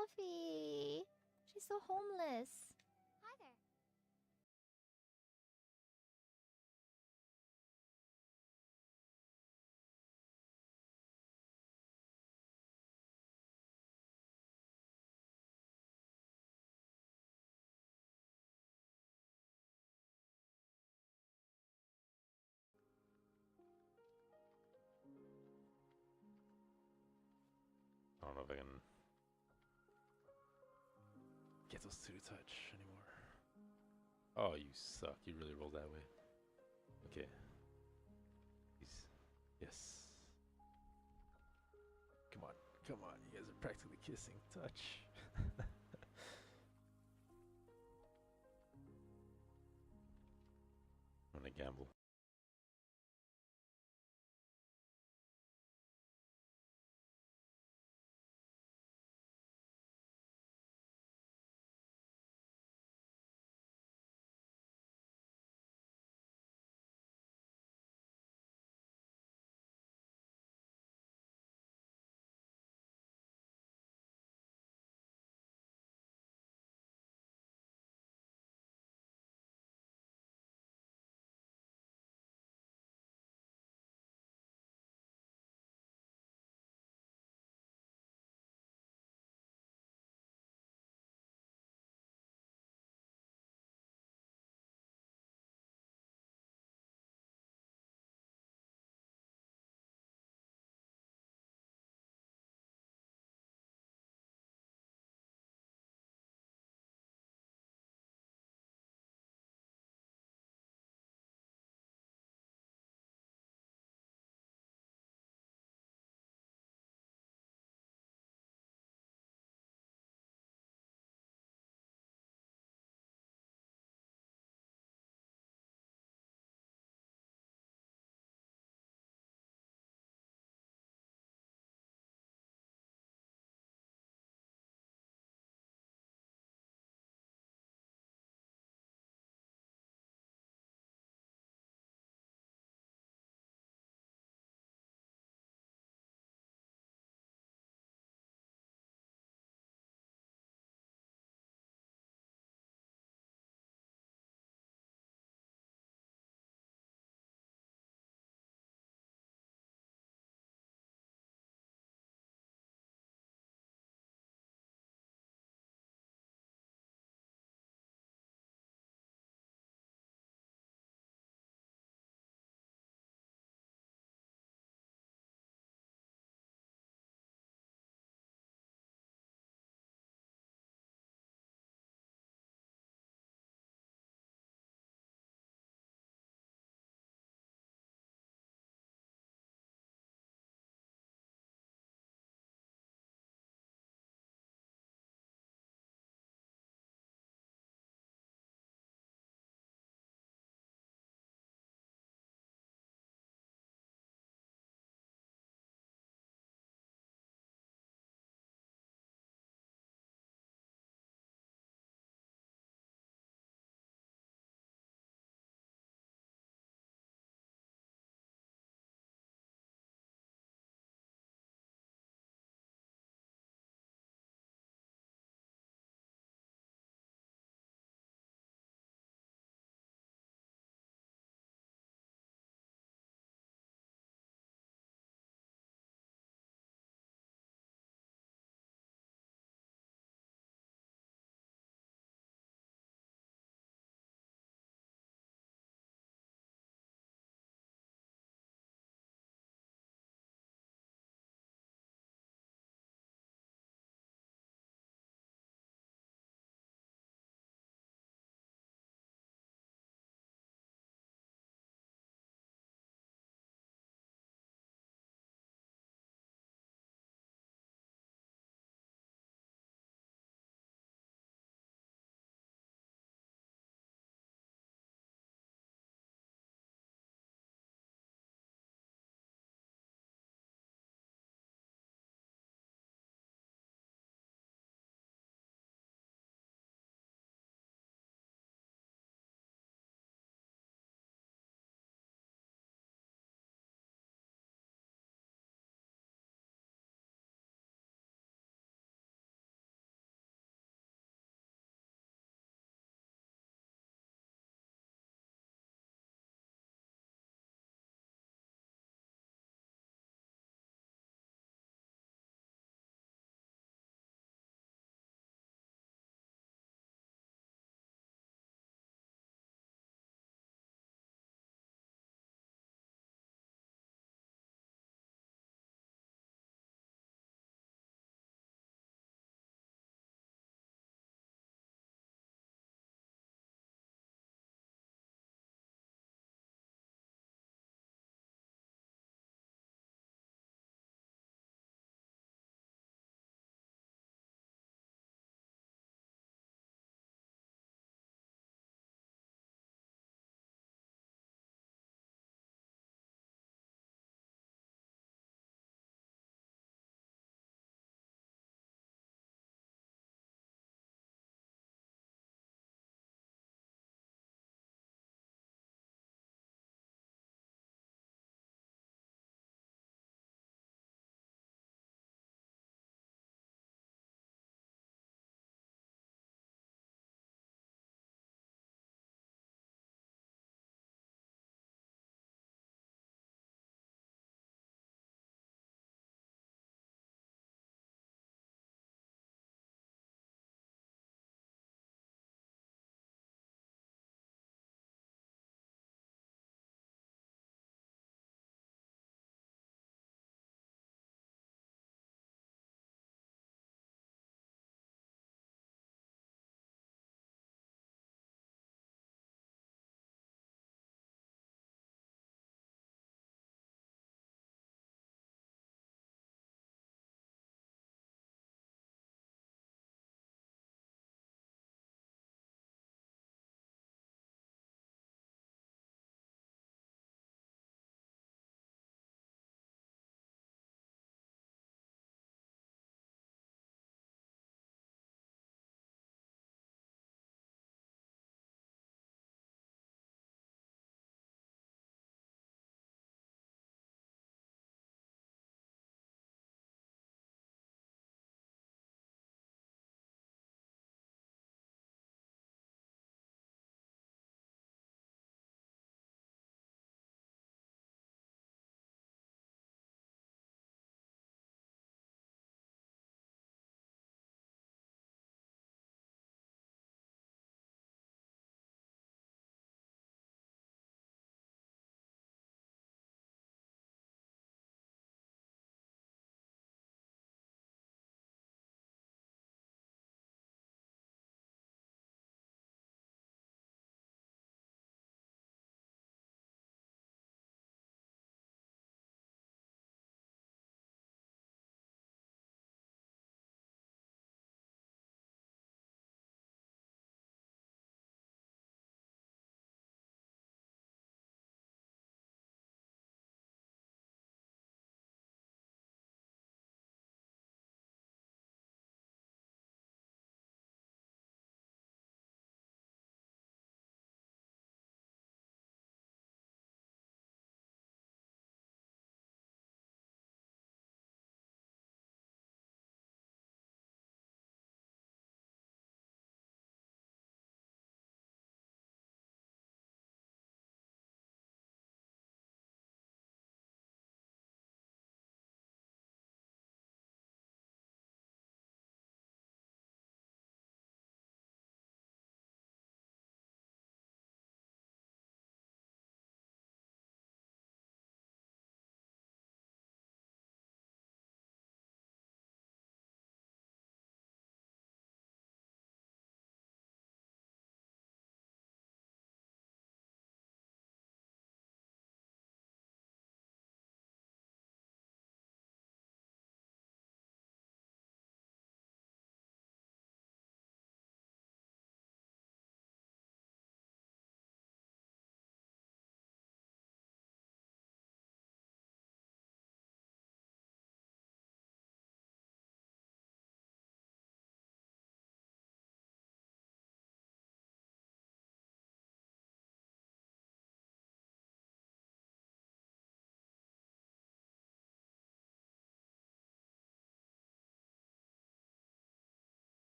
Sophie. She's so homeless. Hi there. I don't know if I can get those two to touch anymore. Oh, you suck. You really rolled that way. Okay. Please. Yes. Come on. Come on. You guys are practically kissing. Touch. I'm gonna gamble.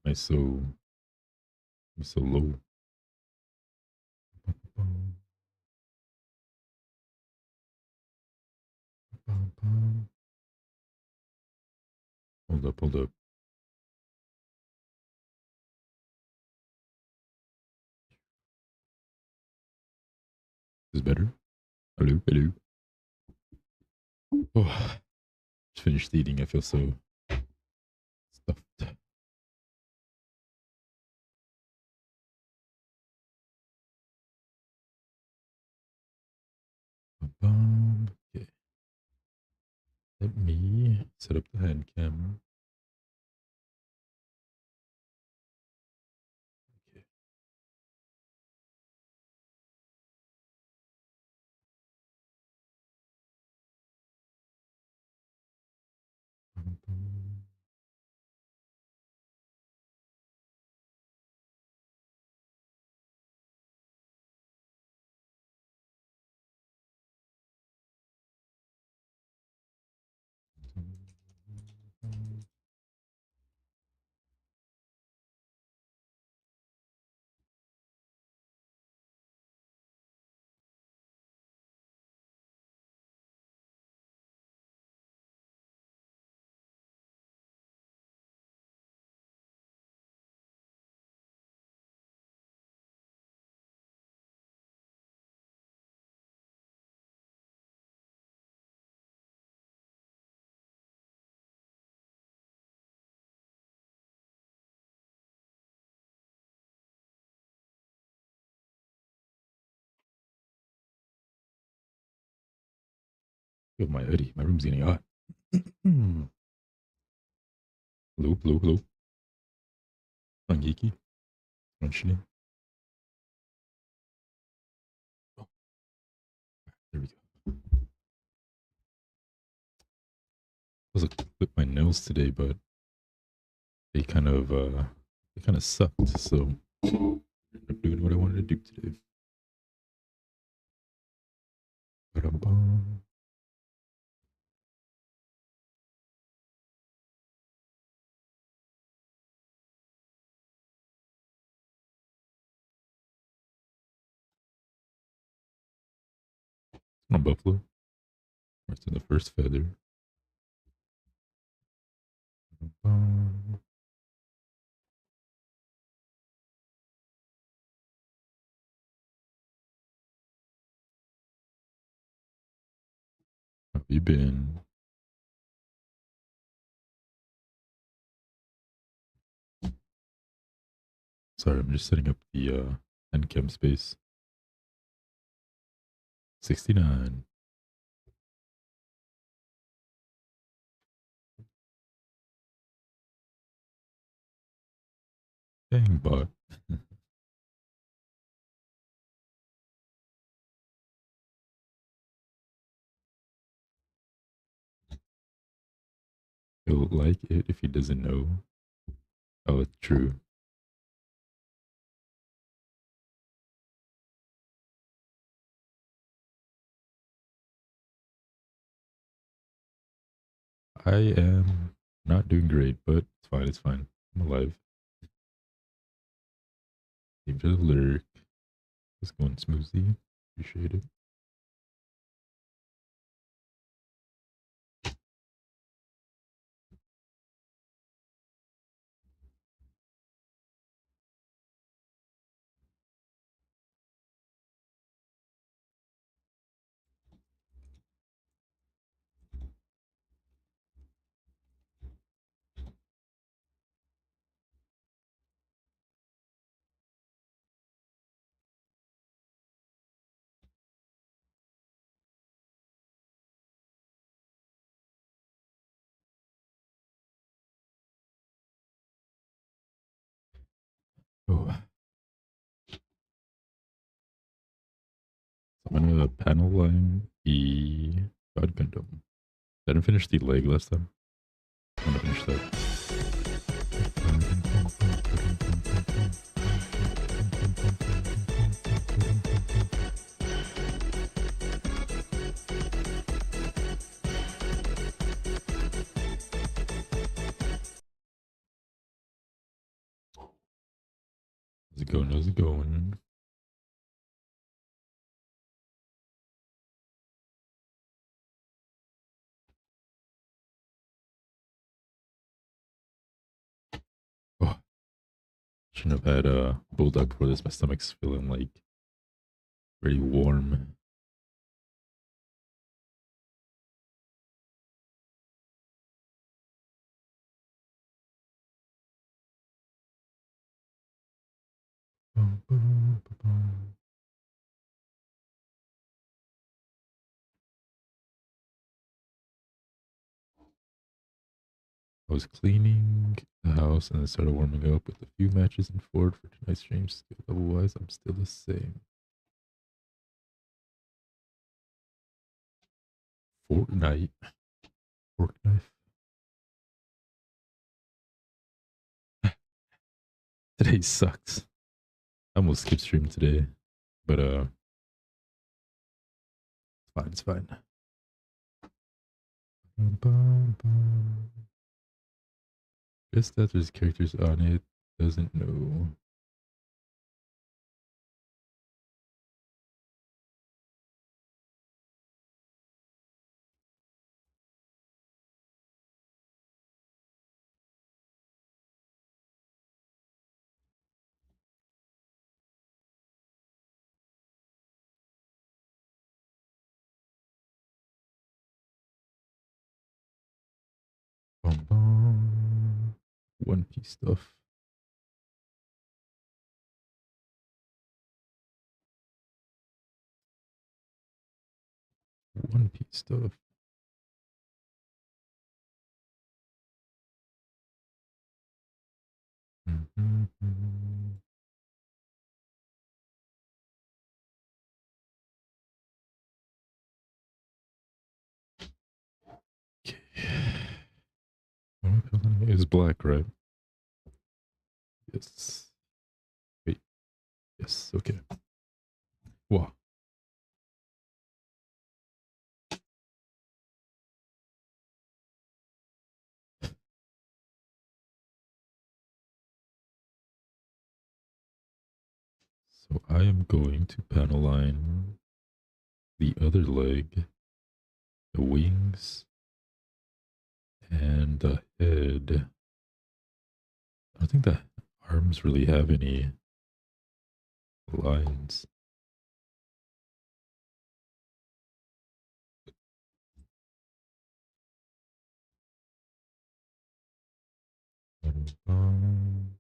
I so I'm so low. Hold up, hold up. Is this better? Hello, hello. Oh, just finished eating. I feel so stuffed. Okay. Let me set up the hand cam. Okay. Feel my hoodie. My room's getting hot. Hello, hello, hello. Angiki. Functioning. Oh, there we go. I was like clip my nails today, but they kind of sucked. So I'm doing what I wanted to do today. Ba-dum-bum. On Buffalo. It's in the first feather. Ba-dum-bum. How have you been? Sorry, I'm just setting up the Handcam space. 69. Dang bot. He'll like it if he doesn't know. Oh, it's true. I am not doing great, but it's fine. It's fine. I'm alive. Leave the lurk. It's going smoothly. Appreciate it. Oh, so I'm gonna panel line the God Gundam. Didn't finish the leg last time. I'm gonna finish that. How's it going? How's it going? Oh, shouldn't have had a bulldog before this. My stomach's feeling like very warm. Bum, bum, bum, bum. I was cleaning the house and then started warming up with a few matches in Ford for tonight's stream. Skill level wise, I'm still the same. Fortnite. Fork knife. Today sucks. I almost skipped stream today, but it's fine. It's fine. Bum, bum, bum. Just that there's characters on it doesn't know. Bum, bum. One Piece stuff. One Piece stuff. Mm-hmm. Okay. It was black, right? Yes. Wait. Yes. Okay. Wow. So I am going to panel line the other leg, the wings, and the head. I don't think the arms really have any lines. Um,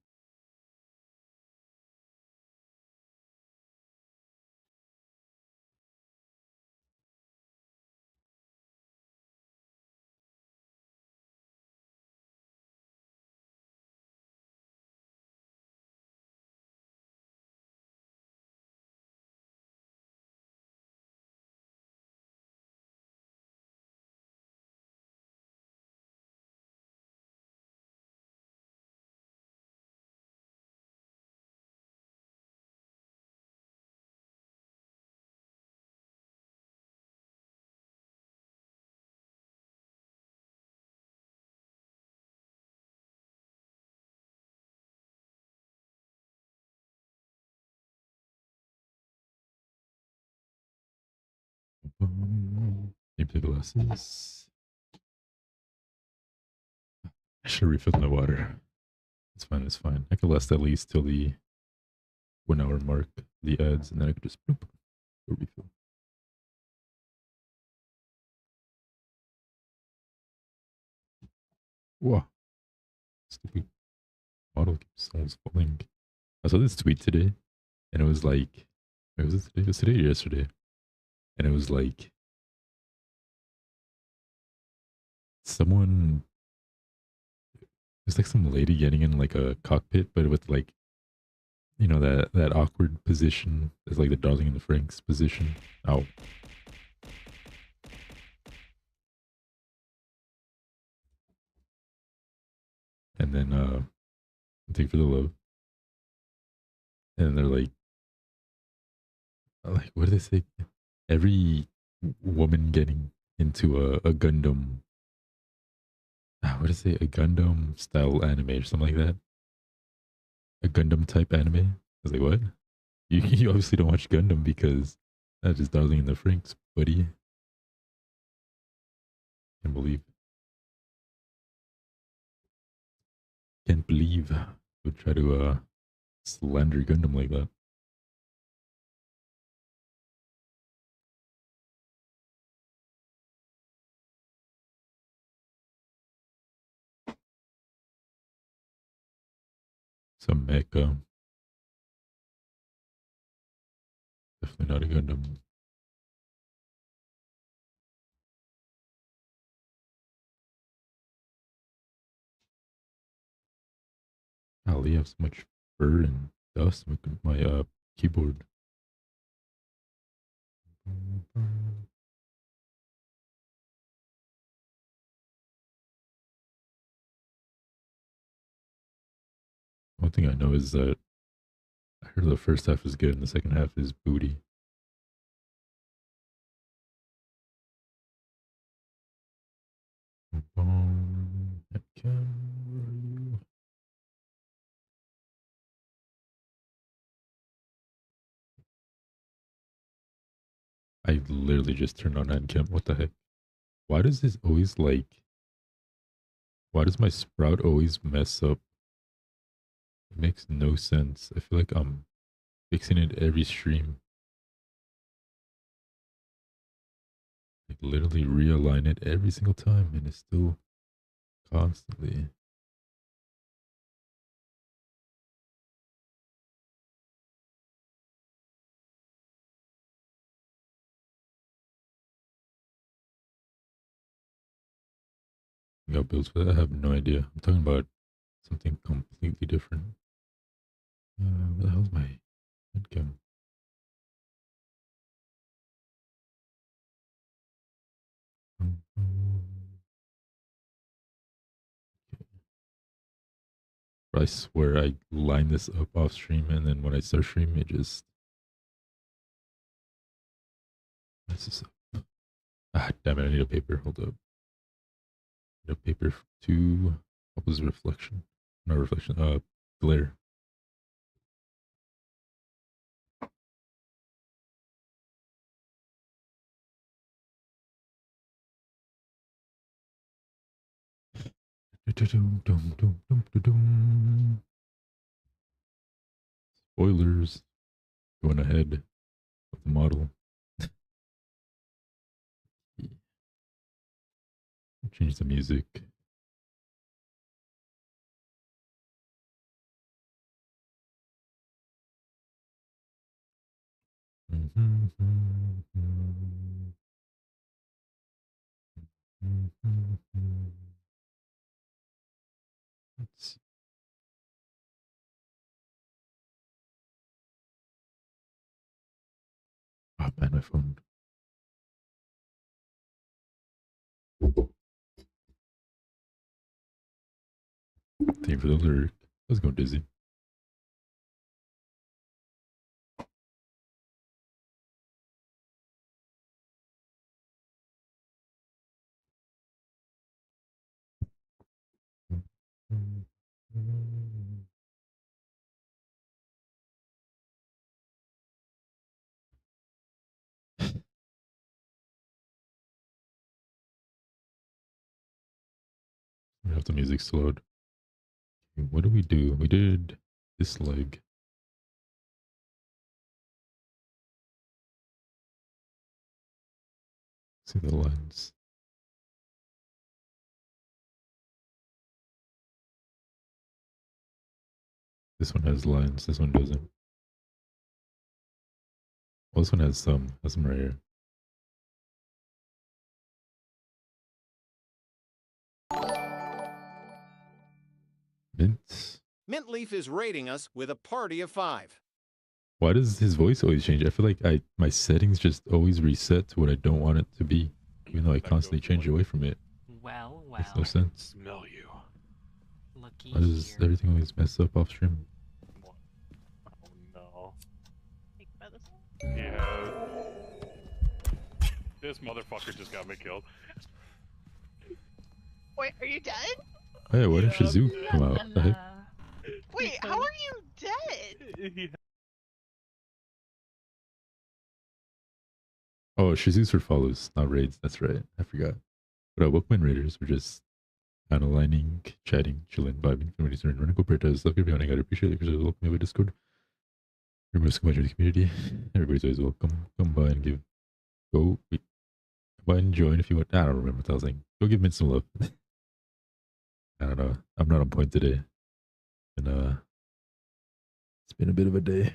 Maybe the glasses. I should have refilled my water. It's fine. It's fine. I could last at least till the 1 hour mark, the ads, and then I could just boop, go refill. Wow. Stupid model keeps almost falling. I saw this tweet today, and it was like, wait, was it today? It was today or yesterday? And it was like, someone, it's like some lady getting in like a cockpit, but with like, you know, that awkward position. It's like the Darling in the Franks position. Ow. And then, thank you for the love. And they're like, what do they say? Every woman getting into a Gundam, what is it? A Gundam style anime or something like that. A Gundam type anime. was like, what? You obviously don't watch Gundam because that is Darling in the Franxx, buddy. Can't believe. Can't believe would try to slander Gundam like that. Some mecha. Definitely not a Gundam. Golly, I have so much fur and dust on my keyboard. One thing I know is that I heard the first half is good and the second half is booty. Handcam, where are you? I literally just turned on Handcam. What the heck? Why does this always like? Why does my sprout always mess up? It makes no sense. I feel like I'm fixing it every stream. Like literally realign it every single time, and it's still constantly. Got builds for that? I have no idea. I'm talking about something completely different. Where the hell's my Handcam? I swear I line this up off stream, and then when I start stream, it just messes up. Ah, damn it! I need a paper. Hold up. Need a paper to what was reflection? No reflection. Glare. Spoilers. Going ahead of the model. Change the music. Let's see. Oh man, my phone. Thank you for the lyric. Let's go, Dizzy. We have the music slowed. Okay, what do we do? We did this leg. See the lines. This one has lines. This one doesn't. Well, this one has some. Has some right here. Mint. Mint Leaf is rating us with a party of 5. Why does his voice always change? I feel like my settings just always reset to what I don't want it to be, even though I constantly change away from it. Well, Makes no sense. Smell you. looky Why does here. everything always mess up off stream? Oh no. Take medicine. Yeah. This motherfucker just got me killed. Wait, are you dead? Oh yeah, why didn't Yeah, Shazoo I'm come out? The heck? Wait, how are you dead? He Oh, she's used for follows, not raids. That's right. I forgot. But Bookman Raiders were just kind of lining, chatting, chilling, vibing. Communities are running Copertas. Love everyone. I appreciate it because welcome me with Discord. You're most welcome to the community. Everybody's always welcome. Come by and give. Wait, come by and join if you want. I don't remember what I was saying. Go give Mint some love. I don't know. I'm not on point today. And it's been a bit of a day.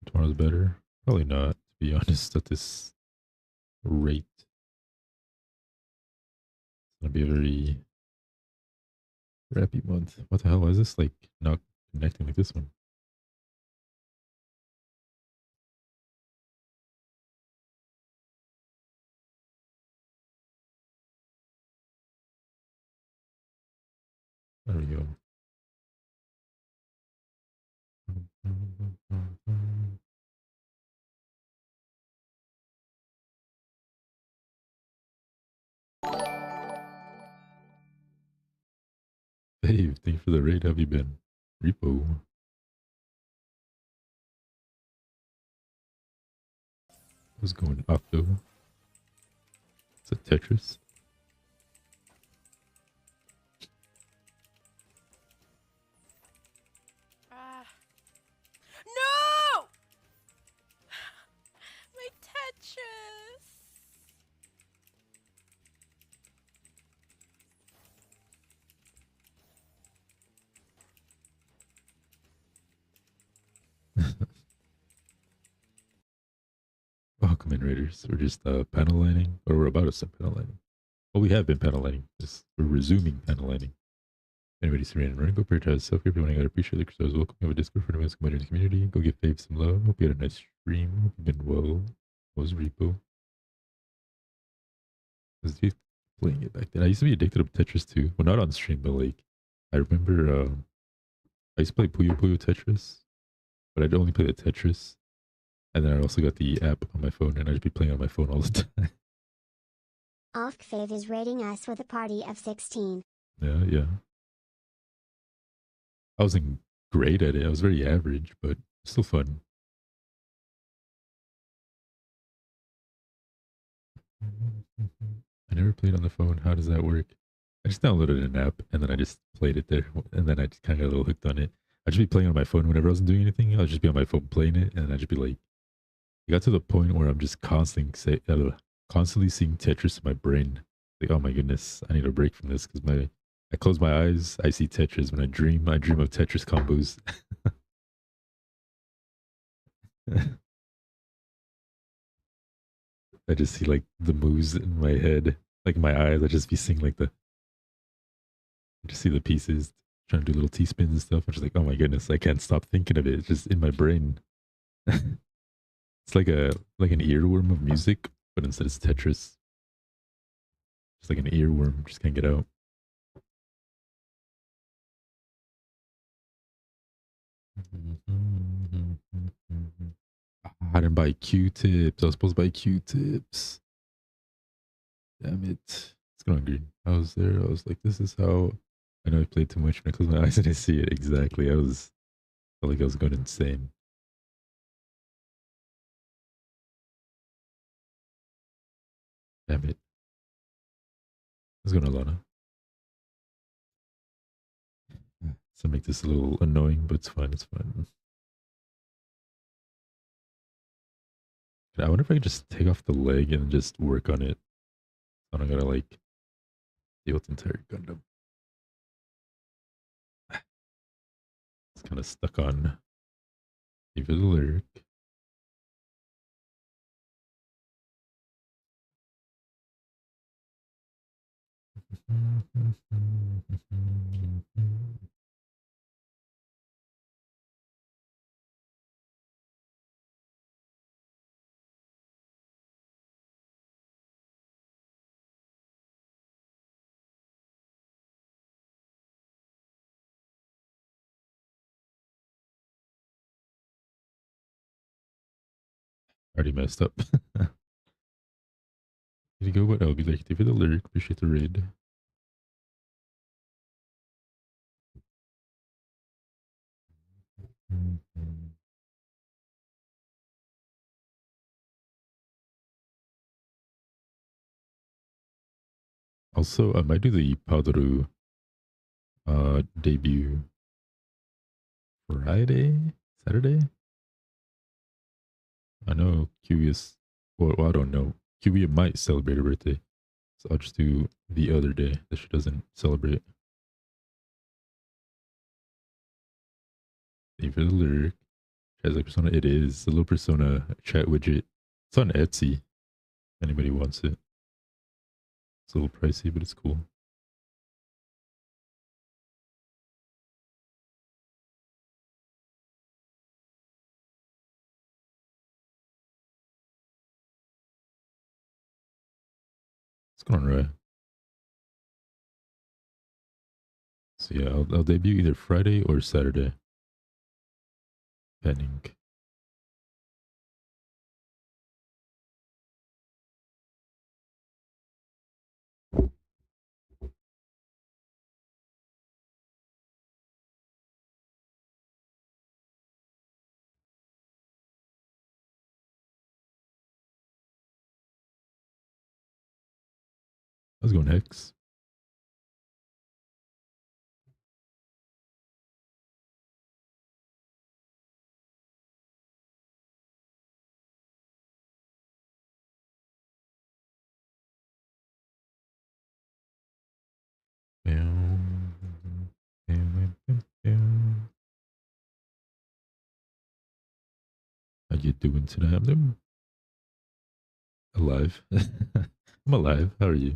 Tomorrow's better. Probably not, to be honest, at this rate. It's gonna be a very crappy month. What the hell? Why is this like not connecting like this one? There we go. Dave, thank you for the raid. How have you been? Repo. What's going Octo? It's a Tetris. No! My Tetris! Welcome in, Raiders. We're just panel lining, or we're about to start panel lining. Well, we have been panel lining. We're resuming panel lining. Anybody's surrendering, running, go prioritize self care. Everyone, I gotta appreciate the Crystals. Welcome. We have a Discord for anyone who's come in the community. Go give Fave some love. Hope you had a nice stream. Hope you've been well. What was Repo? Was he playing it back then? I used to be addicted to Tetris too. Well, not on stream, but like, I remember I used to play Puyo Puyo Tetris, but I'd only play the Tetris. And then I also got the app on my phone, and I'd be playing on my phone all the time. Fave is rating us with a party of 16. Yeah. I wasn't great at it. I was very average, but still fun. I never played on the phone. How does that work? I just downloaded an app and then I just played it there. And then I just kind of got a little hooked on it. I'd just be playing on my phone whenever I wasn't doing anything. I'd just be on my phone playing it. And I'd just be like, it got to the point where I'm just constantly seeing Tetris in my brain. Like, oh my goodness, I need a break from this because I close my eyes, I see Tetris. When I dream of Tetris combos. I just see like the moves in my head, like in my eyes. I just be seeing like I just see the pieces, trying to do little T-spins and stuff. I'm just like, oh my goodness, I can't stop thinking of it. It's just in my brain. It's like an earworm of music, but instead it's Tetris. It's like an earworm, just can't get out. I didn't buy Q-tips. I was supposed to buy Q-tips. Damn it. It's going green. I was there. I was like, this is how I know I played too much. When I close my eyes and I see it exactly. Felt like I was going insane. Damn it. Let's go to Lana. So make this a little annoying, but it's fine. It's fine. I wonder if I could just take off the leg and just work on it. I don't gotta like deal with the entire Gundam. It's kind of stuck on Eva the lyric. Already messed up. Here you go, but I'll be like, thank you for the lyric. Appreciate the raid. Also, I might do the Padru debut Friday, Saturday. I know Kiwi is, well, I don't know. Kiwi might celebrate her birthday, so I'll just do the other day that she doesn't celebrate. Thank you for the lyric. Chat like persona. It is a little persona chat widget. It's on Etsy. If anybody wants it. It's a little pricey, but it's cool. What's going on, Ryan? So yeah, I'll debut either Friday or Saturday. Depending. How's it going, Hex? How you doing tonight? I'm doing alive. I'm alive. How are you?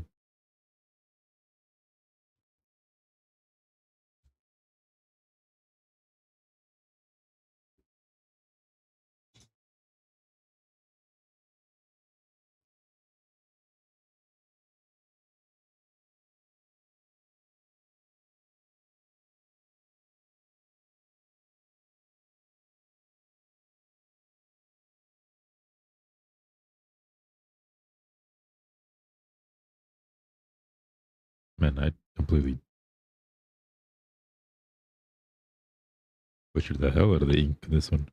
Man, I completely butchered the hell out of the ink in this one.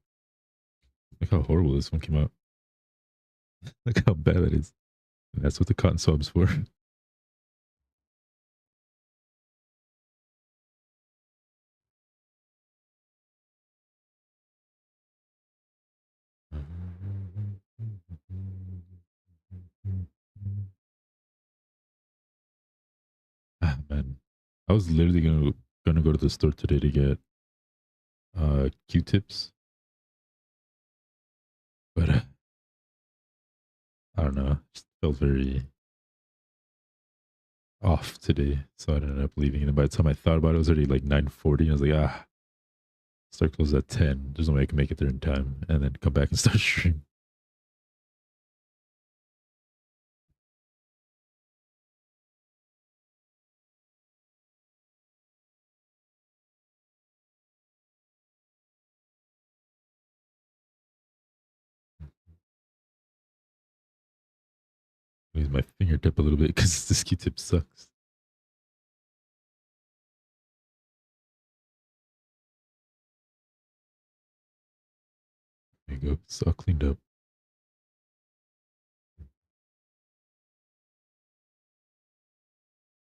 Look how horrible this one came out. Look how bad that is. And that's what the cotton swab's for. Ah, man. I was literally gonna go to the store today to get Q-tips, but I don't know. Just felt very off today, so I ended up leaving. And by the time I thought about it, it was already like 9:40. I was like, start close at 10. There's no way I can make it there in time, and then come back and start stream. Use my fingertip a little bit because this Q-tip sucks. There you go. It's all cleaned up.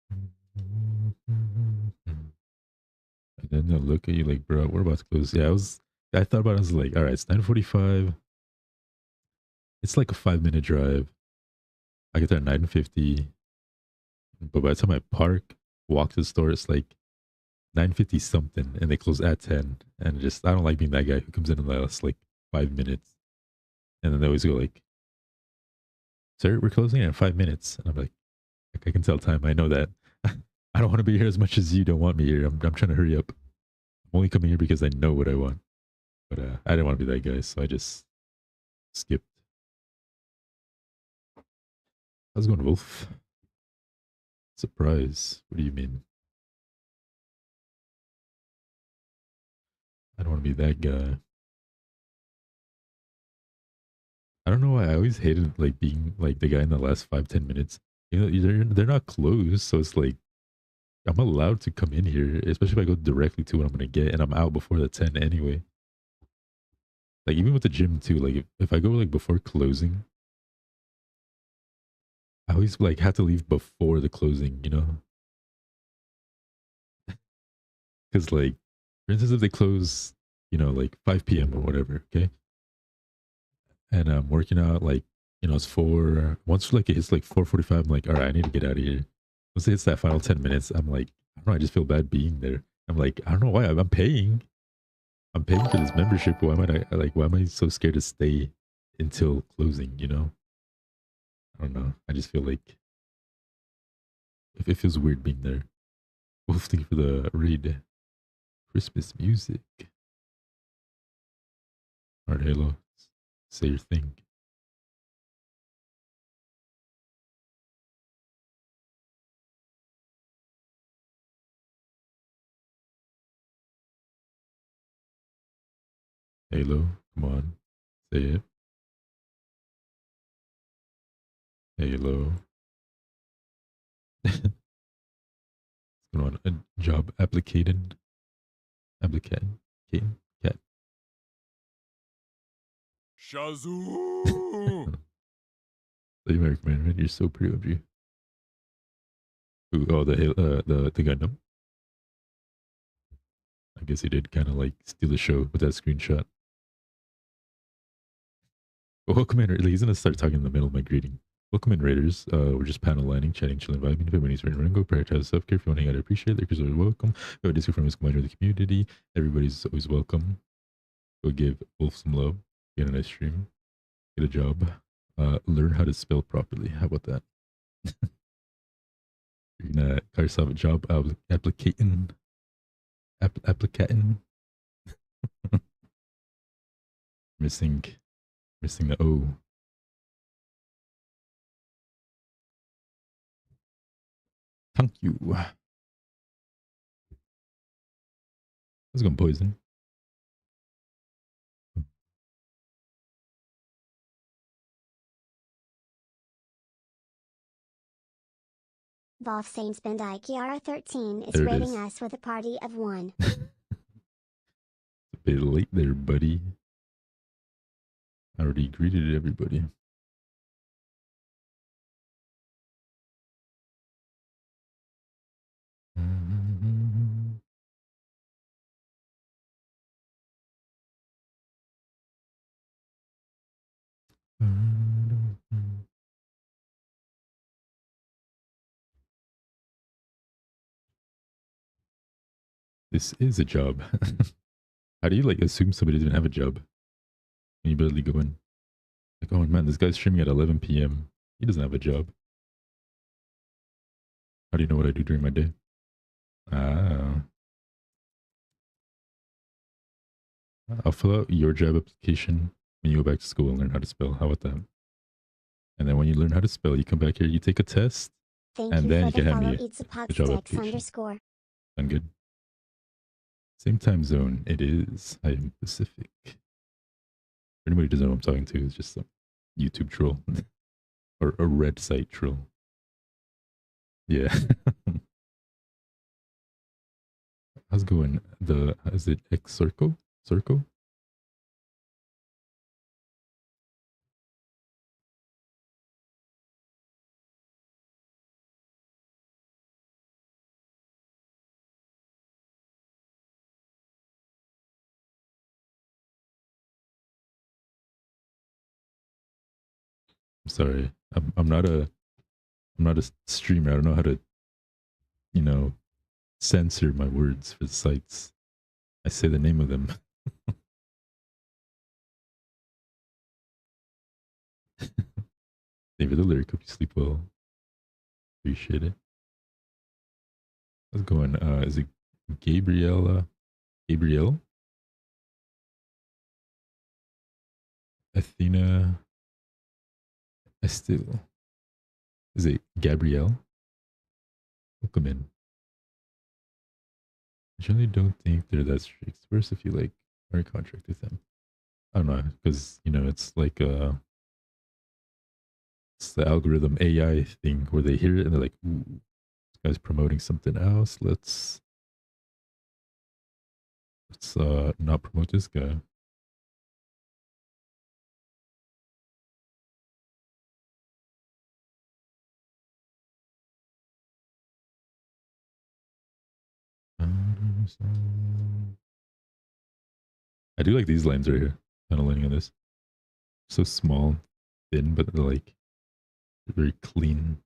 And then they'll look at you like, bro, we're about to close. Yeah, I thought about it. I was like, all right, it's 9:45. It's like a 5-minute drive. I get there at 9:50. But by the time I park, walk to the store, it's like 9:50 something, and they close at 10. And just, I don't like being that guy who comes in the last like 5 minutes. And then they always go like, sir, we're closing in 5 minutes. And I'm like, I can tell time. I know that. I don't want to be here as much as you don't want me here. I'm trying to hurry up. I'm only coming here because I know what I want. But I didn't want to be that guy, so I just skipped. How's it going, Wolf? Surprise. What do you mean? I don't want to be that guy. I don't know why I always hated like being like the guy in the last 5-10 minutes. You know, they're not closed, so it's like I'm allowed to come in here, especially if I go directly to what I'm gonna get, and I'm out before the 10 anyway. Like even with the gym too, like if I go like before closing, I always like have to leave before the closing, you know? Because like, for instance, if they close, you know, like 5 p.m. or whatever, okay, and I'm working out like, you know, it's four. Once like it hits like 4:45, I'm like, all right, I need to get out of here. Once it hits that final 10 minutes, I'm like, I don't know, I just feel bad being there. I'm like, I don't know why I'm paying. I'm paying for this membership. Why am I like? Why am I so scared to stay until closing? You know, I don't know. I just feel like if it feels weird being there. Wolf, thank you for the read. Christmas music. All right, Halo, say your thing. Halo, come on, say it. Halo. What's going on? A job applicated. Applicated. Cat. Shazoo! The American man, you're so pretty, OG. Ooh, oh, the Gundam. I guess he did kind of like steal the show with that screenshot. Welcome in. He's gonna start talking in the middle of my greeting. Welcome in, Raiders. We're just panel lining, chatting, chilling, vibing. If anybody's ready to run, go prioritize self care. If you want to hang out, I appreciate it. Lurkers are welcome. Go Discord from us, come the community. Everybody's always welcome. Go give Wolf some love. Get a nice stream. Get a job. Learn how to spell properly. How about that? You're gonna call yourself a job applicating. Applicating. missing the O. Thank you. I was going poison. Wolf Saints Bandai Kiara 13 is There it rating is. us with a party of 1. It's a bit late there, buddy. I already greeted everybody. This is a job. How do you like assume somebody doesn't have a job when you barely go in? Like, oh man, this guy's streaming at 11 p.m. He doesn't have a job. How do you know what I do during my day? Ah. I'll fill out your job application when you go back to school and learn how to spell. How about that? And then when you learn how to spell, you come back here, you take a test, Thank and you then for you the can hand follow me Eats a the job Pucksticks application. _ Sound good? Same time zone. It is. I am Pacific. For anybody who doesn't know what I'm talking to, it's just some YouTube troll or a red site troll. Yeah. How's it going? Is it X Circle? Circle? I'm sorry. I'm not a streamer. I don't know how to, you know, censor my words for the sites. I say the name of them. Thank you for the lyric. Hope you sleep well. Appreciate it. How's it going? Is it Gabriella? Gabrielle? Athena? Estelle? Is it Gabrielle? Welcome in. I generally don't think they're that strict. Whereas if you like are in contract with them. I don't know, because you know it's like It's the algorithm AI thing where they hear it and they're like, ooh, this guy's promoting something else. Let's not promote this guy. I do like these lines right here. Kind of lining on this. So small, thin, but they're like very clean.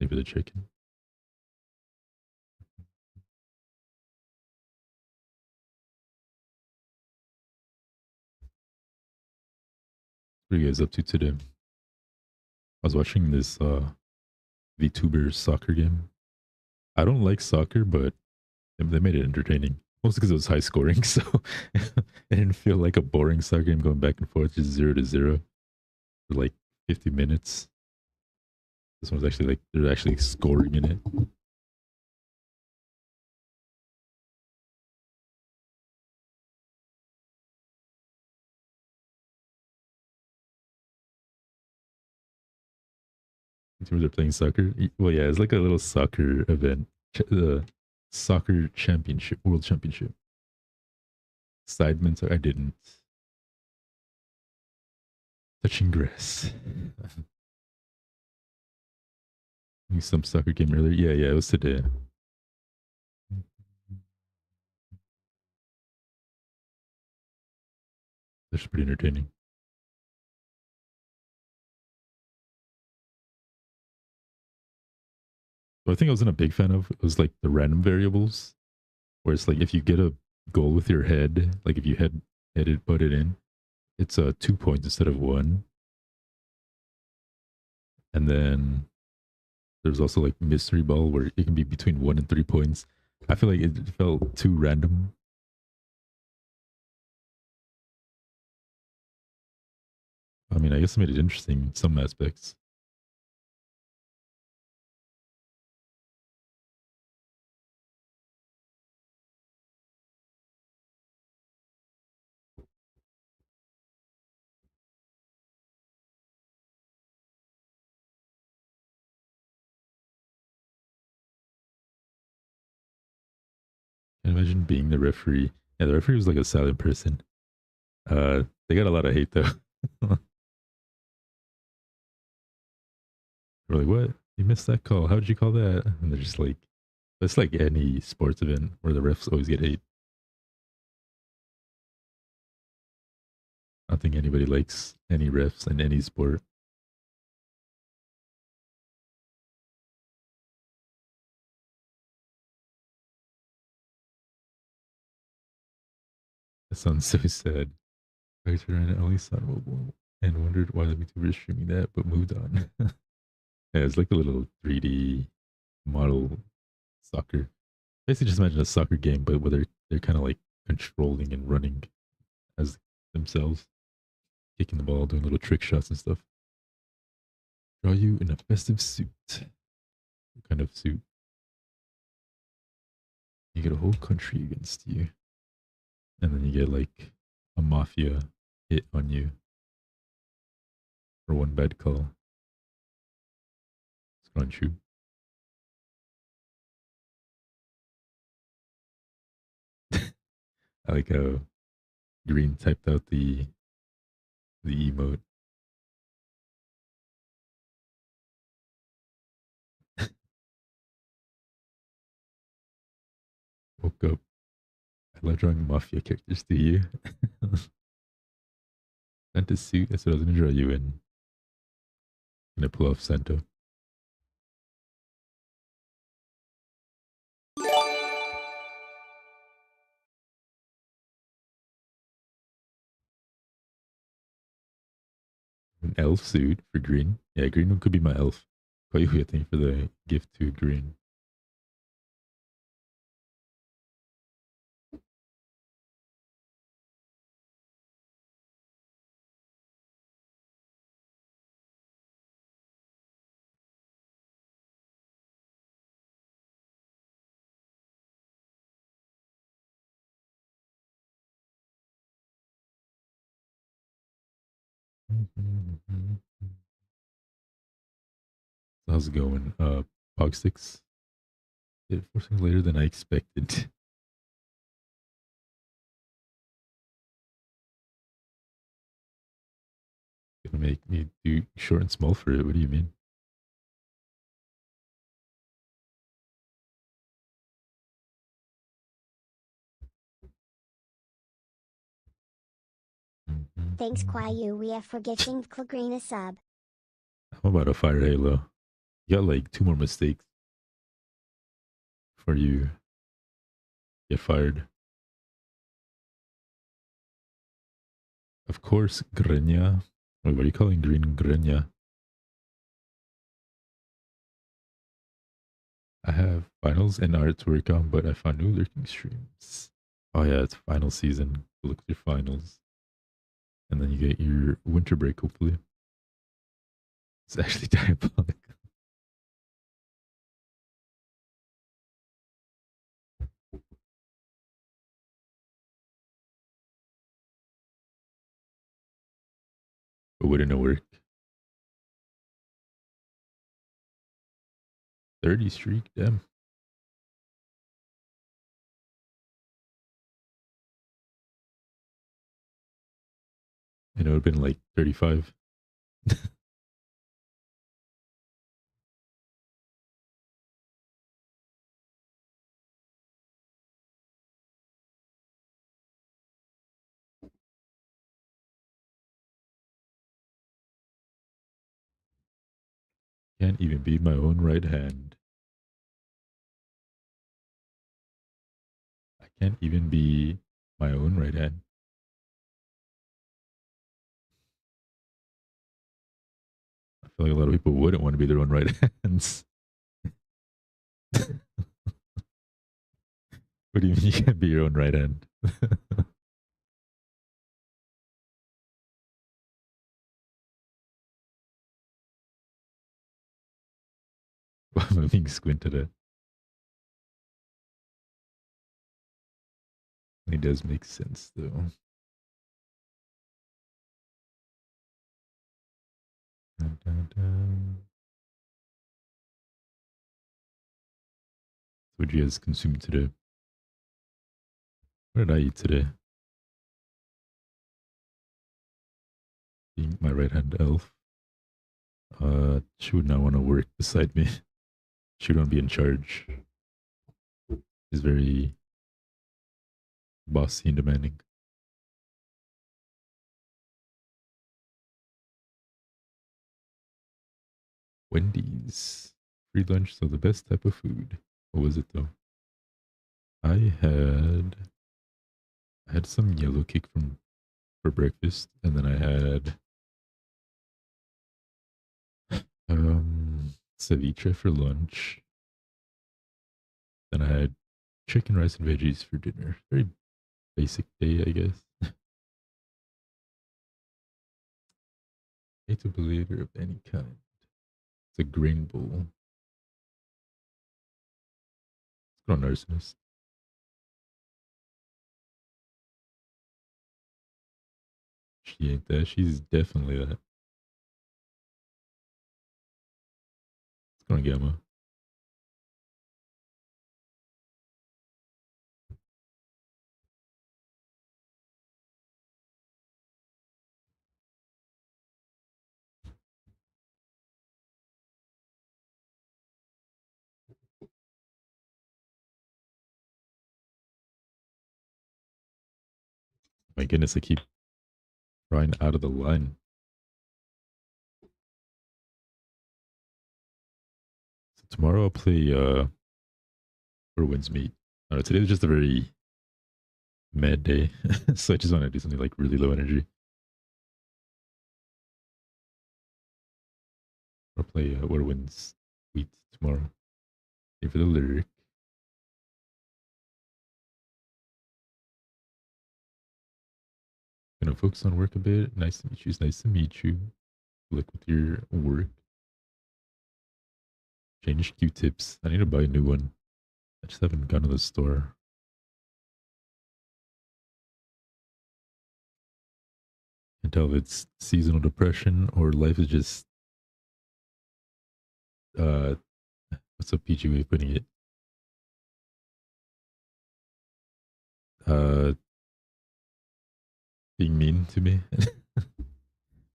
Maybe the chicken. What are you guys up to today? I was watching this VTuber soccer game. I don't like soccer, but they made it entertaining. Mostly because it was high scoring, so it didn't feel like a boring soccer game going back and forth, just 0-0 for like 50 minutes. This one's actually like they're actually scoring in it. Teams are playing soccer. Well, yeah, it's like a little soccer event, the soccer championship, world championship. Sidemen, I didn't. Touching grass. Some soccer game earlier. Yeah, it was today. That's pretty entertaining. What I think I wasn't a big fan of was like the random variables, where it's like if you get a goal with your head, like if you head it, put it in, it's 2 points instead of 1. And then there's also like mystery ball where it can be between 1 and 3 points. I feel like it felt too random. I mean, I guess it made it interesting in some aspects. Can you imagine being the referee? Yeah, the referee was like a silent person. They got a lot of hate though. We're like, what? You missed that call. How did you call that? And they're just like, it's like any sports event where the refs always get hate. I don't think anybody likes any refs in any sport. That sounds so sad. I turned on only saw mobile and wondered why the YouTuber is streaming that, but moved on. Yeah, it's like a little 3D model soccer. Basically, just imagine a soccer game, but where they're kind of like controlling and running as themselves, kicking the ball, doing little trick shots and stuff. Draw you in a festive suit. What kind of suit? You get a whole country against you, and then you get like a mafia hit on you for one bad call. Scrunch you. I like how Green typed out the emote. Woke up. I love drawing mafia characters to you. Santa suit. That's what I was gonna draw you in. Gonna pull off Santa. An elf suit for Green. Yeah, Green one could be my elf. Quite you, I think, for the gift to Green. How's it going? Pog sticks. Did 4 seconds later than I expected. Gonna make me do short and small for it. What do you mean? Thanks Kwayuia for gifting Clagreen a sub. I'm about to fire Halo. You got like 2 more mistakes before you get fired. Of course, Grenya. Wait, what are you calling green Grenya? I have finals and art to work on, but I found new lurking streams. Oh yeah, it's final season. Look at your finals. And then you get your winter break, hopefully. It's actually diabolical. But wouldn't it work? 30 streak, damn. And it would have been like 35. Can't even be my own right hand. I can't even be my own right hand. I feel like a lot of people wouldn't want to be their own right hands. What do you mean you can't be your own right hand? I'm being squinted at. It does make sense though. Dun, dun, dun. So what did you guys consume today? What did I eat today? Being my right hand elf. She would not want to work beside me. She would want to be in charge. She's very bossy and demanding. Wendy's. Free lunch, so the best type of food. What was it though? I had some yellow cake for breakfast, and then I had ceviche for lunch. Then I had chicken, rice, and veggies for dinner. Very basic day, I guess. Hate to believe it of any kind. It's a grain bowl. It's not arsonist. She ain't that. She's definitely that. It's going Gamma. My goodness, I keep Ryan out of the line. So tomorrow I'll play for Wins Meet. Today was just a very mad day. So I just want to do something like really low energy. I'll play Where Wins Wheat tomorrow. Here for the lyric. Gonna focus on work a bit. Nice to meet you. It's nice to meet you. Good luck with your work. Change Q-tips. I need to buy a new one. I just haven't gone to the store. tell if it's seasonal depression or life is just what's a PG way of putting it? Uh Being mean to me.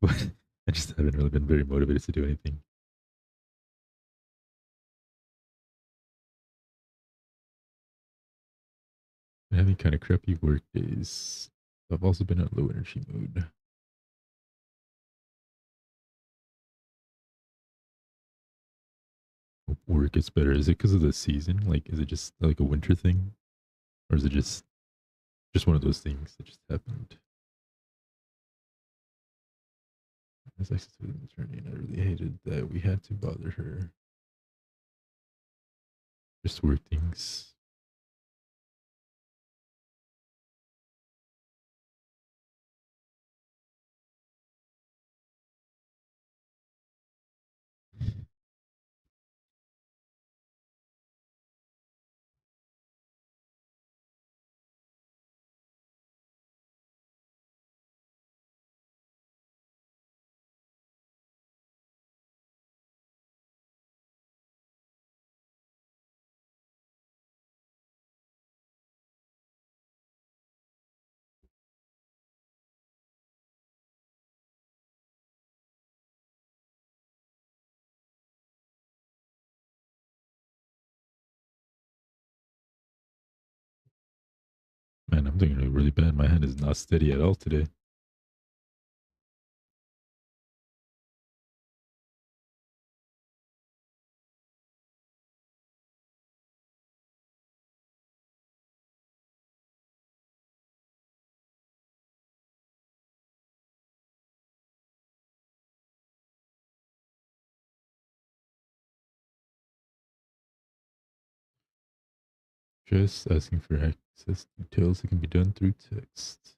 But I just haven't really been very motivated to do anything. Been having kind of crappy work days. I've also been in a low energy mood. Hope work gets better. Is it because of the season? Like, is it just like a winter thing, or is it just one of those things that just happened? As I said to the attorney, and I really hated that we had to bother her. Just work things. Man, I'm doing really bad. My hand is not steady at all today. Just asking for access details. It can be done through text.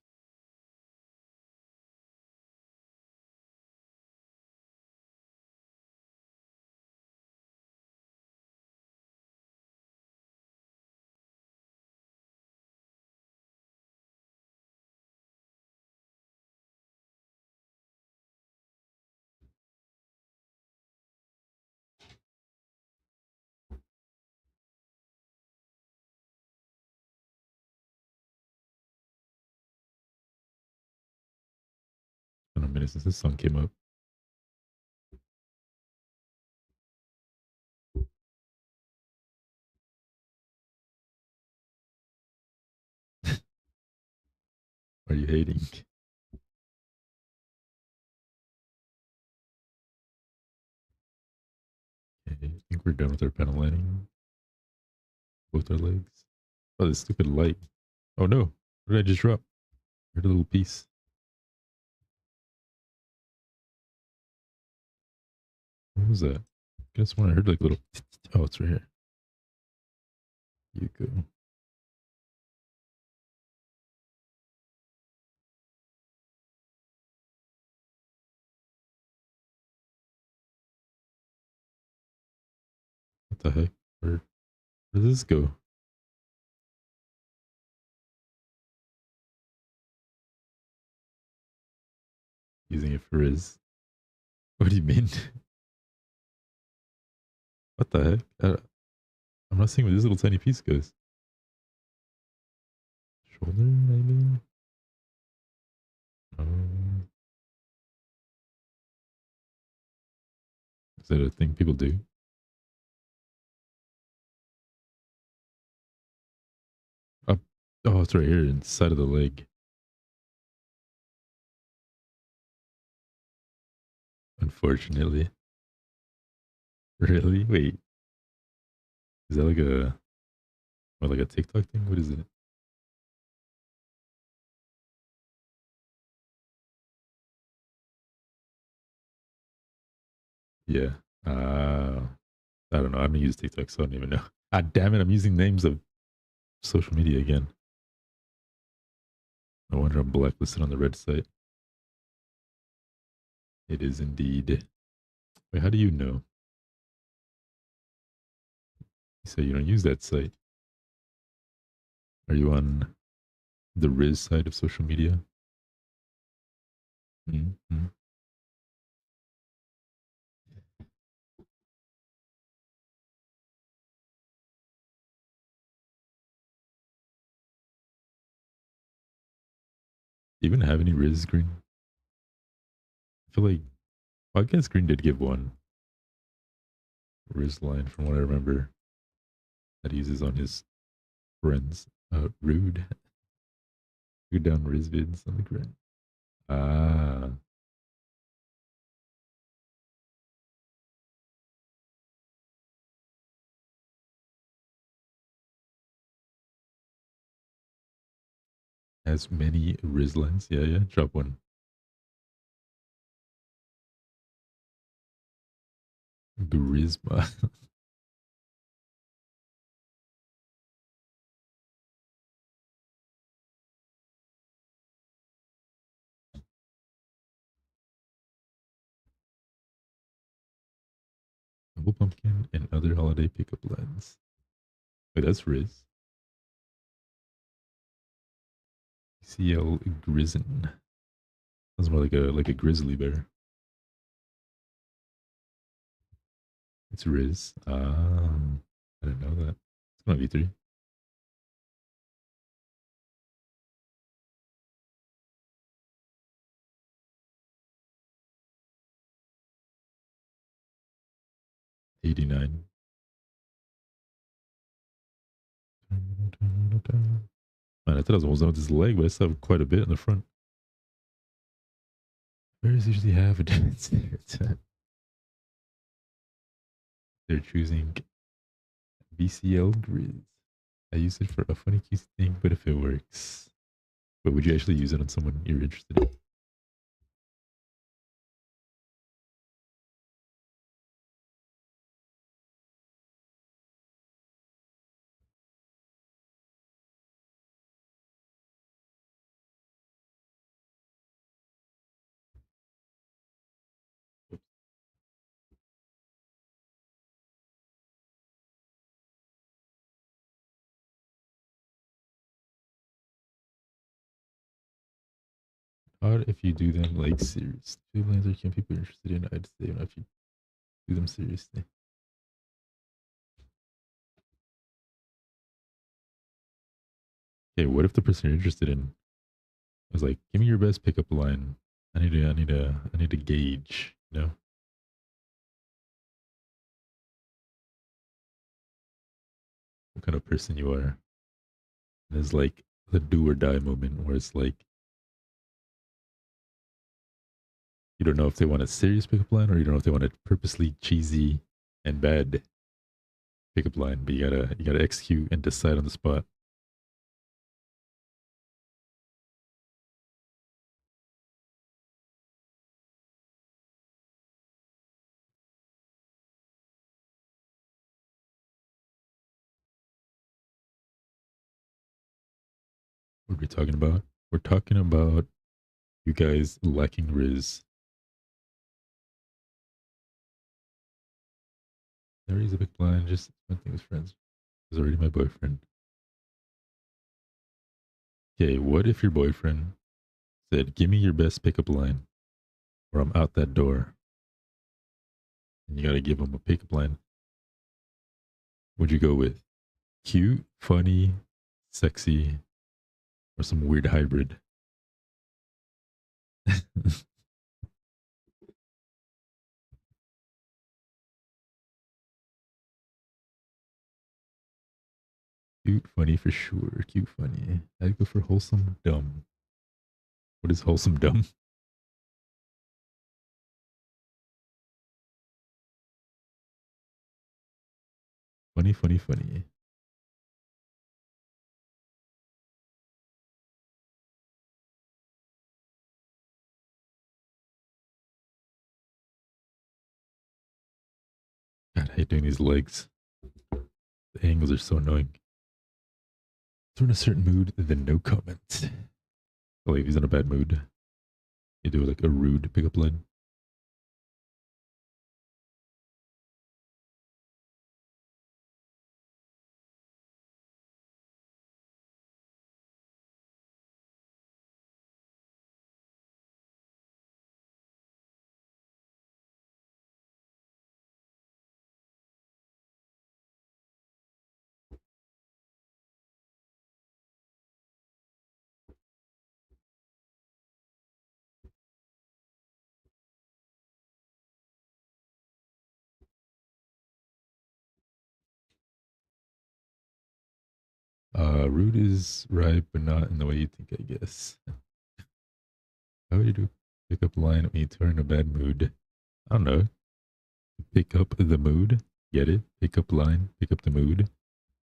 It's been a minute since this song came up. Are you hating? Okay, I think we're done with our panel lighting. Both our legs. Oh, this stupid light. Oh no. What did I just drop? Heard a little piece. What was that? Guess when I heard like a little. Oh, it's right here. You go. What the heck? Where does this go? Using it for Riz. What do you mean? What the heck? I'm not seeing where this little tiny piece goes. Shoulder, maybe? Um, is that a thing people do? Up. Oh, it's right here inside of the leg. Unfortunately. Really? Wait. Is that like like a TikTok thing? What is it? Yeah. I don't know. I haven't used TikTok, so I don't even know. Ah, damn it. I'm using names of social media again. No wonder I'm blacklisted on the red site. It is indeed. Wait, how do you know? You say you don't use that site. Are you on the Riz side of social media? Mm-hmm. Even have any Riz Green? I feel like Podcast Green did give one Riz line from what I remember that he uses on his friends. Rude. Go down Riz vids on the grid. Ah. Has many Riz lines. Yeah, yeah. Drop one. Grisma. Double pumpkin and other holiday pickup lines. Wait, that's Riz. CL Grizzin. Sounds more like a grizzly bear. It's Riz. I didn't know that. It's gonna be 3. $89. Man, I thought I was almost done with this leg, but I still have quite a bit in the front. Bears usually have a dance there. They're choosing BCL Grizz. I use it for a funny cute thing, but if it works. But would you actually use it on someone you're interested in? Hard if you do them like serious. Two lines are can people interested in? I'd say if you do them seriously. Okay, what if the person you're interested in was like, give me your best pickup line. I need to gauge, you know? What kind of person you are. And it's like the do or die moment where it's like you don't know if they want a serious pickup line or you don't know if they want a purposely cheesy and bad pickup line, but you gotta execute and decide on the spot. What are we talking about? We're talking about you guys lacking Riz. Never use a big line, just one thing with friends. He's already my boyfriend. Okay, what if your boyfriend said, give me your best pickup line or I'm out that door? And you gotta give him a pickup line. Would you go with cute, funny, sexy, or some weird hybrid? Cute, funny for sure. Cute, funny. I'd go for wholesome, dumb. What is wholesome, dumb? Funny, funny, funny. God, I hate doing these legs. The angles are so annoying. If they're in a certain mood, then no comment. Oh, if he's in a bad mood, you do like a rude pickup line. Rude is right, but not in the way you think, I guess. How would you do pick up line when you're in a bad mood? I don't know. Pick up the mood. Get it? Pick up line. Pick up the mood.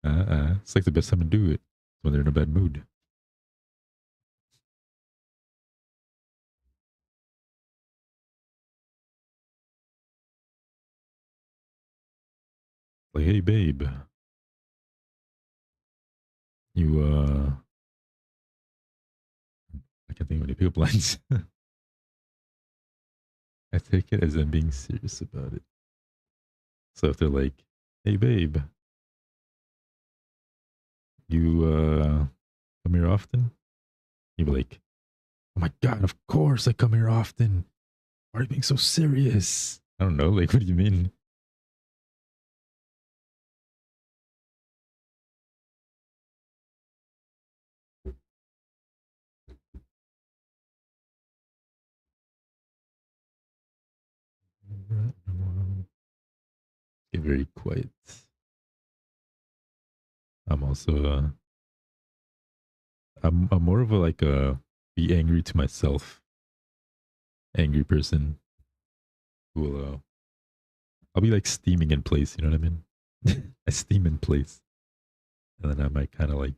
It's like the best time to do it when they're in a bad mood. Like, hey, babe. You, I can't think of any pickup lines. I take it as I'm being serious about it. So if they're like, hey, babe, you, come here often? You'd be like, oh my God, of course I come here often. Why are you being so serious? I don't know. Like, what do you mean? Get very quiet. I'm also, I'm more of a like a be angry to myself, angry person who will, I'll be like steaming in place. You know what I mean? I steam in place, and then I might kind of like,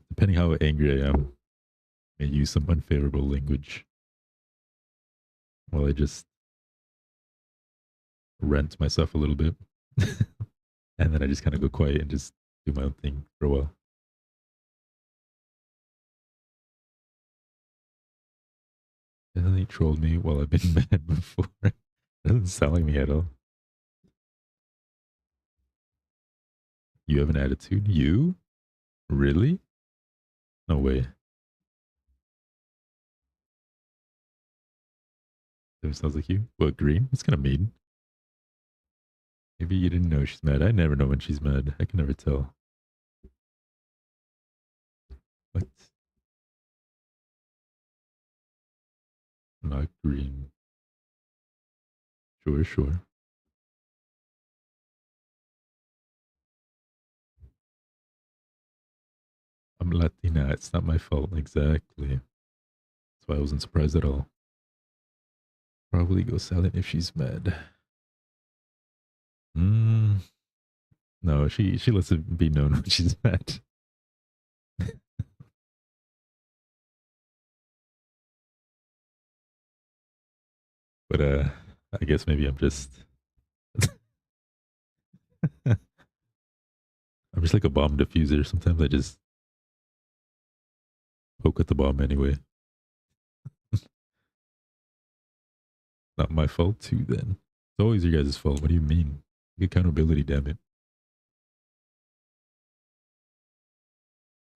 depending how angry I am, I use some unfavorable language. While I just rent myself a little bit, and then I just kind of go quiet and just do my own thing for a while. Hasn't he trolled me while I've been mad before? Doesn't sound like me at all. You have an attitude? You? Really? No way. That sounds like you. What, green? It's kind of mean. Maybe you didn't know she's mad. I never know when she's mad. I can never tell. What? Not green. Sure, sure. I'm Latina. It's not my fault. Exactly. That's why I wasn't surprised at all. Probably go silent if she's mad. No, she lets it be known when she's mad. But I guess maybe I'm just I'm just like a bomb diffuser. Sometimes I just poke at the bomb anyway. Not my fault too then. It's always your guys' fault. What do you mean? Accountability, damn it.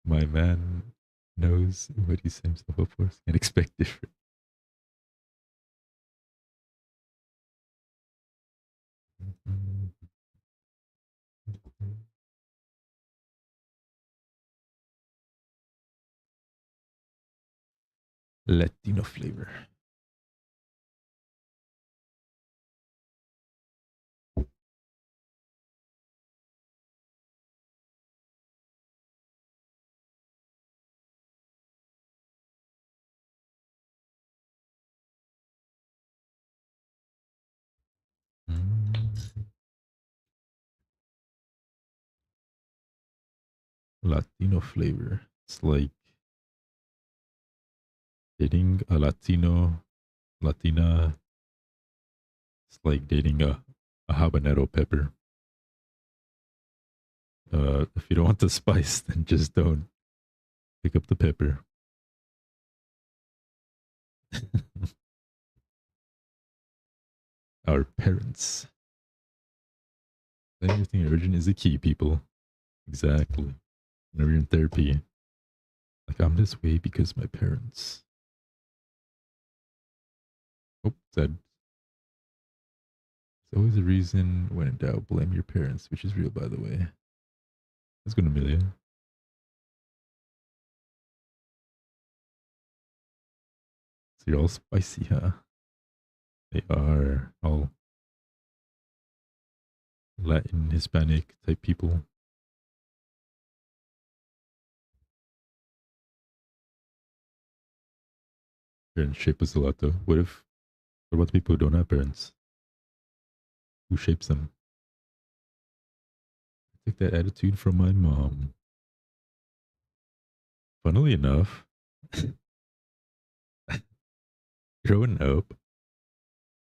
My man knows what he set himself up for. Can't expect different. Latino flavor. Latino flavor. It's like dating a Latina. It's like dating a habanero pepper. If you don't want the spice, then just don't pick up the pepper. Our parents. Letting everything urgent is the key, people. Exactly. Whenever you're in therapy, like I'm this way because my parents. Oh, said. It's always a reason when in doubt, blame your parents, which is real, by the way. That's good, Amelia. So you're all spicy, huh? They are all Latin, Hispanic type people. Parents shape us a lot, though. What about the people who don't have parents? Who shapes them? I take that attitude from my mom. Funnily enough, growing up,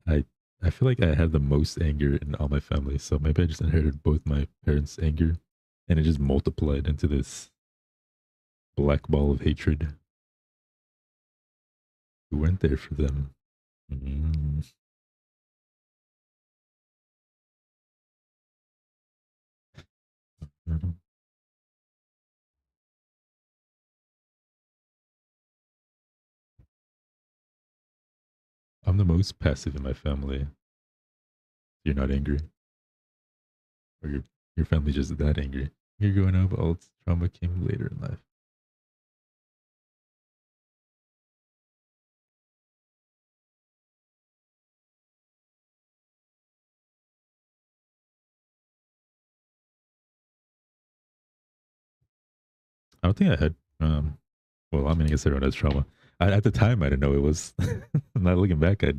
I I feel like I had the most anger in all my family. So maybe I just inherited both my parents' anger, and it just multiplied into this black ball of hatred. We weren't there for them. Mm. Mhm. I'm the most passive in my family. You're not angry, or your family just that angry. You're growing up, all its trauma came later in life. I don't think I had. Well, I mean, I guess everyone has trauma. At the time, I didn't know it was. Not looking back, I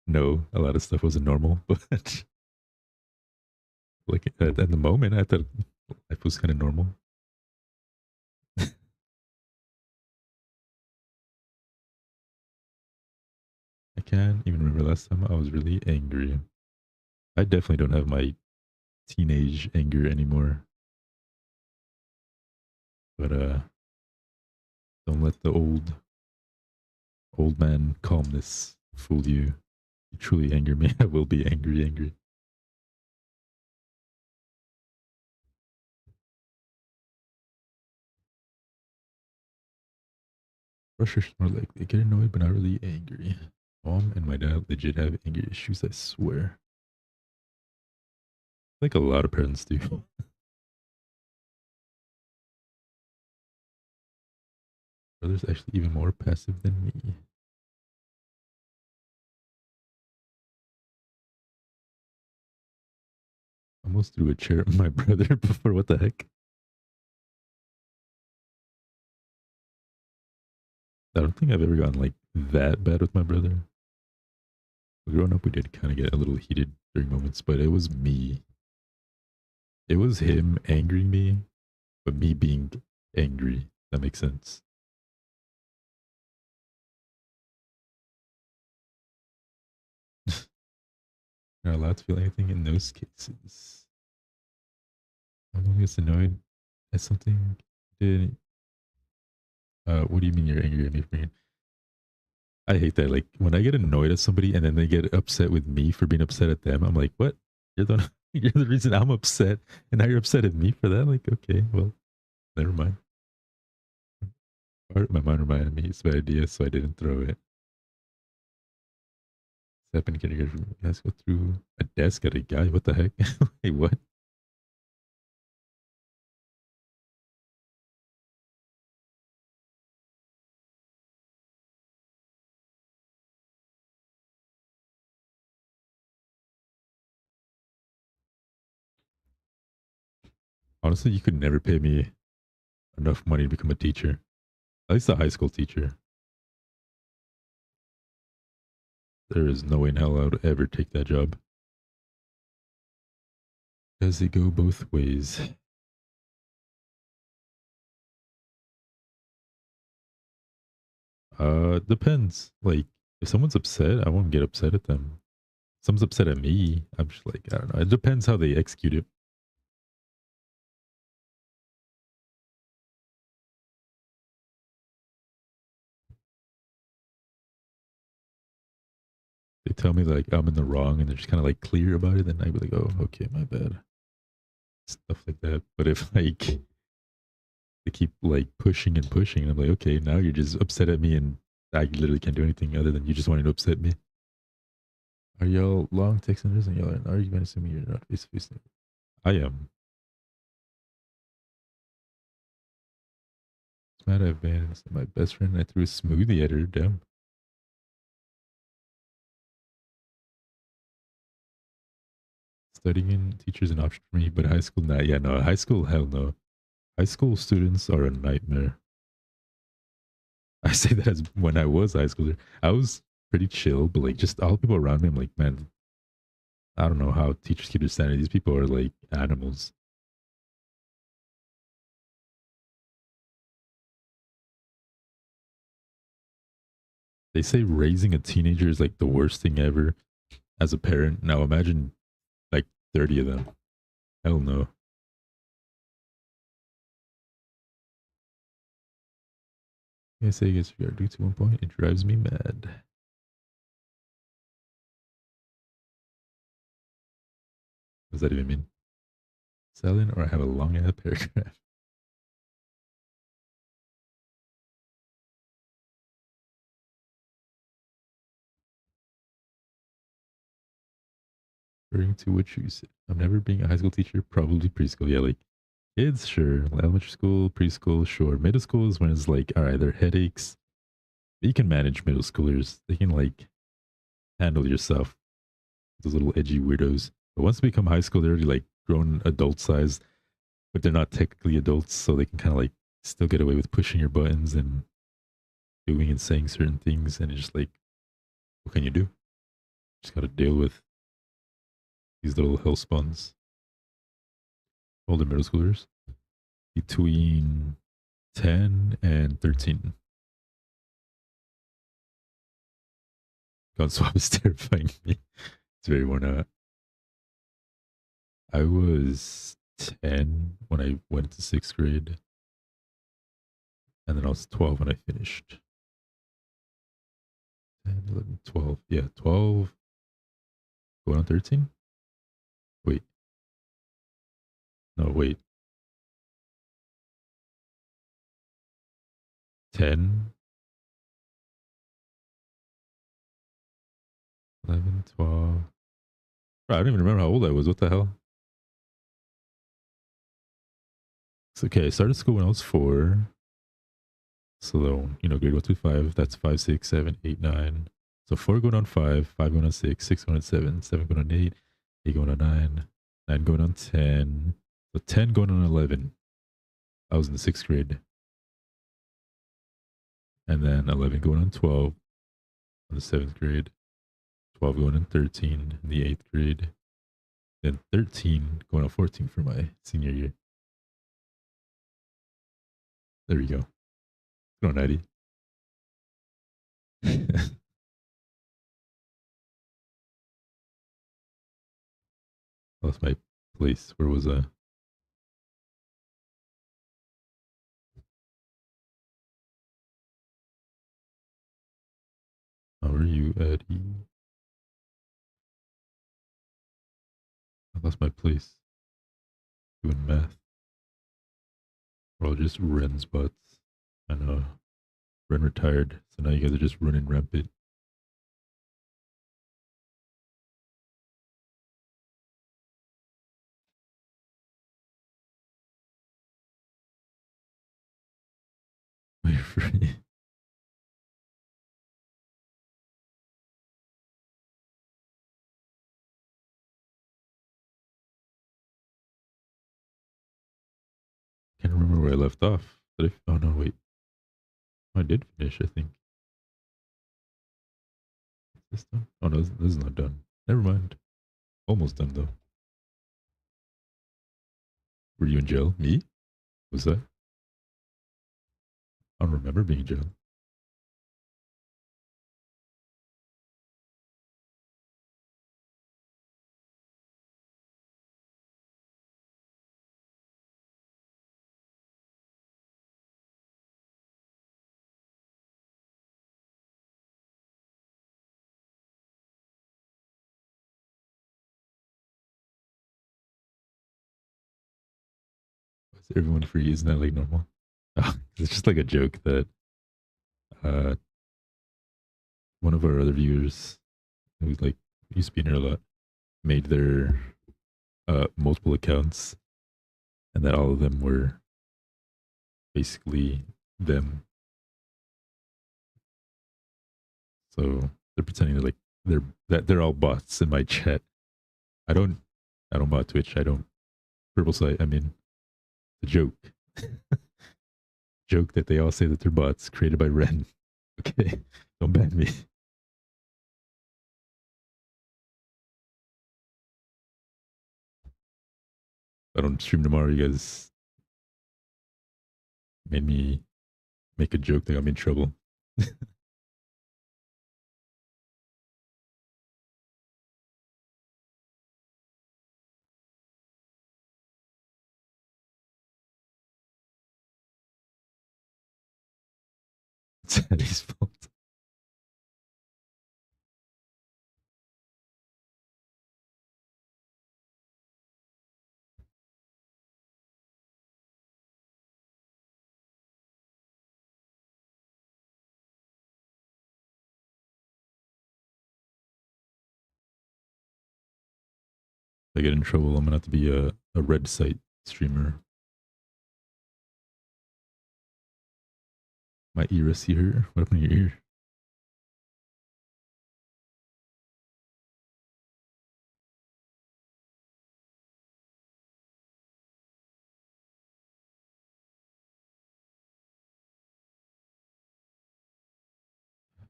know a lot of stuff wasn't normal, but like at the moment, I thought life was kind of normal. I can't even remember last time I was really angry. I definitely don't have my teenage anger anymore. But don't let the old man calmness fool you. You truly anger me, I will be angry, angry. Russia's more like they get annoyed but not really angry. Mom and my dad legit have anger issues, I swear. Like a lot of parents do. Brother's actually even more passive than me. Almost threw a chair at my brother before. What the heck? I don't think I've ever gotten like that bad with my brother. Growing up, we did kind of get a little heated during moments, but it was me. It was him angering me, but me being angry. That makes sense. You're not allowed to feel anything in those cases. I'm always annoyed at something. Did what do you mean you're angry at me for? I hate that. Like when I get annoyed at somebody and then they get upset with me for being upset at them. I'm like, what? You're the you're the reason I'm upset, and now you're upset at me for that. Like, okay, well, never mind. My mind reminded me it's a bad idea, so I didn't throw it. It's happened in kindergarten. You guys go through a desk at a guy. What the heck? Wait, what? Honestly, you could never pay me enough money to become a teacher. At least a high school teacher. There is no way in hell I would ever take that job. Does it go both ways? Depends. Like, if someone's upset, I won't get upset at them. If someone's upset at me, I'm just like, I don't know. It depends how they execute it. They tell me like I'm in the wrong and they're just kind of like clear about it, then I'd be like, oh, okay, my bad. Stuff like that. But if like they keep like pushing and pushing, and I'm like, okay, now you're just upset at me and I literally can't do anything other than you just wanting to upset me. Are y'all long texters and y'all are in argument assuming you're not face to face? I am. It's mad I've been my best friend. I threw a smoothie at her. Damn. Studying teachers an option for me, but high school, nah, yeah, no, high school, hell no. High school students are a nightmare. I say that as when I was a high schooler. I was pretty chill, but like just all the people around me, I'm like, man, I don't know how teachers keep their sanity. These people are like animals. They say raising a teenager is like the worst thing ever as a parent. Now imagine like 30 of them. Hell no. I say, I guess you gotta do to one point. It drives me mad. What does that even mean? Selling or I have a long ass paragraph? Referring to what you said. I'm never being a high school teacher, probably preschool. Yeah, like kids, sure. Elementary school, preschool, sure. Middle school is when it's like, all right, there are headaches. You can manage middle schoolers. They can like handle yourself. Those little edgy weirdos. But once they become high school, they're already like grown adult size, but they're not technically adults, so they can kind of like still get away with pushing your buttons and doing and saying certain things. And it's just like, what can you do? Just got to deal with these little hellspawns. Older middle schoolers between 10 and 13. God swap is terrifying me. It's very worn out. I was 10 when I went to sixth grade. And then I was 12 when I finished. 10, 11, 12. Yeah, 12. Going on 13? Wait. No, wait. 10, 11, 12. Bro, I don't even remember how old I was. What the hell? It's okay. I started school when I was 4. So, grade 1 through 5, that's 5, 6, 7, 8, 9. So 4 going on 5, 5 going on 6, 6 going on 7, 7 going on 8, 8 going on 9, 9 going on 10. So 10 going on 11. I was in the 6th grade. And then 11 going on 12 in the 7th grade. 12 going on 13 in the 8th grade. Then 13 going on 14 for my senior year. There we go. Go on, Eddie. Lost my place. Where was I? How are you, Eddie? I lost my place. Doing math. We're all just Ren's butts. I know. Ren retired, so now you guys are just running rampant. Wait for me. Can't remember where I left off. But if oh no, wait. I did finish, I think. Is this done? Oh no, this is not done. Never mind. Almost done though. Were you in jail? Me? Was that? I don't remember being in jail. Was everyone free? Isn't that like normal? It's just like a joke that uh one of our other viewers who's like used to be in here a lot made their multiple accounts and that all of them were basically them. So they're pretending they're all bots in my chat. I don't bot Twitch. I don't purple site. I mean, a joke. joke that they all say that they're bots created by Ren. Okay, don't ban me. I don't stream tomorrow. You guys made me make a joke that got me in trouble. It's Eddie's fault. If I get in trouble, I'm gonna have to be a red site streamer. My ear, see her? What happened to your ear?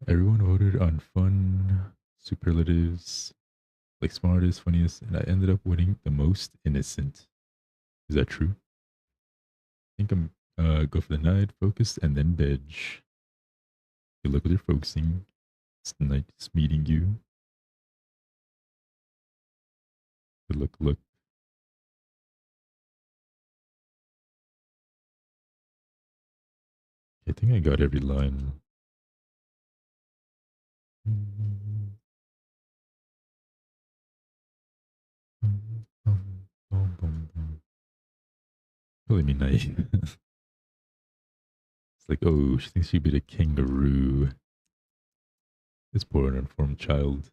Everyone voted on fun superlatives, like smartest, funniest, and I ended up winning the most innocent. Is that true? I think I'm go for the night, focused, and then veg. Good luck with your focusing. It's nice meeting you. Good luck, look. I think I got every line. Really me naive. It's like, oh, she thinks she'd be the kangaroo. This poor uninformed child.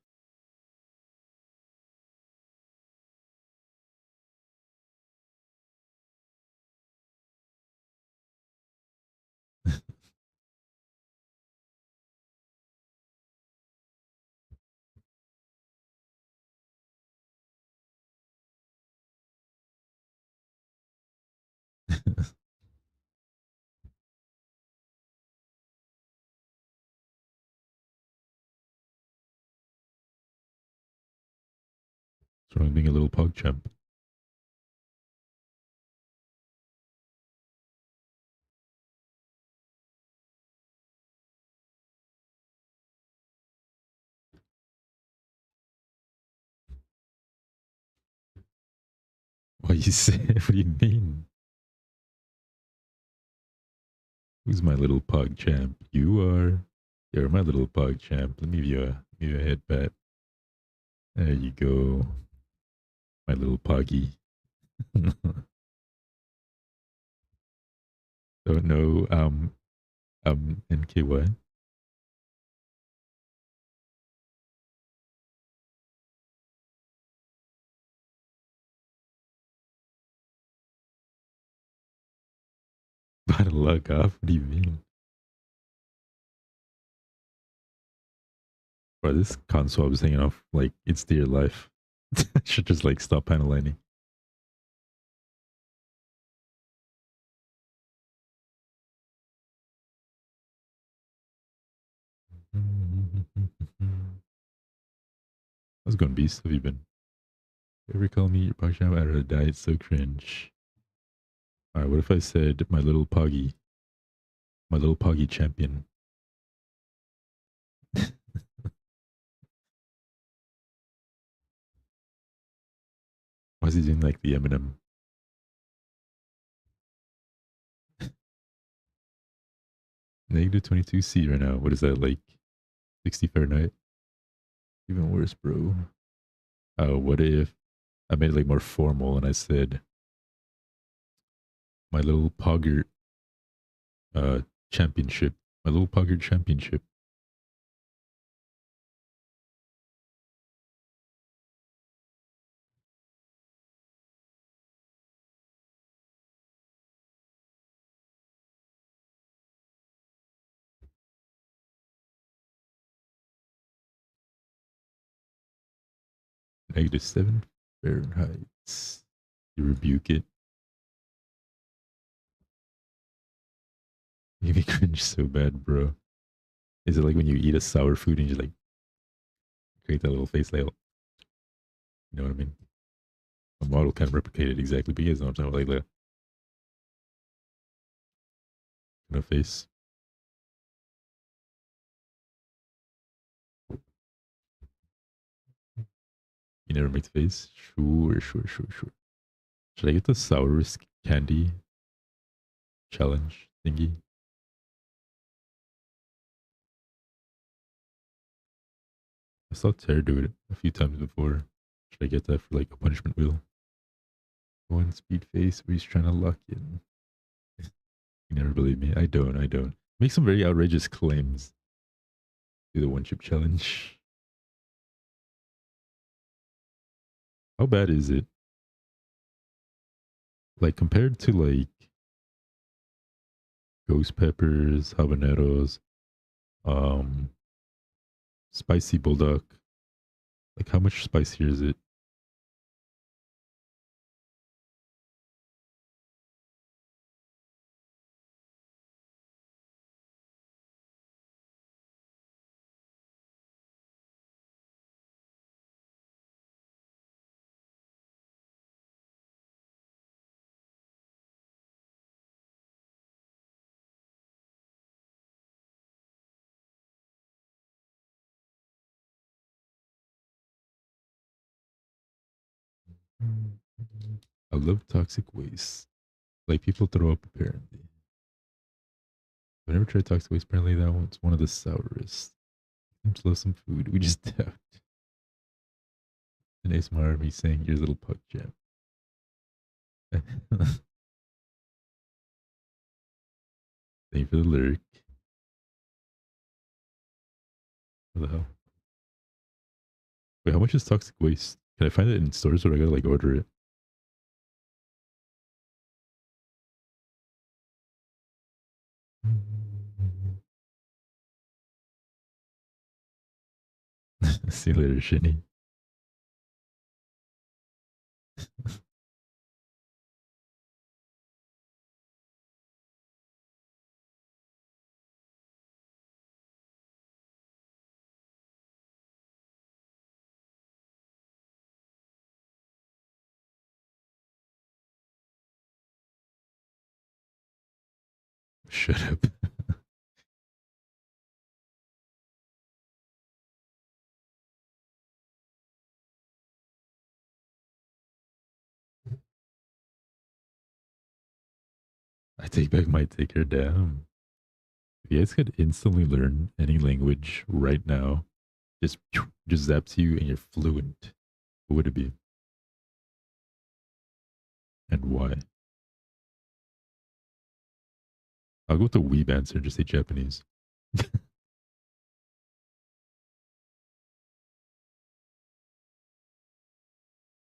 What's wrong with being a little pog champ? What you say? What do you mean? Who's my little pog champ? You are. You're my little pog champ. Let me give you a head pat. There you go. My little poggy. Don't know. NKY. Bad luck off. What do you mean? Bro, this console is hanging off like it's dear life. I should just like stop panel lining. How's it going, Beast? Have you been? Ever call me your pog champ out of a diet? So cringe. Alright, what if I said my little poggy? My little poggy champion. Why is he doing like the Eminem? Negative 22C right now. What is that, like 60 Fahrenheit? Even worse, bro. Oh, what if I made it like more formal and I said my little pogger championship. My little pogger championship. -7 Fahrenheit. You rebuke it. You make me cringe so bad, bro. Is it like when you eat a sour food and you just like create that little face like, you know what I mean? A model kind of replicated exactly, but you guys know what I'm talking about, like that kind of face. You never make the face? Sure, sure, sure, sure. Should I get the sourest candy challenge thingy? I saw Terry do it a few times before. Should I get that for like a punishment wheel? One speed face where he's trying to lock in. You never believe me. I don't. Make some very outrageous claims. Do the one chip challenge. How bad is it? Like compared to like ghost peppers, habaneros, um, spicy bulldog. Like how much spicier is it? I love toxic waste. Like people throw up apparently. I've never tried toxic waste. Apparently that one's one of the sourest. Seems love some food. We just tapped. An ASMR me saying your little puck jam. Thank you for the lyric. What the hell? Wait, how much is toxic waste? Can I find it in stores or I gotta like order it? See you later, Shinny. Shut up. I take back my taker. Damn. If you guys could instantly learn any language right now, just zaps you and you're fluent, what would it be? And why? I'll go with the weeb answer, just say Japanese.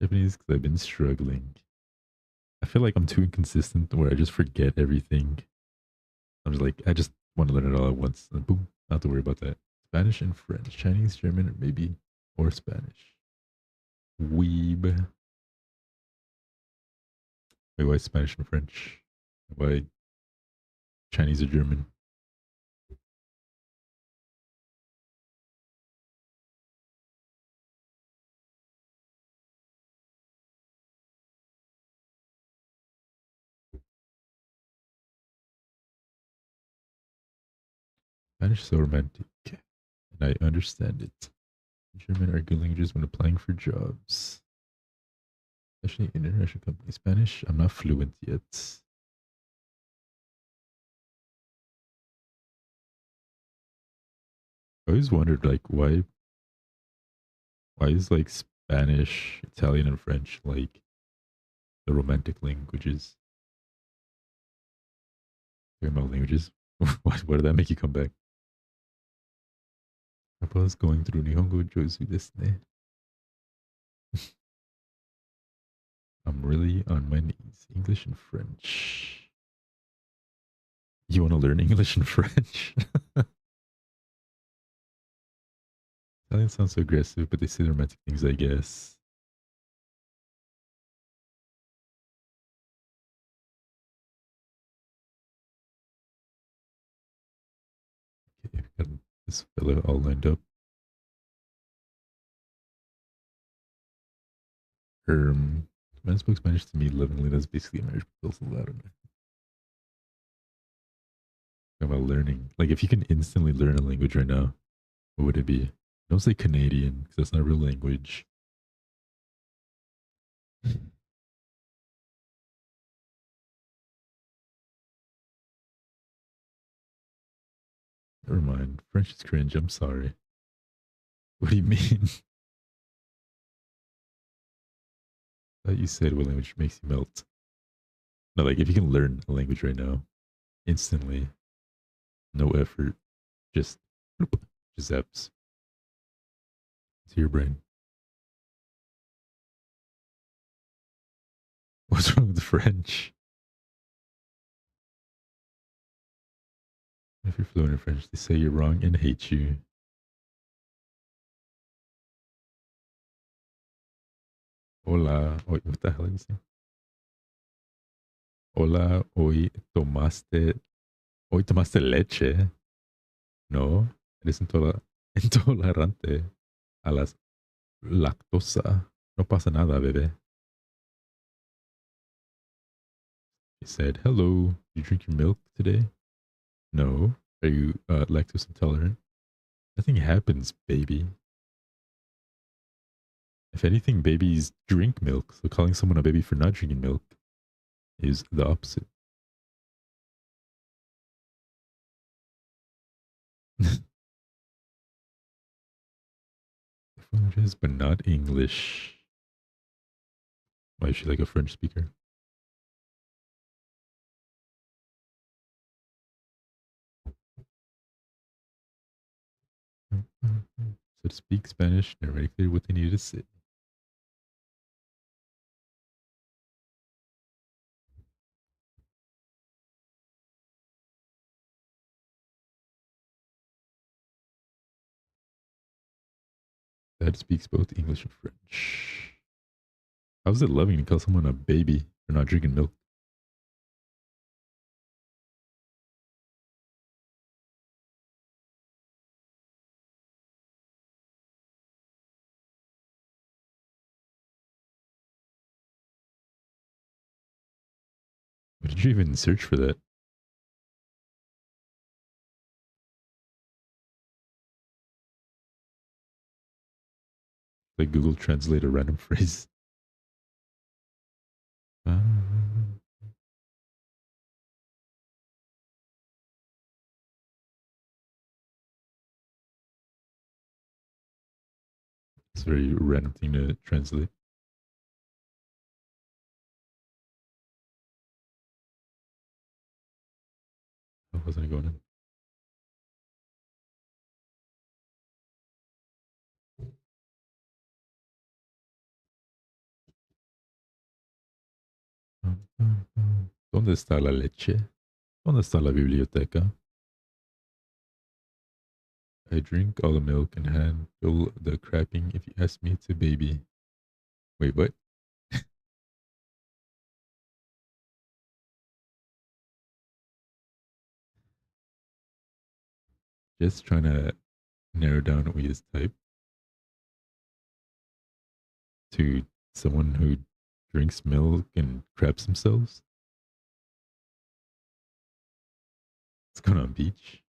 Japanese because I've been struggling. I feel like I'm too inconsistent where I just forget everything. I'm just like, I just want to learn it all at once. And boom, not to worry about that. Spanish and French, Chinese, German, maybe, or Spanish. Weeb. Wait, why Spanish and French? Why Chinese or German? Spanish is so romantic, and I understand it. German are good languages when applying for jobs, especially in international companies. Spanish, I'm not fluent yet. I always wondered, like, why is like Spanish, Italian, and French like the romantic languages? Talking about languages. Why did that make you come back? I was going through Nihongo Jozu desu ne. I'm really on my knees. English and French. You want to learn English and French? Italian sounds so aggressive, but they say the romantic things, I guess. Got this fella all lined up. Man spoke Spanish to me lovingly. That's basically a marriage proposal. I don't know. About learning. Like, if you can instantly learn a language right now, what would it be? Don't say Canadian, because that's not a real language. Never mind. French is cringe. I'm sorry. What do you mean? I thought you said what language makes you melt. No, like, if you can learn a language right now, instantly, no effort, just, just zaps to your brain. What's wrong with the French? If you're fluent in French, they say you're wrong and hate you. Hola. Wait, what the hell are you saying? Hola, hoy tomaste leche. No, eres intolerante a la lactosa. No pasa nada, bebé. He said, hello, you drink your milk today? No. Are you lactose intolerant? Nothing happens, baby. If anything, babies drink milk. So calling someone a baby for not drinking milk is the opposite. Languages, but not English. Why is she like a French speaker? So to speak Spanish, never made clear what they needed to say. Dad speaks both English and French. How's it loving to call someone a baby for not drinking milk? Why did you even search for that? Like Google Translate a random phrase. It's a very random thing to translate. How wasn't I going in? ¿Dónde está la leche? ¿Dónde está la biblioteca? I drink all the milk and handle the crapping if you ask me to, baby. Wait, what? Just trying to narrow down what his type to someone who drinks milk and craps themselves. It's going on beach.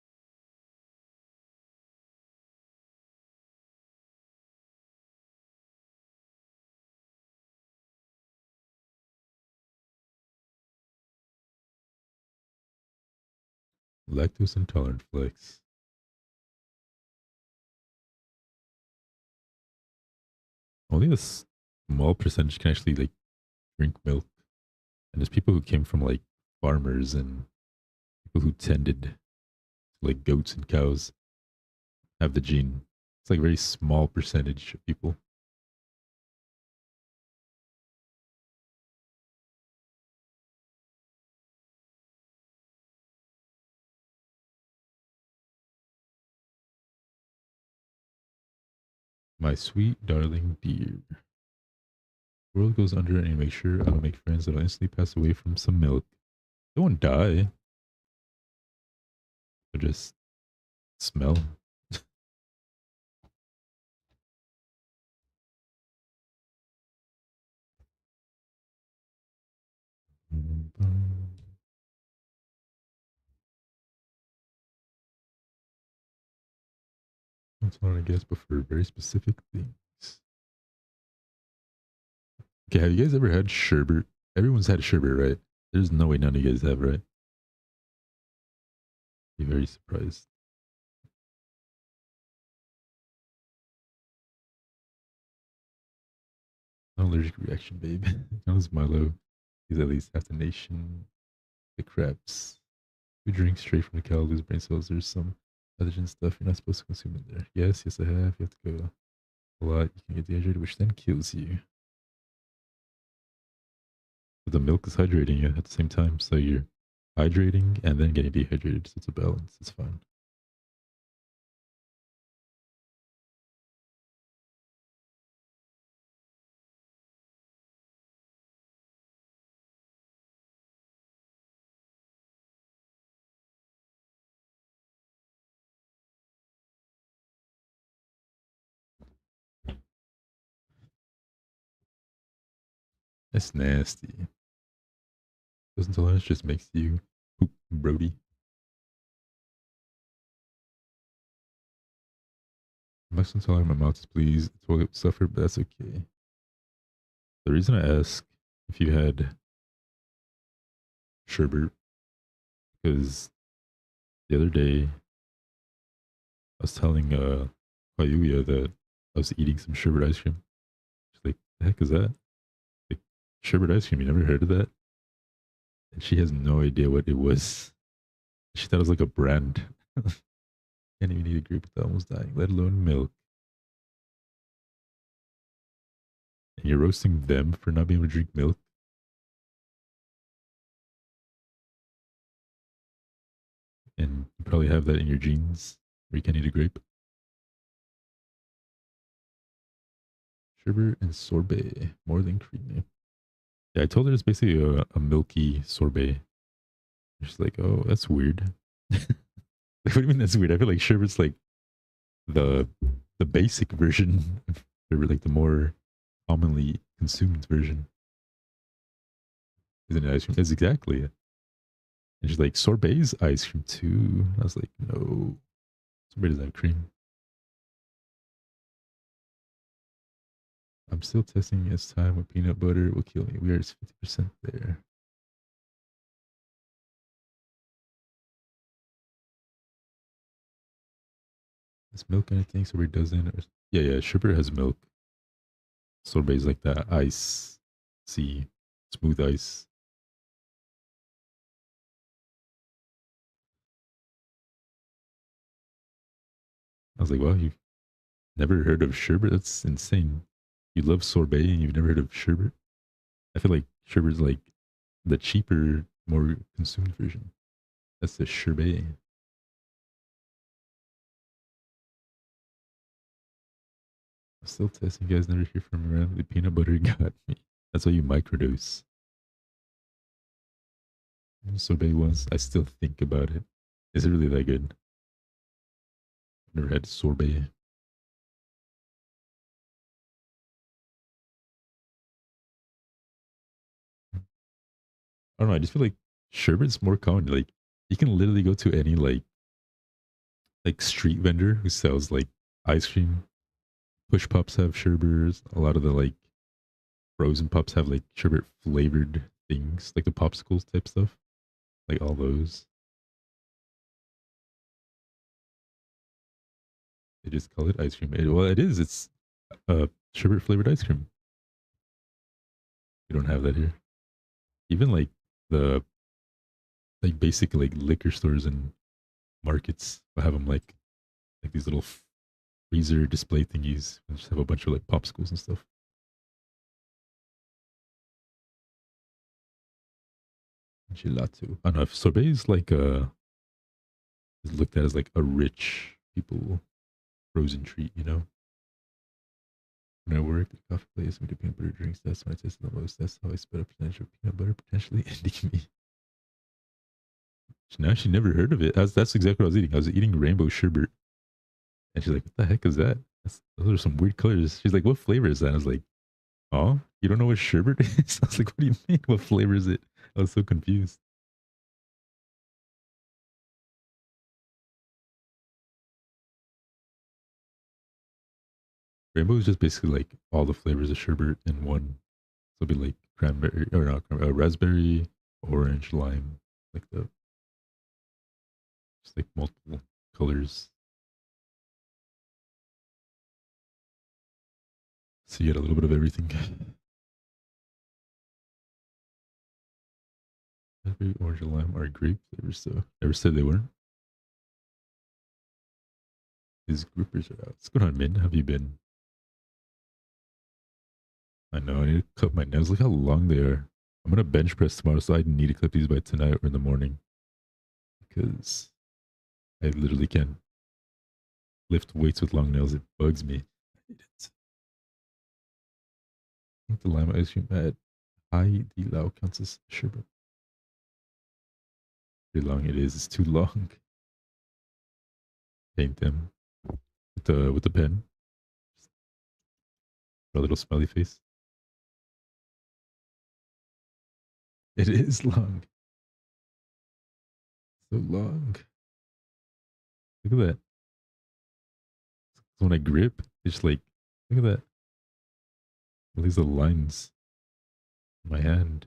Lactose intolerant flex. Only a small percentage can actually like drink milk. And there's people who came from like farmers and people who tended like goats and cows have the gene. It's like a very small percentage of people. My sweet darling dear. The world goes under and you make sure I don't make friends that'll instantly pass away from some milk. They won't die. They'll just Smell. That's one, I guess, but for very specific things. Okay, have you guys ever had sherbet? Everyone's had sherbet, right? There's no way none of you guys have, right? Be very surprised. No allergic reaction, babe. Jonas Milo is at least half the nation. The crabs. We drink straight from the cow, lose brain cells. There's some pathogen stuff you're not supposed to consume in there. Yes, I have. You have to go a lot. You can get dehydrated, which then kills you. But the milk is hydrating you at the same time, so you're hydrating and then getting dehydrated. So it's a balance. It's fine. That's nasty. Doesn't tolerance just makes you poop, Brody. Maximum tolerance, my mouth is pleased. Toilet suffer, but that's okay. The reason I ask if you had sherbet, because the other day I was telling Ayuya that I was eating some sherbet ice cream. She's like, "The heck is that?" Like, sherbet ice cream. You never heard of that? And she has no idea what it was. She thought it was like a brand. Can't even eat a grape without almost dying, let alone milk. And you're roasting them for not being able to drink milk. And you probably have that in your genes where you can't eat a grape. Sherbet and sorbet, more than creamy. Yeah, I told her it's basically a milky sorbet. She's like, "Oh, that's weird." Like, what do you mean that's weird? I feel like sherbet's like the basic version of sherbet, like the more commonly consumed version. Isn't it ice cream? That's exactly it. And she's like, "Sorbet's ice cream too." I was like, "No, sorbet doesn't have cream." I'm still testing its time with peanut butter. Will kill me. We are just 50% there. Does milk anything? Sorbet doesn't. Or... Yeah. Sherbet has milk. Sorbet is like that ice, see, smooth ice. I was like, "Wow, you've never heard of sherbet? That's insane. You love sorbet and you've never heard of sherbet?" I feel like sherbet is like the cheaper, more consumed version. That's the sherbet. I'm still testing. You guys never hear from me around. The peanut butter got me. That's why you microdose. Sorbet once. I still think about it. Is it really that good? Never had sorbet. I don't know. I just feel like sherbet's more common. Like you can literally go to any like street vendor who sells like ice cream. Push pops have sherbets. A lot of the like frozen pops have like sherbet flavored things, like the popsicles type stuff. Like all those. They just call it ice cream. Well, it is. It's sherbet flavored ice cream. We don't have that here. Even like the like basic like liquor stores and markets will have them like these little freezer display thingies and just have a bunch of like popsicles and stuff. Gelato. I don't know if sorbet is like is looked at as like a rich people frozen treat, you know? When I worked at a coffee place, we did peanut butter drinks. That's when I tasted the most. That's how I spit a percentage of peanut butter potentially ending me. Now she never heard of it. That's exactly what I was eating. I was eating rainbow sherbet. And she's like, what the heck is that? Those are some weird colors. She's like, what flavor is that? I was like, oh, you don't know what sherbet is? I was like, what do you mean? What flavor is it? I was so confused. Rainbow is just basically like all the flavors of sherbet in one. So it'll be like cranberry, or not cranberry, raspberry, orange, lime, like the, just like multiple colors. So you get a little bit of everything. Raspberry, orange, and lime are grape flavors, so never said they weren't. These groupers are out. What's going on, Min? How have you been? I know, I need to cut my nails. Look how long they are. I'm going to bench press tomorrow, so I need to clip these by tonight or in the morning. Because I literally can't lift weights with long nails. It bugs me. I hate it. I think the lima ice cream at high D Lao counts as sherbet. Pretty long it is. It's too long. Paint them with the pen. A little smiley face. It is long. So long. Look at that. When I grip, it's like, look at that. All these little lines in my hand.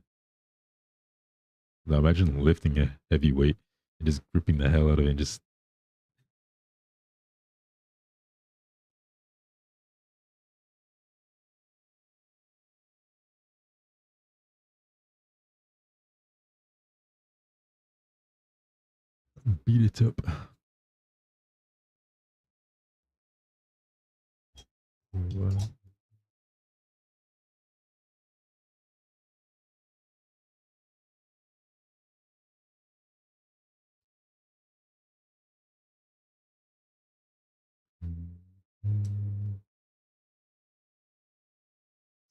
Now imagine lifting a heavy weight and just gripping the hell out of it and just beat it up. What?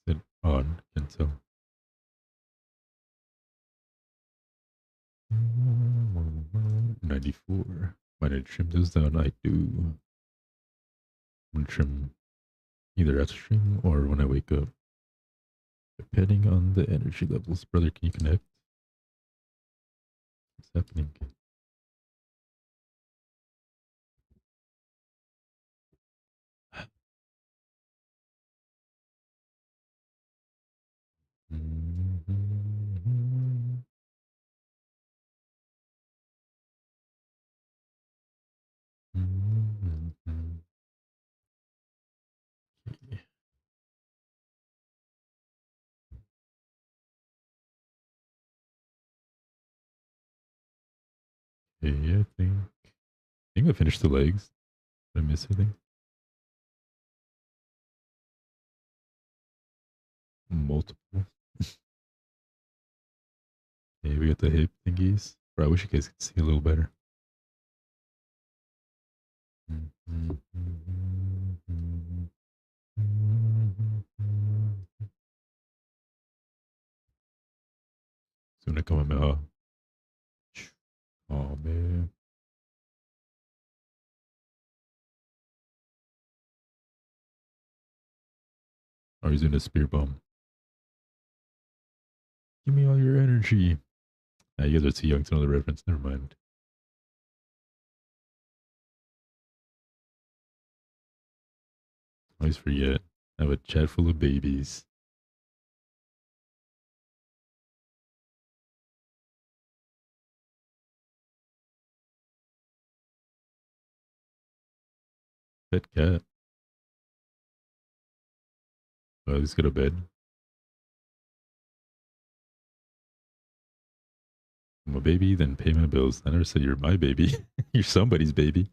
Is it on? Can't tell. 94. Might I trim those down? I do. I'm gonna trim either after stream or when I wake up. Depending on the energy levels. Brother, can you connect? What's happening? Okay, I think I finished the legs. Did I miss anything? Multiple. Okay, we got the hip thingies. Bro, I wish you guys could see a little better. Soon I come out. Oh man. Or he's in a spear bomb. Give me all your energy. Ah, you guys are too young to know the reference. Never mind. I always forget. I have a chat full of babies. Pet cat. Oh, let's go to bed. I'm a baby, then pay my bills. I never said you're my baby. You're somebody's baby.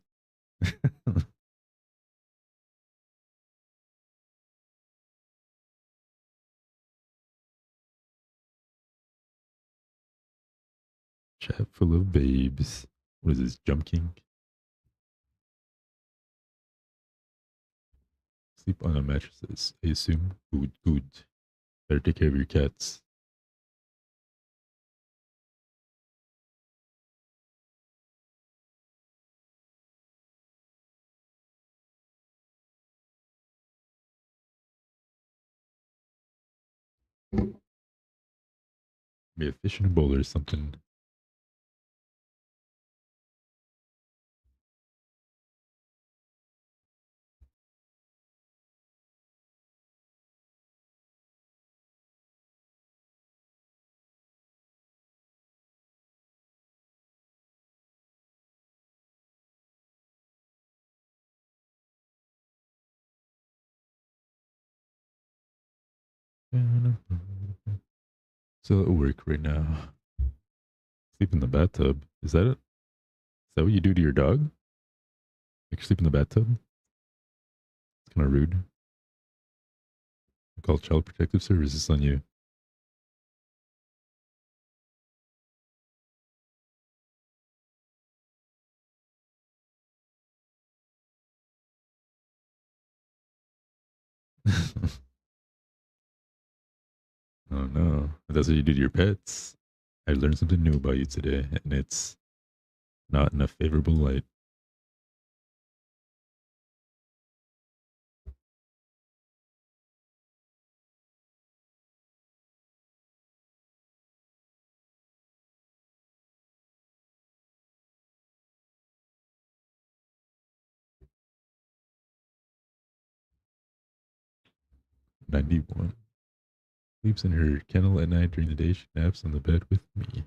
Chat full of babes. What is this, Jump King? Sleep on a mattresses. I assume. Good, good. Better take care of your cats. Be a fish in a bowl or something. Still at work right now. Sleep in the bathtub. Is that it? Is that what you do to your dog? Like sleep in the bathtub? It's kind of rude. I call Child Protective Services on you. Oh no. That's what you do to your pets. I learned something new about you today, and it's not in a favorable light. '91. Sleeps in her kennel at night. During the day, she naps on the bed with me.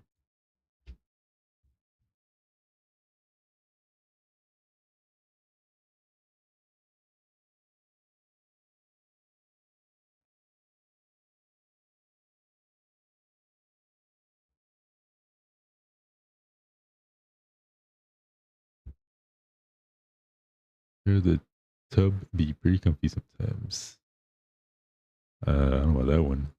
Here, the tub be pretty comfy sometimes. I don't know about that one.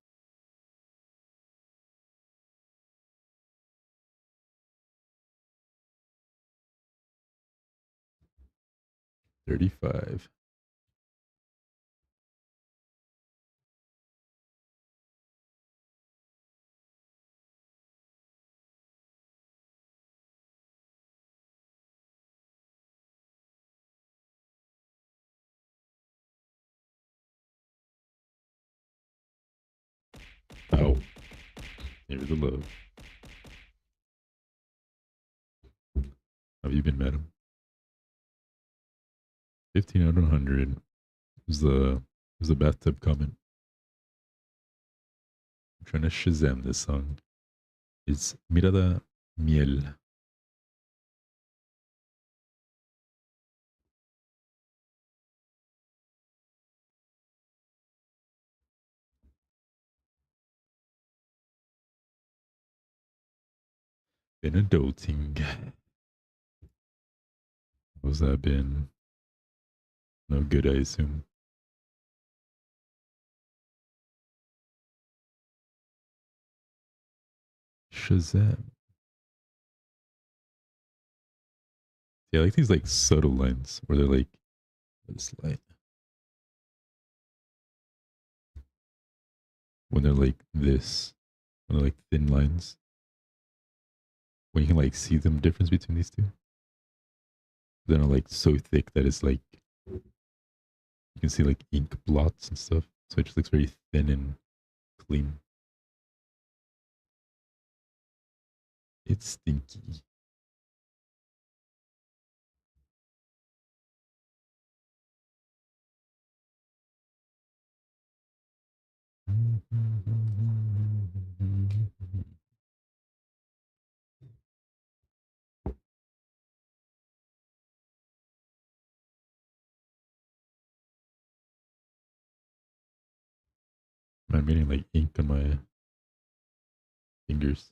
$35. Oh, here's the love. Have you been, madam? 15 out of 100 is the bathtub comment. I'm trying to Shazam this song. It's Mirada Miel. Been adulting. How's that been? No good, I assume. Shazam. Yeah, I like these like subtle lines where they're like this line. When they're like this. When they're like thin lines. When you can like see the difference between these two. They're not like so thick that it's like you can see like ink blots and stuff. So it just looks very thin and clean. It's stinky. I'm getting like ink on my fingers.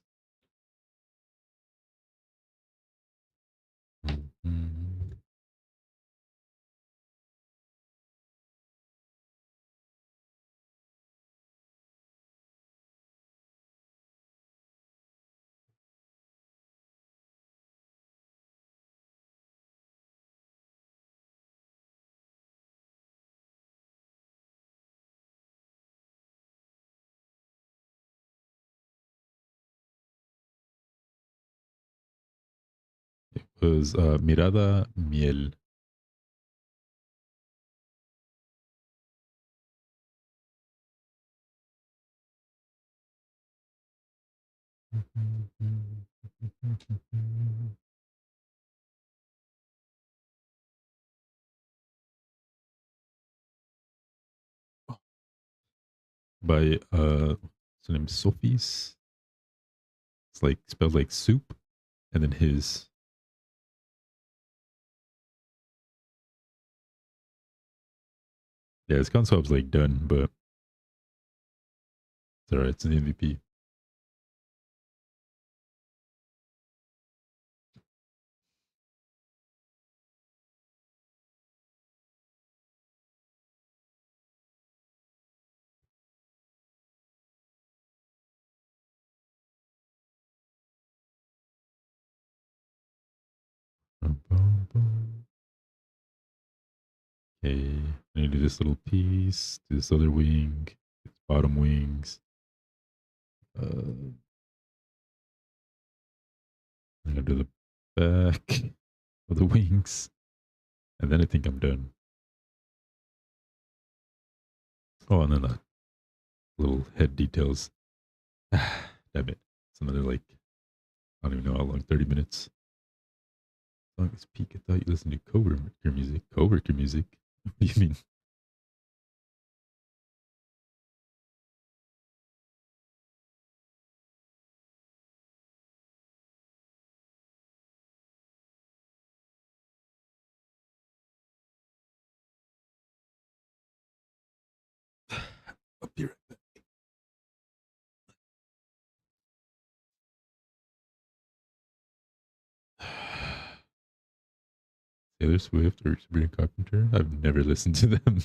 Was Mirada Miel. By his name Sophie's. It's like spelled like soup, and then his. Yeah, his console's like done, but it's alright. It's an MVP. Okay, I need to do this little piece, do this other wing, its bottom wings. I'm gonna do the back of the wings, and then I think I'm done. Oh, and then the little head details. Damn it. It's another like, I don't even know how long, 30 minutes. Long as peak, I thought you listened to coworker music. Coworker music? What do you mean? I'll be right back. Taylor Swift or Sabrina Carpenter? I've never listened to them.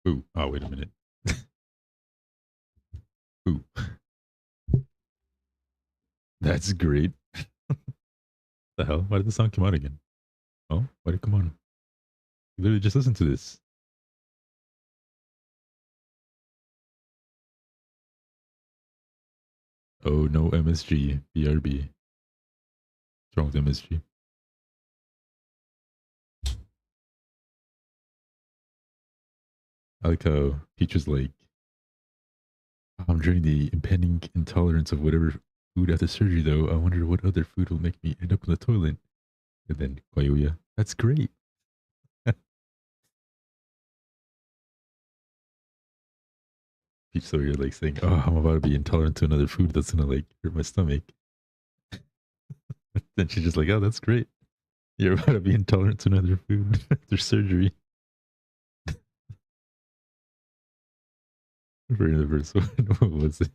Ooh. Oh, wait a minute. Ooh. That's great. The hell? Why did the song come out again? Oh, why did it come on? You literally just listen to this. Oh, no MSG. BRB. What's wrong with MSG? I like how Peach is like, I'm dreading the impending intolerance of whatever food after surgery, though. I wonder what other food will make me end up in the toilet. And then Koyuya, that's great. Peach so you're like saying, oh, I'm about to be intolerant to another food that's gonna like hurt my stomach. Then she's just like, oh, that's great. You're about to be intolerant to another food after surgery. For the first one, what was it?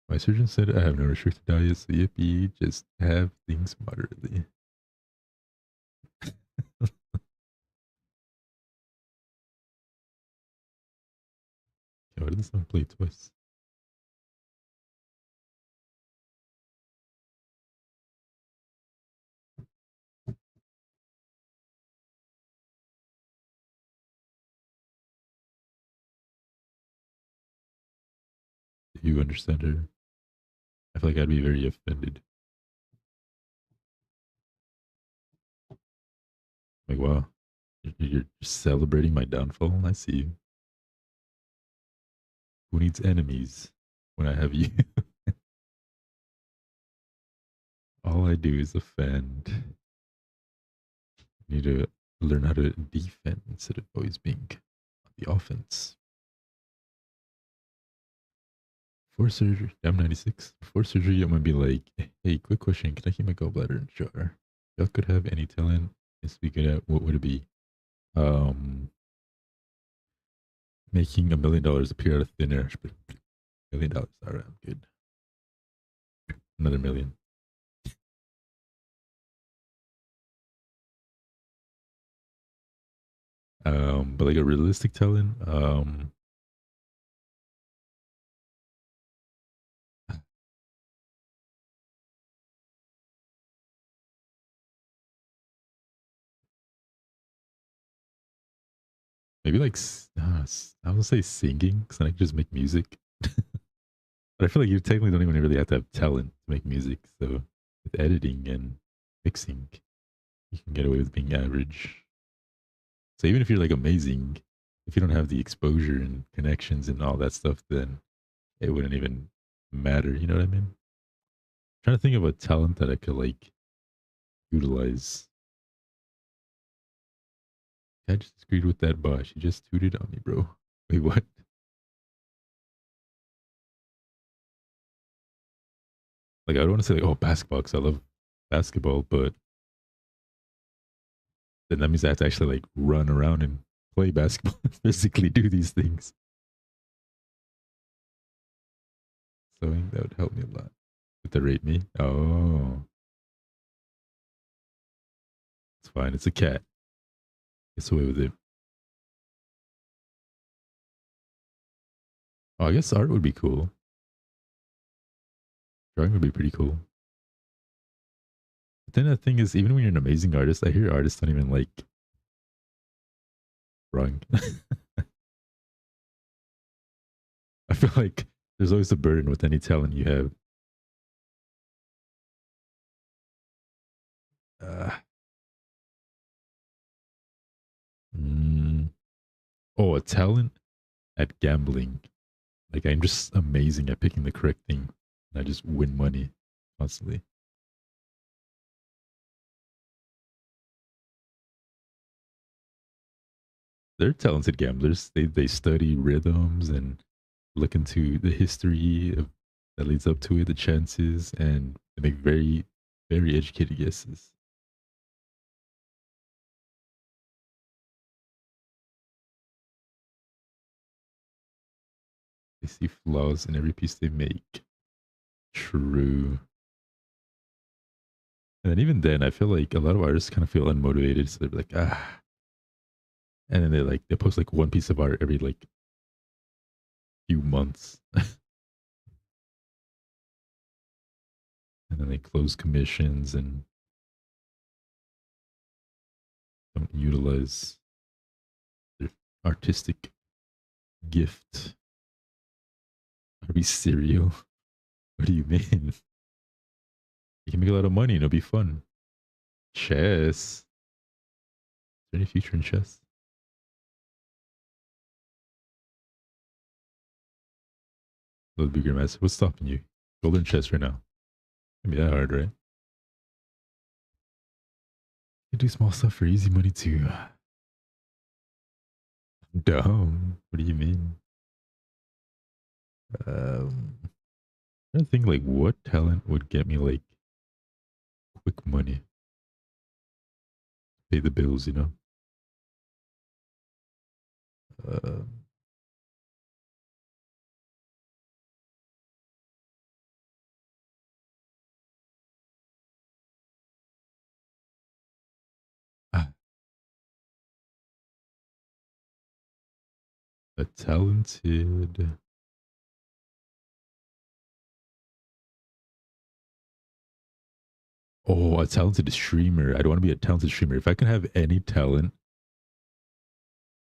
My surgeon said I have no restricted diet, so yippee, just have things moderately. Yeah, why did this song play twice? Do you understand her? I feel like I'd be very offended. Like, wow, you're celebrating my downfall? I see you. Who needs enemies when I have you? All I do is offend. You need to learn how to defend instead of always being on the offense. Before surgery, I'm 96. Before surgery, I'm gonna be like, hey, quick question. Can I keep my gallbladder in jar? Y'all could have any talent. Yes, we could have. What would it be? Making $1 million appear out of thin air. $1 million. All right, I'm good. Another million. But like a realistic talent, maybe like I would say singing, because then I could just make music. But I feel like you technically don't even really have to have talent to make music. So with editing and mixing, you can get away with being average. So even if you're like amazing, if you don't have the exposure and connections and all that stuff, then it wouldn't even matter. You know what I mean? Trying to think of a talent that I could like utilize. I just agreed with that boss. She just tooted on me, bro. Wait, what? Like, I don't want to say like, oh, basketball, because I love basketball, but then that means I have to actually like run around and play basketball, physically do these things. Sewing, that would help me a lot. Would that rate me? Oh, it's fine. It's a cat. Gets away with it. Oh, I guess art would be cool. Drawing would be pretty cool. But then the thing is, even when you're an amazing artist, I hear artists don't even like drawing. I feel like there's always a burden with any talent you have. Uh, mm, oh, a talent at gambling. Like I'm just amazing at picking the correct thing. And I just win money constantly. They're talented gamblers. They study rhythms and look into the history of, that leads up to it, the chances, and they make very educated guesses. They see flaws in every piece they make. True. And then even then, I feel like a lot of artists kind of feel unmotivated, so they're like, ah, and then they post like one piece of art every like few months, and then they close commissions and don't utilize their artistic gift. Are we cereal? What do you mean? You can make a lot of money and it'll be fun. Chess. Is there any future in chess? A little bigger mass. What's stopping you? Golden chess right now. Can't be that hard, right? You do small stuff for easy money too. Dumb. What do you mean? I think like what talent would get me like quick money, pay the bills, you know? Uh, ah, a talented. Oh, a talented streamer. I don't want to be a talented streamer. If I can have any talent,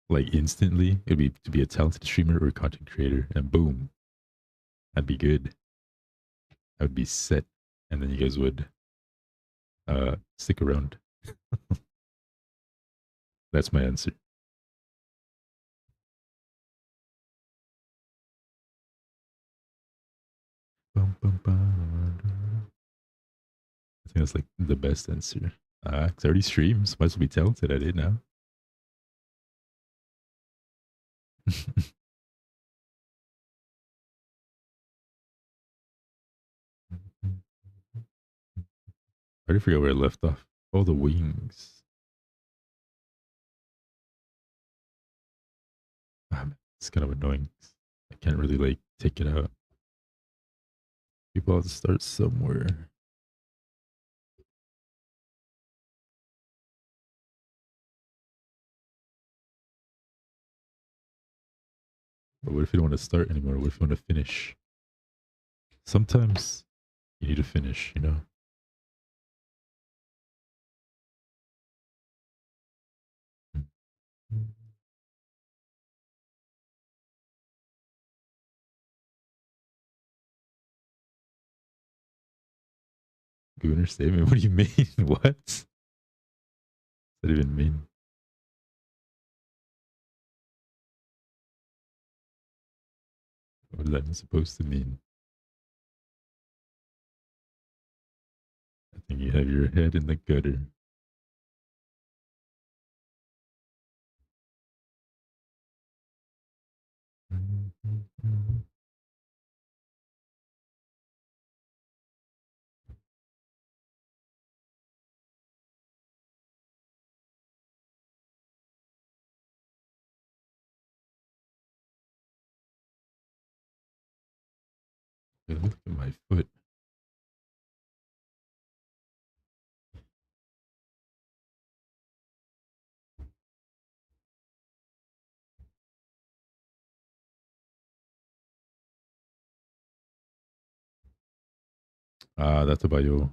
like instantly, it'd be to be a talented streamer or content creator, and boom, I'd be good. I would be set, and then you guys would stick around. That's my answer. Bum, bum, bum. I think that's like the best answer. It's already streams. Might as well be talented at it now. I already forgot where I left off. Oh, the wings. Ah, man, it's kind of annoying. I can't really like take it out. People have to start somewhere. But what if you don't want to start anymore? What if you want to finish? Sometimes you need to finish, you know? Gooner statement? What do you mean? What? What does that even mean? What is that supposed to mean? I think you have your head in the gutter. Hey, look at my foot. Ah, that's about you.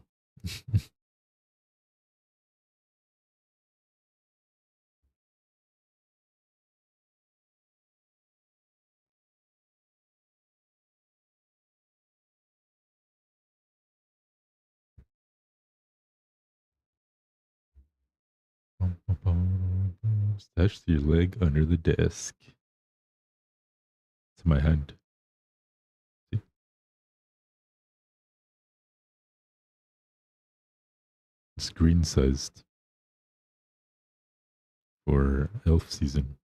Stash your leg under the desk. It's my hand. See? It's green sized for elf season.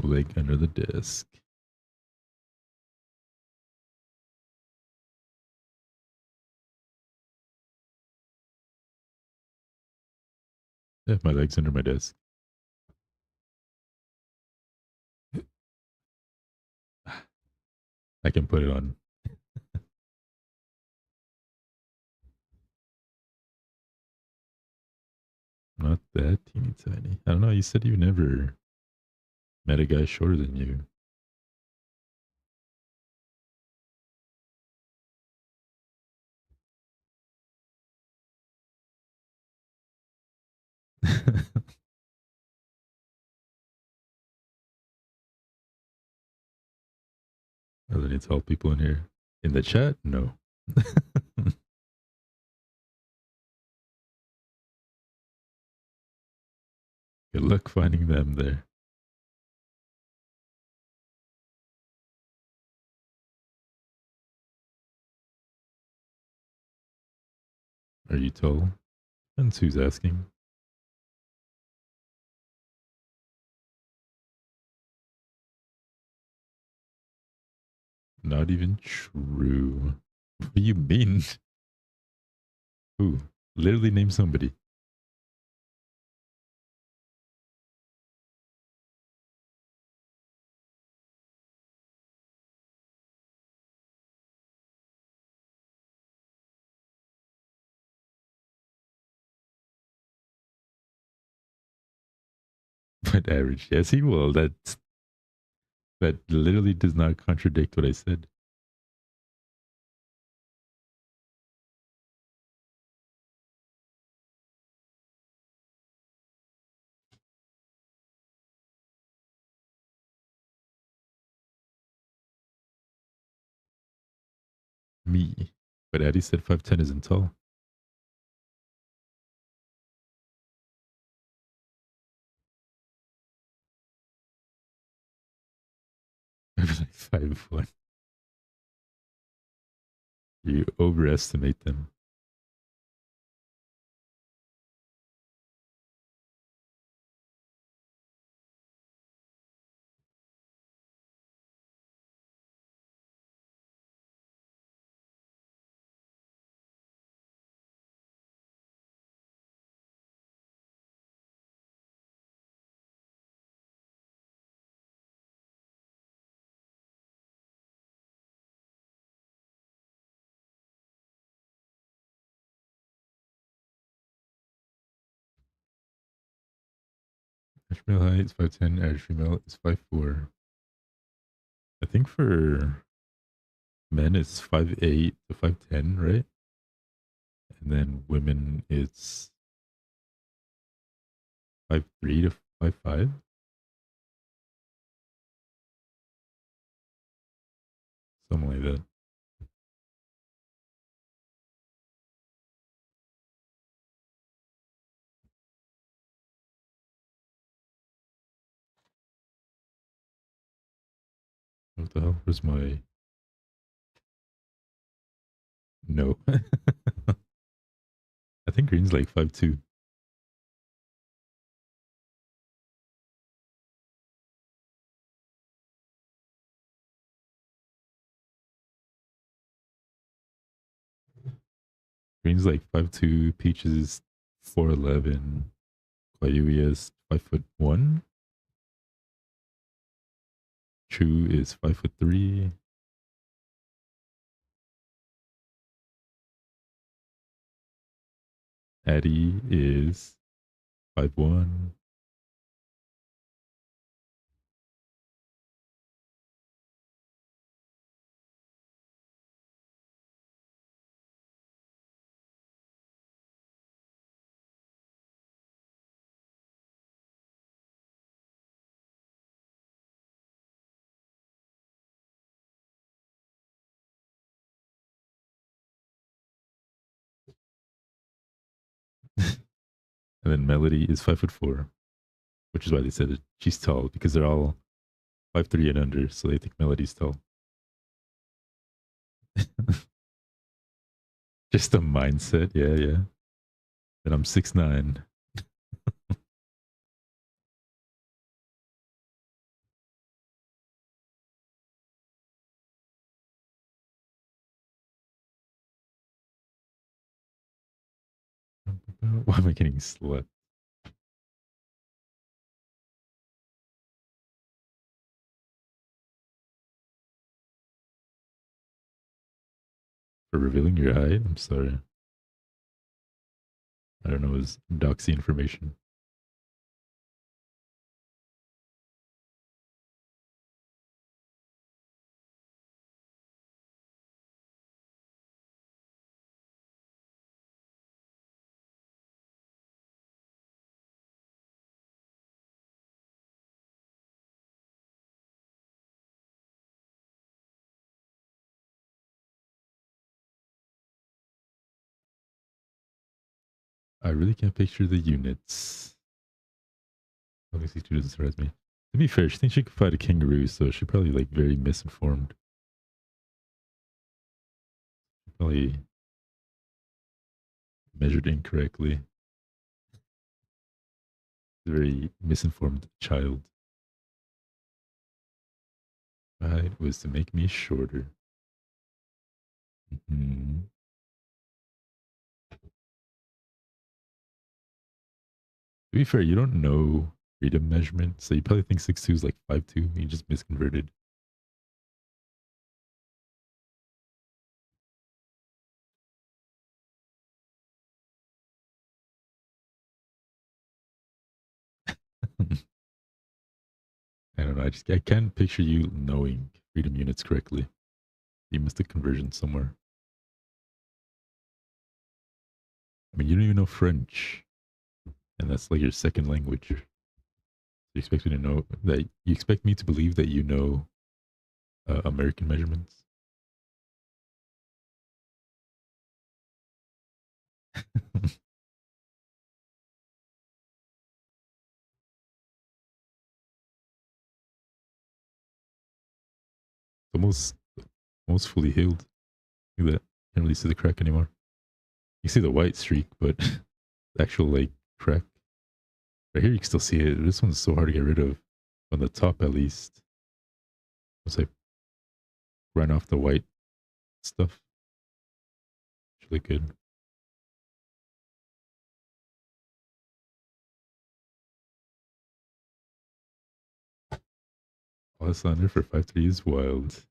Leg under the desk. Yeah, my leg's under my desk. I can put it on. Not that teeny tiny. I don't know. You said you never met a guy shorter than you. Are there any tall people in here? In the chat? No. Good luck finding them there. Are you tall? Depends who's asking. Not even true. What do you mean? Who? Literally name somebody. But average. Yes, he will. That literally does not contradict what I said. Me. But Addy said 5'10" isn't tall. I'd be like 5'1". You overestimate them. Average male height is 5'10". Average female is 5'4". I think for men it's 5'8" to 5'10", right? And then women it's 5'3" to 5'5". Something like that. What the hell? Where's my... No. I think green's like 5'2". Green's like 5'2". Peach is 4'11". Koyu is 5'1". Chu is 5'3". Addie is 5'1". And then Melody is 5'4", which is why they said that she's tall, because they're all 5'3" and under, so they think Melody's tall. Just a mindset, yeah. And I'm 6'9". Why am I getting slept? For revealing your height? I'm sorry. I don't know, is doxy information. I really can't picture the units. Obviously, two doesn't surprise me. To be fair, she thinks she could fight a kangaroo, so she's probably like very misinformed. Probably measured incorrectly. A very misinformed child. Right, was to make me shorter. Mm-hmm. To be fair, you don't know freedom measurement, so you probably think 6'2 is like 5'2. You just misconverted. I don't know. I can't picture you knowing freedom units correctly. You missed a conversion somewhere. I mean, you don't even know French, and that's like your second language. You expect me to know that? You expect me to believe that you know American measurements? almost, almost fully healed. Look at that. Can't really see the crack anymore. You see the white streak, but the actual like crack right here, you can still see it. This one's so hard to get rid of. On the top, at least. Once I ran off the white stuff, it's really good. Alessandro for 5'3" is wild.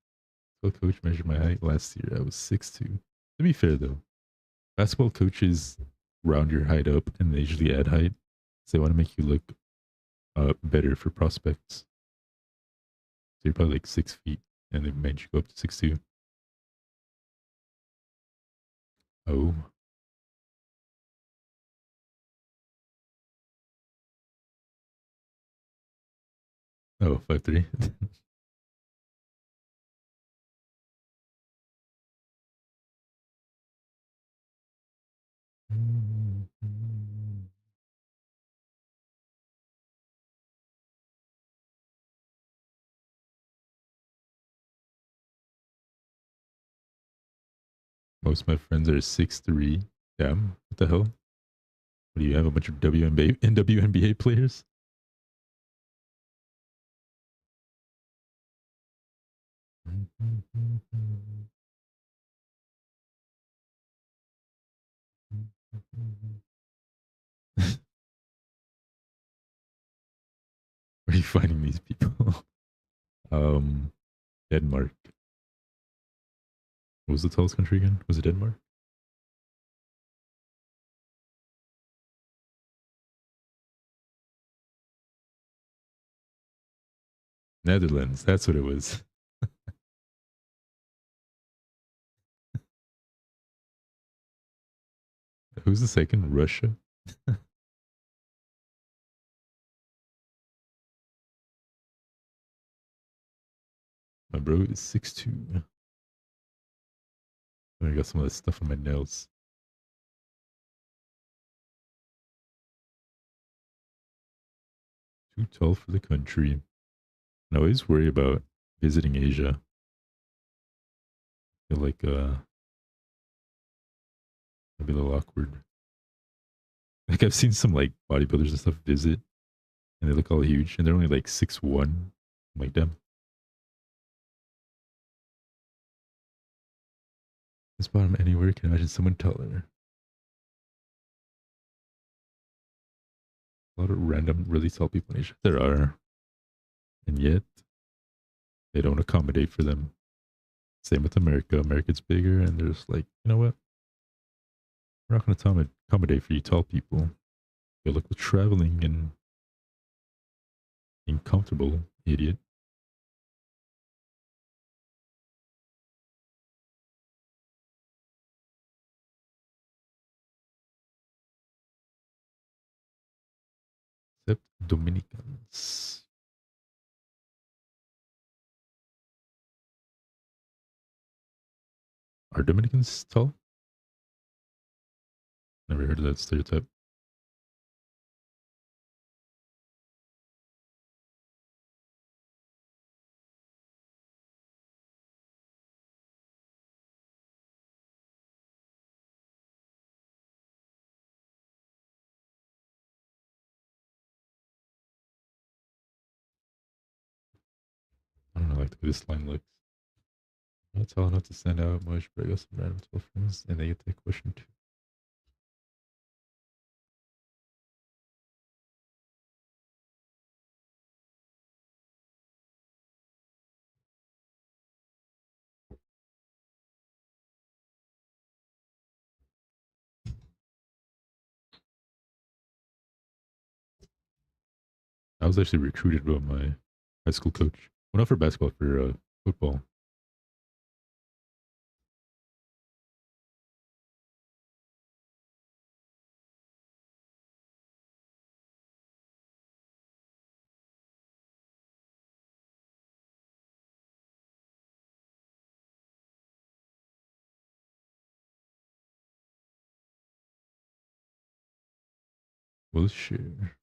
Basketball coach measured my height last year. I was 6'2". To be fair though, basketball coaches round your height up and they usually add height. So they want to make you look better for prospects. So you're probably like 6 feet and they made you go up to 6'2". Oh. Oh, 5'3". Most of my friends are 6'3". Damn, what the hell? What do you have, a bunch of WNBA players? Where are you finding these people? um, Denmark. What was the tallest country again? Was it Denmark? Netherlands. That's what it was. Who's the second? Russia? My bro is 6'2". I got some of this stuff on my nails. Too tall for the country. I always worry about visiting Asia. I feel like it'd be a little awkward. Like I've seen some like bodybuilders and stuff visit and they look all huge and they're only like 6'1". I'm like, damn. This bottom anywhere, can imagine someone taller. A lot of random, really tall people in Asia. There are. And yet, they don't accommodate for them. Same with America. America's bigger, and they're just like, you know what? We're not going to accommodate for you tall people. Good luck with traveling and being comfortable, idiot. Except Dominicans. Are Dominicans tall? Never heard of that stereotype. I don't know, like the way this line looks. Not tall enough to stand out much, but I got some random tall friends, and they get that question too. I was actually recruited by my high school coach. Well, not for basketball, for football. Well, share.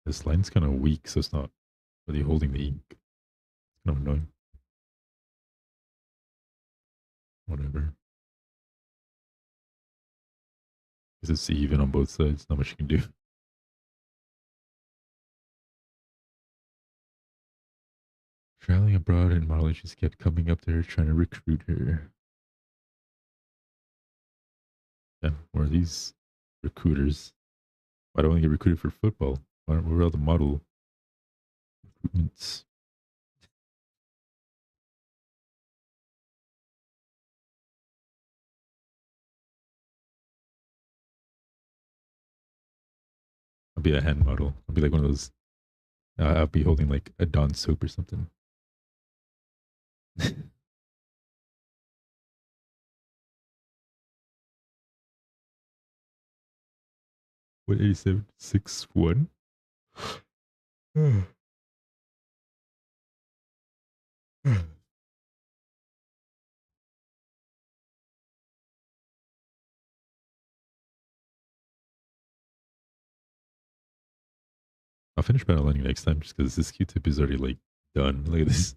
This line's kind of weak, so it's not really holding the ink. It's kind of annoying. Whatever. Because it's even on both sides. Not much you can do. Traveling abroad, and Marley just kept coming up there trying to recruit her. Yeah, where are these recruiters? Why do I only get recruited for football? Where are all the model recruitments? I'll be a hand model. I'll be like one of those. I'll be holding like a Dawn soap or something. What 8761? I'll finish battle lining next time just because this Q-tip is already like done. Look at this.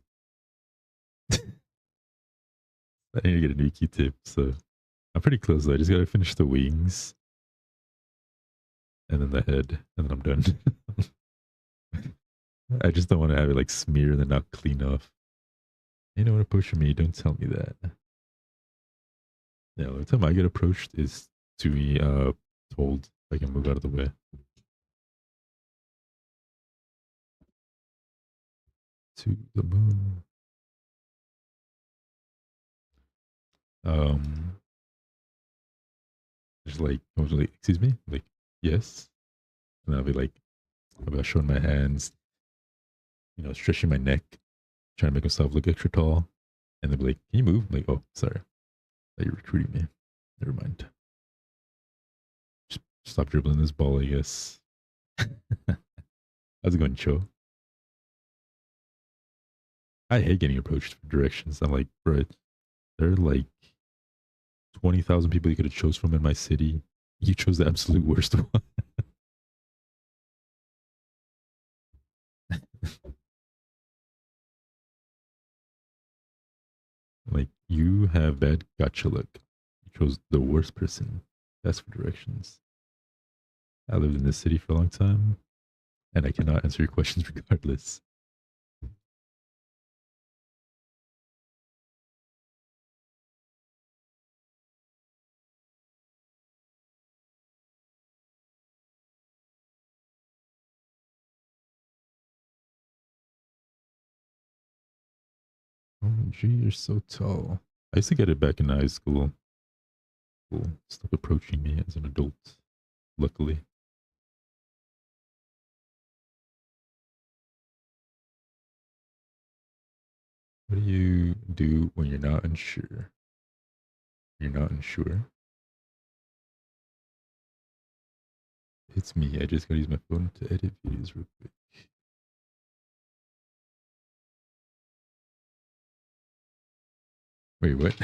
I need to get a new Q-tip, so I'm pretty close though. I just gotta finish the wings and then the head, and then I'm done. I just don't want to have it like smear and then not clean off. You know what approaching me? Don't tell me that. Yeah, the only time I get approached is to be told if I can move out of the way. To the moon. Um, just like, I was like, excuse me, like, yes, and I'll be like, about showing my hands, you know, stretching my neck, trying to make myself look extra tall, and they'll be like, "Can you move?" I'm like, "Oh, sorry, thought you're recruiting me. Never mind. Just stop dribbling this ball, I guess." How's it going, Cho? I hate getting approached for directions. I'm like, bro, there are like 20,000 people you could have chose from in my city. You chose the absolute worst one. Like, you have bad gotcha luck. You chose the worst person. That's for directions. I lived in this city for a long time, and I cannot answer your questions regardless. Gee, you're so tall. I used to get it back in high school. People stop approaching me as an adult, luckily. What do you do when you're not unsure? You're not unsure? It's me. I just gotta use my phone to edit videos real quick. Wait, what?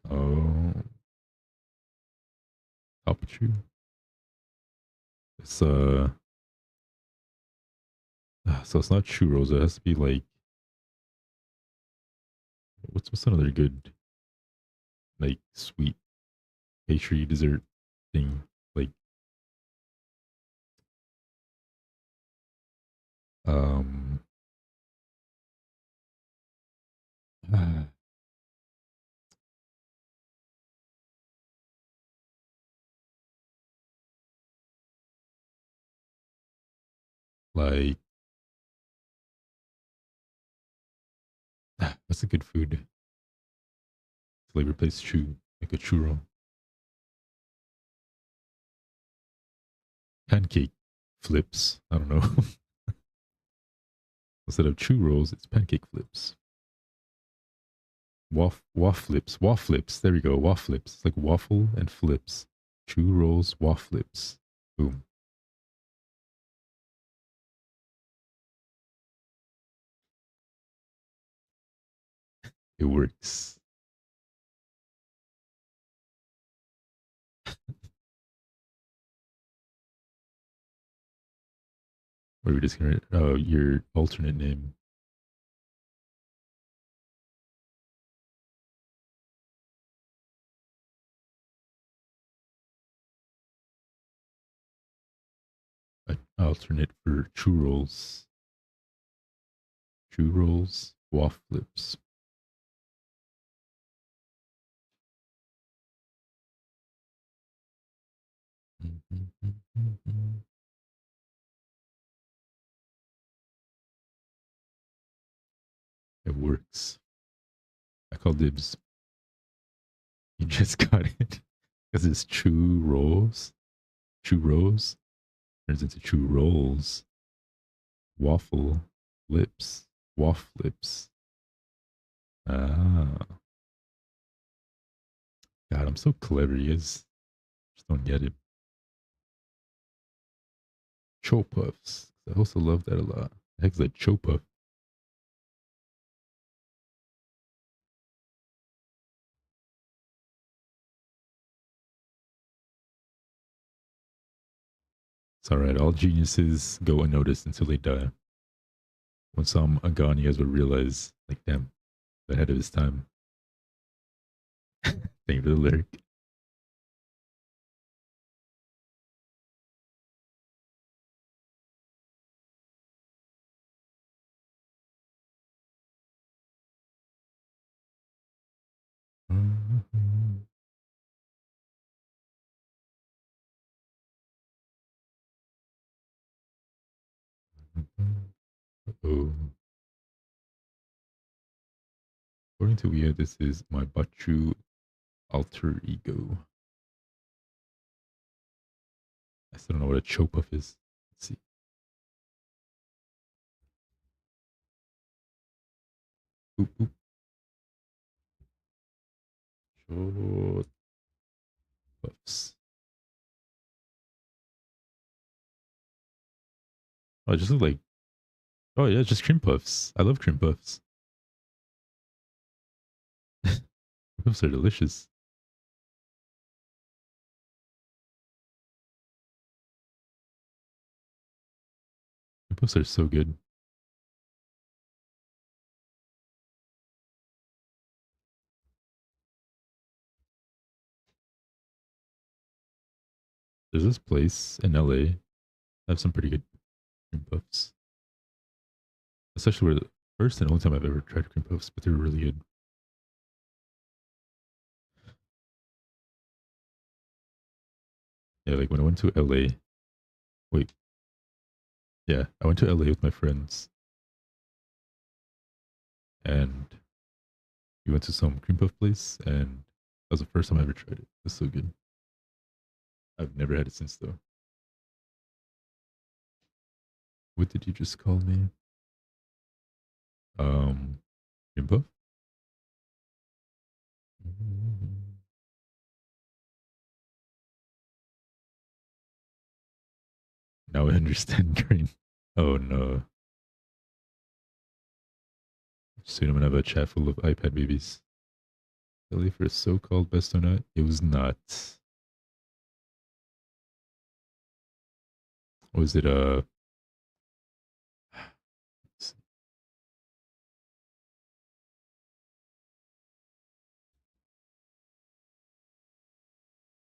Oh, top chew. It's so it's not churros. It has to be like what's another good like sweet pastry dessert thing like um like what's a good food to like replace chew like a churro pancake flips. I don't know. Instead of churros, it's pancake flips. Wafflips, wafflips. There we go, wafflips. It's like waffle and flips. Churros, wafflips. Boom. It works. Or we're just gonna your alternate name. Alternate for churros. Churros, wafflips. It works. I call dibs. You just got it. Because it's churros. Churros turns into churros. Waffle lips. Wafflips. Ah. God, I'm so clever. You guys just don't get it. Cho puffs. I also love that a lot. The heck's that cho puff? It's alright. All geniuses go unnoticed until they die. Once I'm gone, you guys will realize, like, damn, ahead of his time. Thank you for the lyric. Oh. According to Wea, this is my Bachu alter ego. I still don't know what a chopuff is. Let's see. Boop, boop. Chopuffs. Oh, it just look like. Oh, yeah, just cream puffs. I love cream puffs. Cream puffs are delicious. Cream puffs are so good. There's this place in LA. I have some pretty good cream puffs. Especially where the first and only time I've ever tried cream puffs, but they're really good. Yeah, like when I went to LA. Wait, yeah, I went to LA with my friends and we went to some cream puff place, and that was the first time I ever tried it. It was so good. I've never had it since though. What did you just call me? Cream puff? Now I understand green. Oh no. Soon I'm gonna have a chat full of iPad babies. Really, for a so-called best donut, it was not. Was it let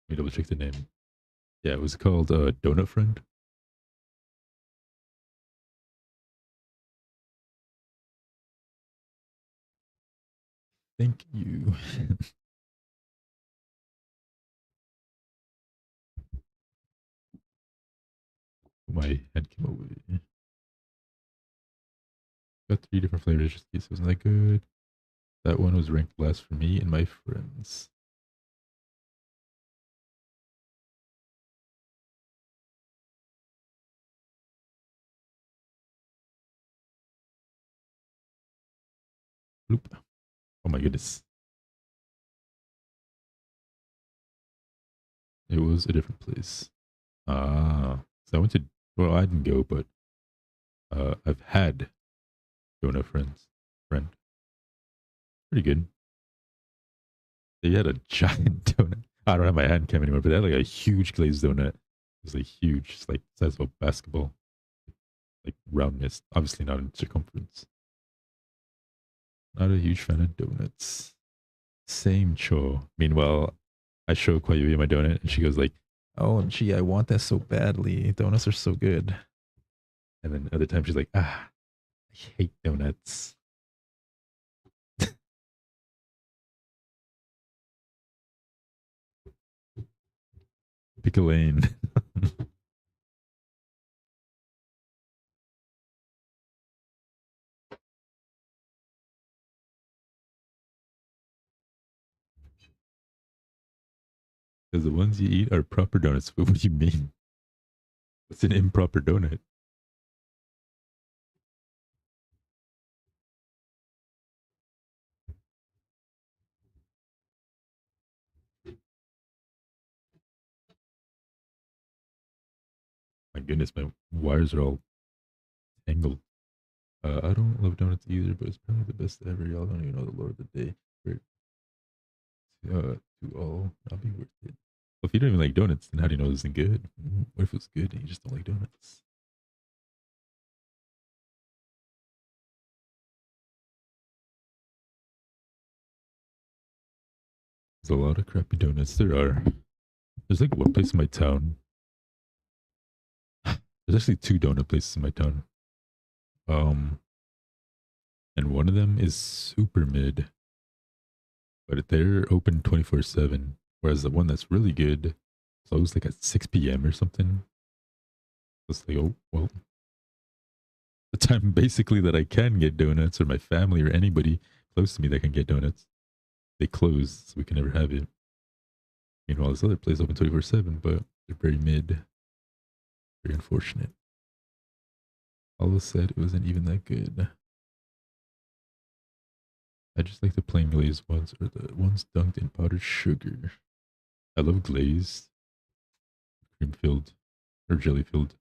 me double check the name. Yeah, it was called Donut Friend. Thank you. My head came away. Got 3 different flavors just in case it wasn't that good. That one was ranked last for me and my friends. Bloop. Oh my goodness. It was a different place. Ah. So I went to, well, I didn't go, but I've had donut friend. Pretty good. They had a giant donut. I don't have my hand cam anymore, but they had like a huge glazed donut. It was like huge. It's like the size of a basketball. Like roundness. Obviously not in circumference. Not a huge fan of donuts. Same Cho. Meanwhile, I show Koyuya my donut and she goes like, "Oh gee, I want that so badly. Donuts are so good." And then other times she's like, "Ah, I hate donuts." Pick a lane. Because the ones you eat are proper donuts. But what do you mean? What's an improper donut? My goodness, my wires are all tangled. I don't love donuts either, but it's probably the best ever. Y'all don't even know the lore of the day. For to all, not be worth it. Well, if you don't even like donuts, then how do you know this isn't good? What if it's good and you just don't like donuts? There's a lot of crappy donuts. There are. There's like one place in my town. There's actually 2 donut places in my town. Um, and one of them is super mid, but they're open 24/7. Whereas the one that's really good closed like at 6 p.m. or something. It's like, oh well, the time basically that I can get donuts, or my family or anybody close to me that can get donuts, they close, so we can never have it. Meanwhile, this other place open 24/7, but they're very mid. Very unfortunate. Paula said it wasn't even that good. I just like the plain glazed ones or the ones dunked in powdered sugar. I love glazed, cream filled, or jelly filled.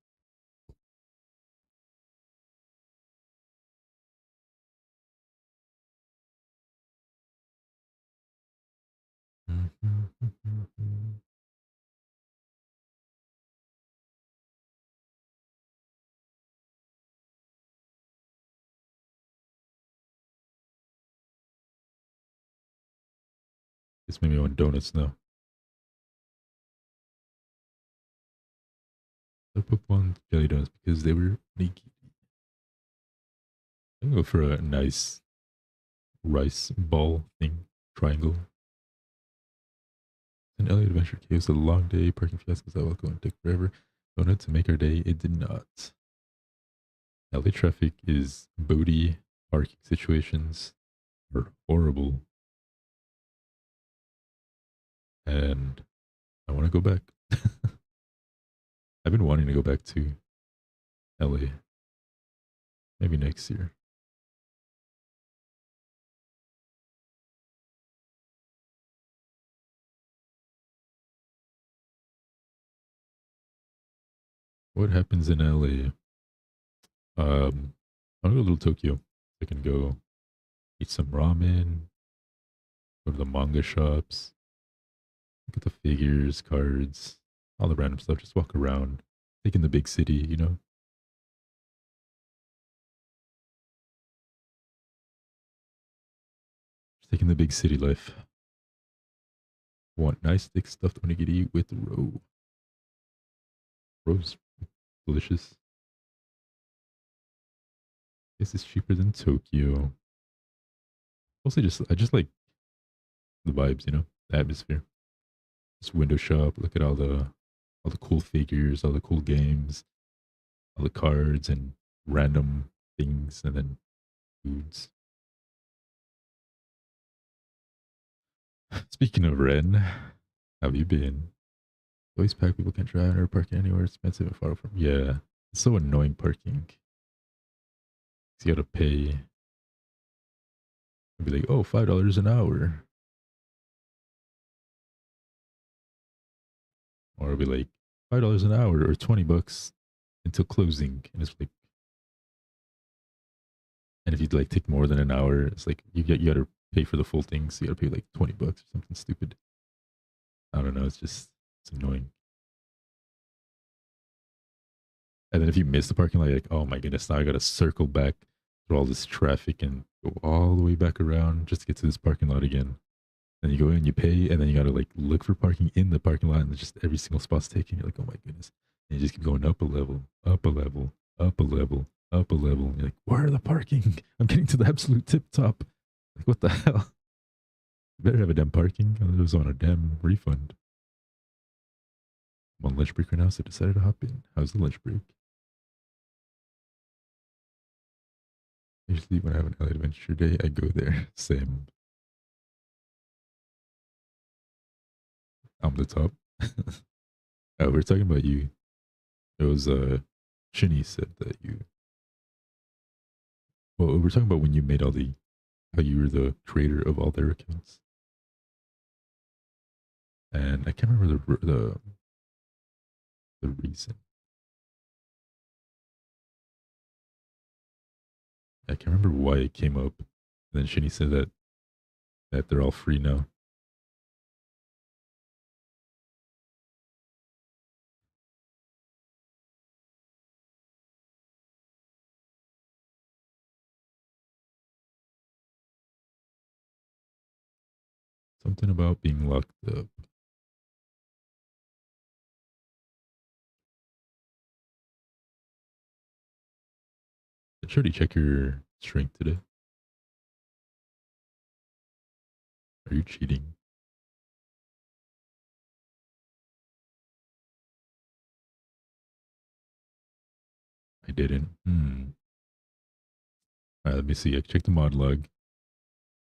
This made me want donuts now. I put one jelly donuts because they were leaky. I'm gonna go for a nice rice ball thing, triangle. An LA Adventure Cave was a long day. Parking fiascos that will go and take forever. Donut to make our day. It did not. LA traffic is booty. Parking situations are horrible. And I want to go back. I've been wanting to go back to LA. Maybe next year. What happens in LA? I want to go to Little Tokyo. I can go eat some ramen, go to the manga shops, look at the figures, cards, all the random stuff. Just walk around, take in the big city, you know? Just taking the big city life. Want nice thick stuffed onigiri with roe. Roe's delicious. This is cheaper than Tokyo. Mostly I just like the vibes, you know, the atmosphere. Just window shop, look at all the cool figures, all the cool games, all the cards and random things, and then foods. Speaking of Ren, how have you been? Always packed, people can't drive or parking anywhere, expensive and far from. Yeah, it's so annoying parking. You gotta pay. It'd be like, oh, $5 an hour. Or it'd be like $5 an hour or $20 until closing. And it's like, and if you'd like take more than an hour, it's like you gotta pay for the full thing, so you gotta pay like $20 or something stupid. I don't know, it's annoying. And then if you miss the parking lot, you're like, oh my goodness, now I gotta circle back through all this traffic and go all the way back around just to get to this parking lot again. Then you go in, you pay, and then you gotta like look for parking in the parking lot, and just every single spot's taken. You're like, oh my goodness. And you just keep going up a level, up a level, up a level, up a level. And you're like, where are the parking? I'm getting to the absolute tip top. Like, what the hell? You better have a damn parking. I was on a damn refund. I'm on lunch break right now, so I decided to hop in. How's the lunch break? Usually when I have an LA Adventure Day, I go there. Same. I'm the top. We're talking about you. It was Shinny said that you. Well, we're talking about when you made how you were the creator of all their accounts, and I can't remember the reason. I can't remember why it came up. And then Shinny said that they're all free now. Something about being locked up. Did Shorty check your strength today? Are you cheating? I didn't. All right, let me see. I checked the mod log.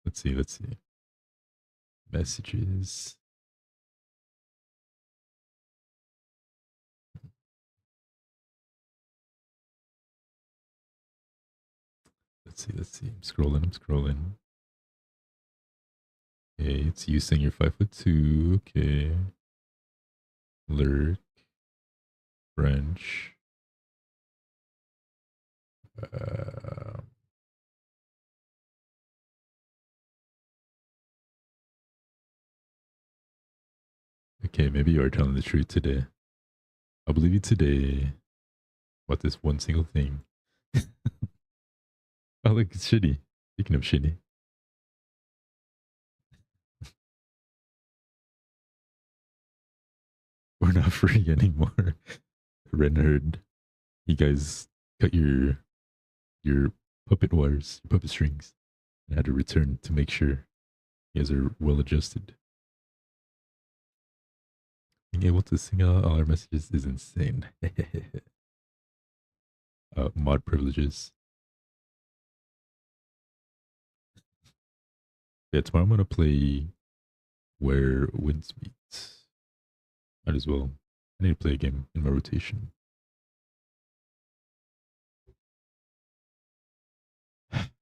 Let's see. Messages. Let's see. I'm scrolling. Okay, it's you saying you're 5'2". Okay. Lurk. French. Uh, okay, maybe you are telling the truth today. I'll believe you today about this one single thing. Oh, look, it's shitty. Speaking of shitty. We're not free anymore. Renhard, you guys cut your puppet wires, puppet strings. And I had to return to make sure you guys are well adjusted. Being able to sing out all our messages is insane. Mod privileges. Yeah, tomorrow I'm gonna play Where Winds Meet. Might as well. I need to play a game in my rotation.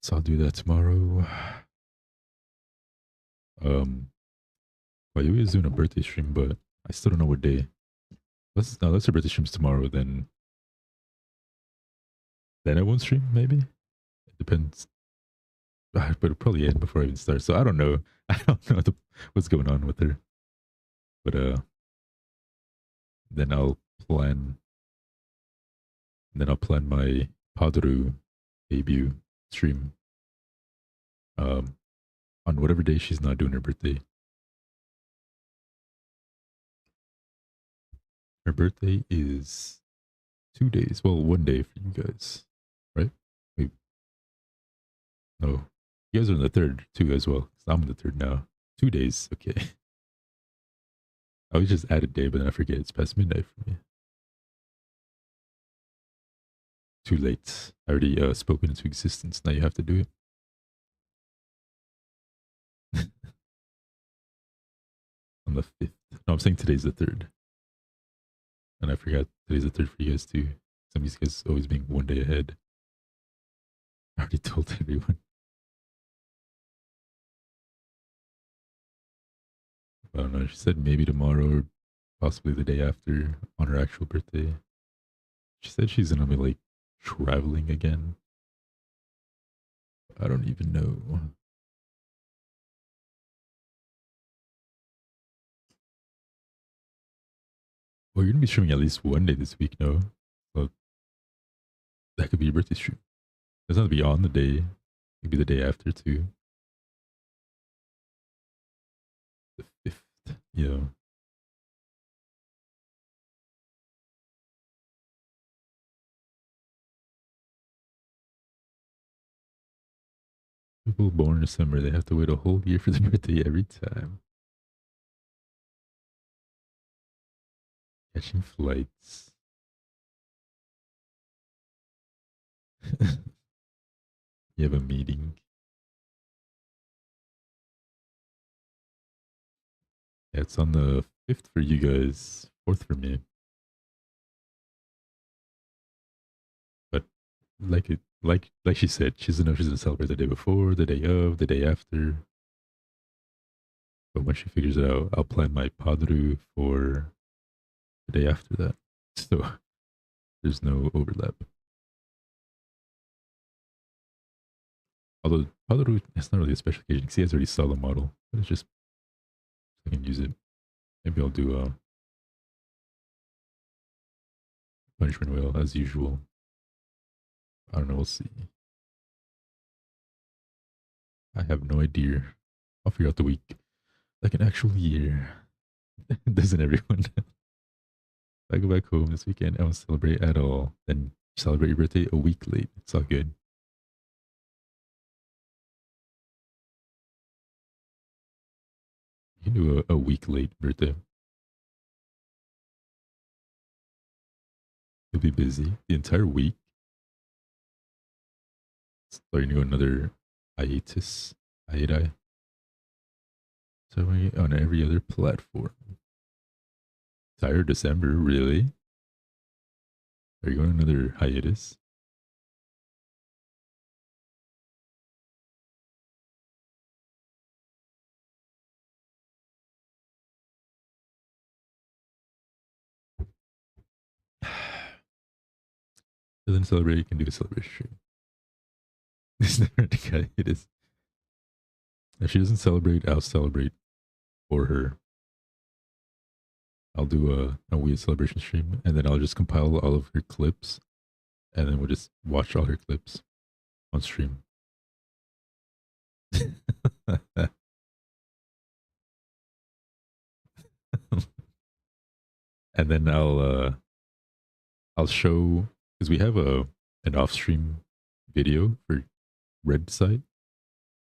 So I'll do that tomorrow. Well, you is doing a birthday stream, but I still don't know what day. Let's her birthday stream's tomorrow, then I won't stream, maybe? It depends. But it'll probably end before I even start. So I don't know. I don't know what's going on with her. But then I'll plan my Padru debut stream on whatever day she's not doing her birthday. Her birthday is 2 days. Well, 1 day for you guys, right? Wait. No. You guys are in the third too as well. I'm in the third now. 2 days. Okay. I always just add a day, but then I forget it's past midnight for me. Too late. I already spoken into existence. Now you have to do it. On the 5th. No, I'm saying today's the 3rd. And I forgot today's the 3rd for you guys too. Some of these guys always being 1 day ahead. I already told everyone. I don't know. She said maybe tomorrow or possibly the day after on her actual birthday. She said she's gonna be like traveling again. I don't even know. Well, you're gonna be streaming at least 1 day this week, no? So that could be your birthday stream. It doesn't have to be on the day. Maybe the day after too. The 5th. Yeah. People born in December, they have to wait a whole year for their birthday every time. Catching flights. You have a meeting. Yeah, it's on the 5th for you guys, 4th for me. But like she said, she doesn't know if she's gonna celebrate the day before, the day of, the day after. But when she figures it out, I'll plan my padru for the day after that. So there's no overlap. Although padru, it's not really a special occasion because you guys already saw the model. But it's just I can use it. Maybe I'll do a punishment wheel as usual. I don't know. We'll see. I have no idea. I'll figure out the week. Like an actual year. Doesn't everyone? If I go back home this weekend, I won't celebrate at all. Then celebrate your birthday a week late. It's all good. You can do a week late birthday. You'll be busy the entire week. Starting to go another hiatus. Hiatus. So on every other platform. Entire December, really? Are you going on another hiatus? Doesn't celebrate, you can do a celebration. It's never a hiatus. If she doesn't celebrate, I'll celebrate for her. I'll do a weird celebration stream, and then I'll just compile all of her clips, and then we'll just watch all her clips on stream. And then I'll show because we have an off stream video for red site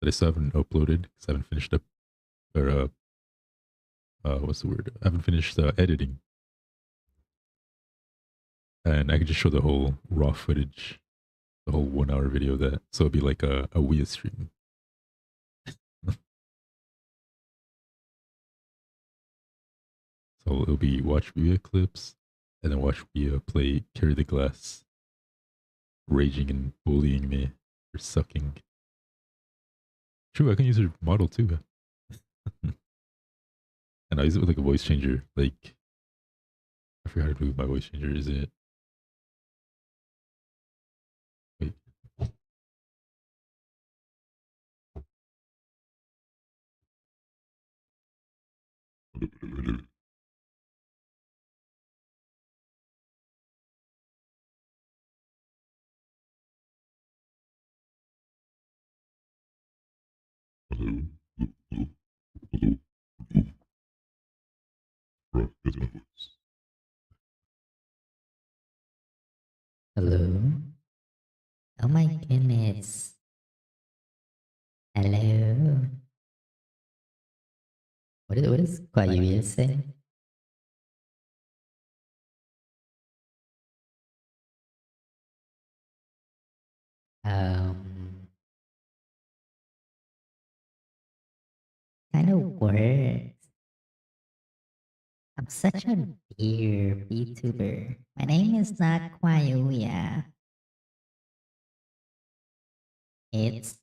that I still haven't uploaded because I haven't finished up, or what's the word? I haven't finished editing, and I could just show the whole raw footage, the whole 1 hour video of that. So it'd be like a Wii stream. So it'll be watch Wii clips, and then watch Wii play Carry the Glass, raging and bullying me for sucking. True, I can use her model too. And I use it with like a voice changer. Like, I forgot how to do my voice changer. Is it? Wait. Hello. Hello. Hello. Bro, that's my voice. Hello? Oh my goodness. Hello? What is Guayuya say? Kind of works. I'm such a dear VTuber. My name is not Guayuya. It's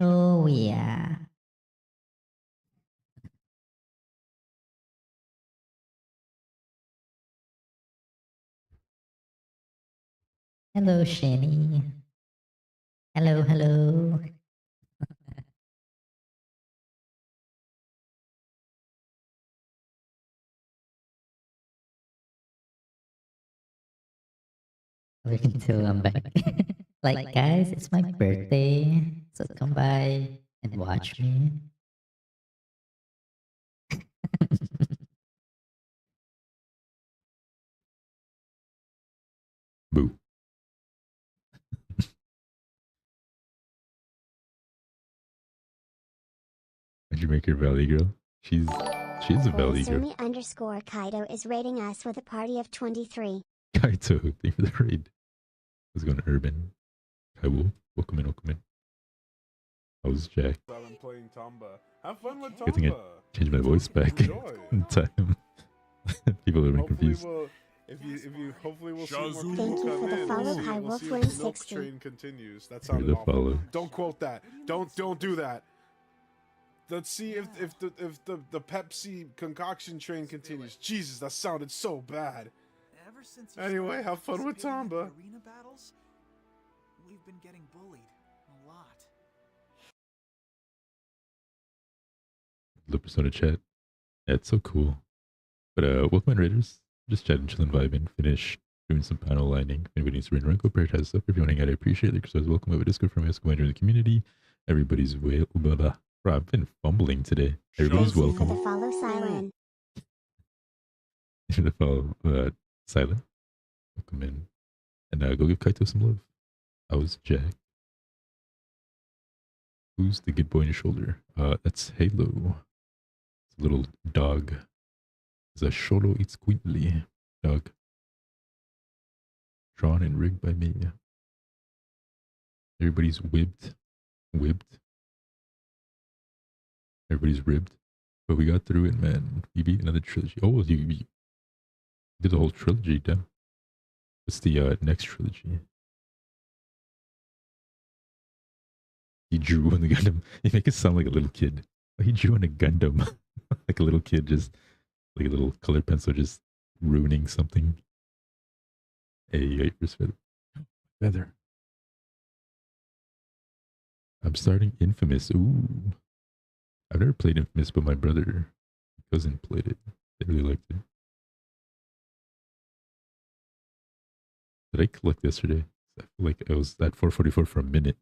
Choya. Hello, Shani. Hello, hello. Wait until I'm back. Like, guys, it's my birthday, so come by and watch me. Boo. Did you make her Valley girl? She's a Valley girl. Sumi_Kaido is rating us with a party of 23. Kaito, thank you for the raid. Let's go to Urban. Kaiwo, welcome in, welcome in. How's Jack? I've been playing Tamba. Have fun with Good thing I Tamba. changed my voice back in time. People have been confused. Hopefully we'll see more Thank people you come for the in. follow, We'll see, High we'll Wolf see Win if the milk 60. train continues. That For sounded the awful. follow. Don't quote that. Don't do that. Let's see if the Pepsi concoction train continues. Jesus, that sounded so bad. Anyway, have fun with Tamba. Arena battles, we've been getting bullied a lot. The Persona chat. Yeah, it's so cool. But welcome in, Raiders. Just chatting, chilling, vibing. Finish doing some panel lining. If anybody needs to run go prioritize stuff. If you want to hang out, I appreciate it. So welcome over Discord from us. Go join the community. Everybody's way. Blah, blah. Bro, I've been fumbling today. Everybody's Thank you welcome. for the follow, Silen. The follow, Silent. Welcome in. And go give Kaito some love. How's Jack? Who's the good boy on your shoulder? That's Halo. It's a little dog. It's a Sholo Eats Quintly dog. Drawn and rigged by me. Everybody's whibbed. Everybody's ribbed. But we got through it, man. You beat another trilogy. Oh, you did the whole trilogy, damn. What's the next trilogy? He drew on the Gundam. You make it sound like a little kid. He drew on a Gundam. Like a little kid, just like a little colored pencil, just ruining something. Hey, you got your first feather. I'm starting Infamous. Ooh. I've never played Infamous, but my cousin played it. They really liked it. Did I click yesterday? I feel like I was at 444 for a minute.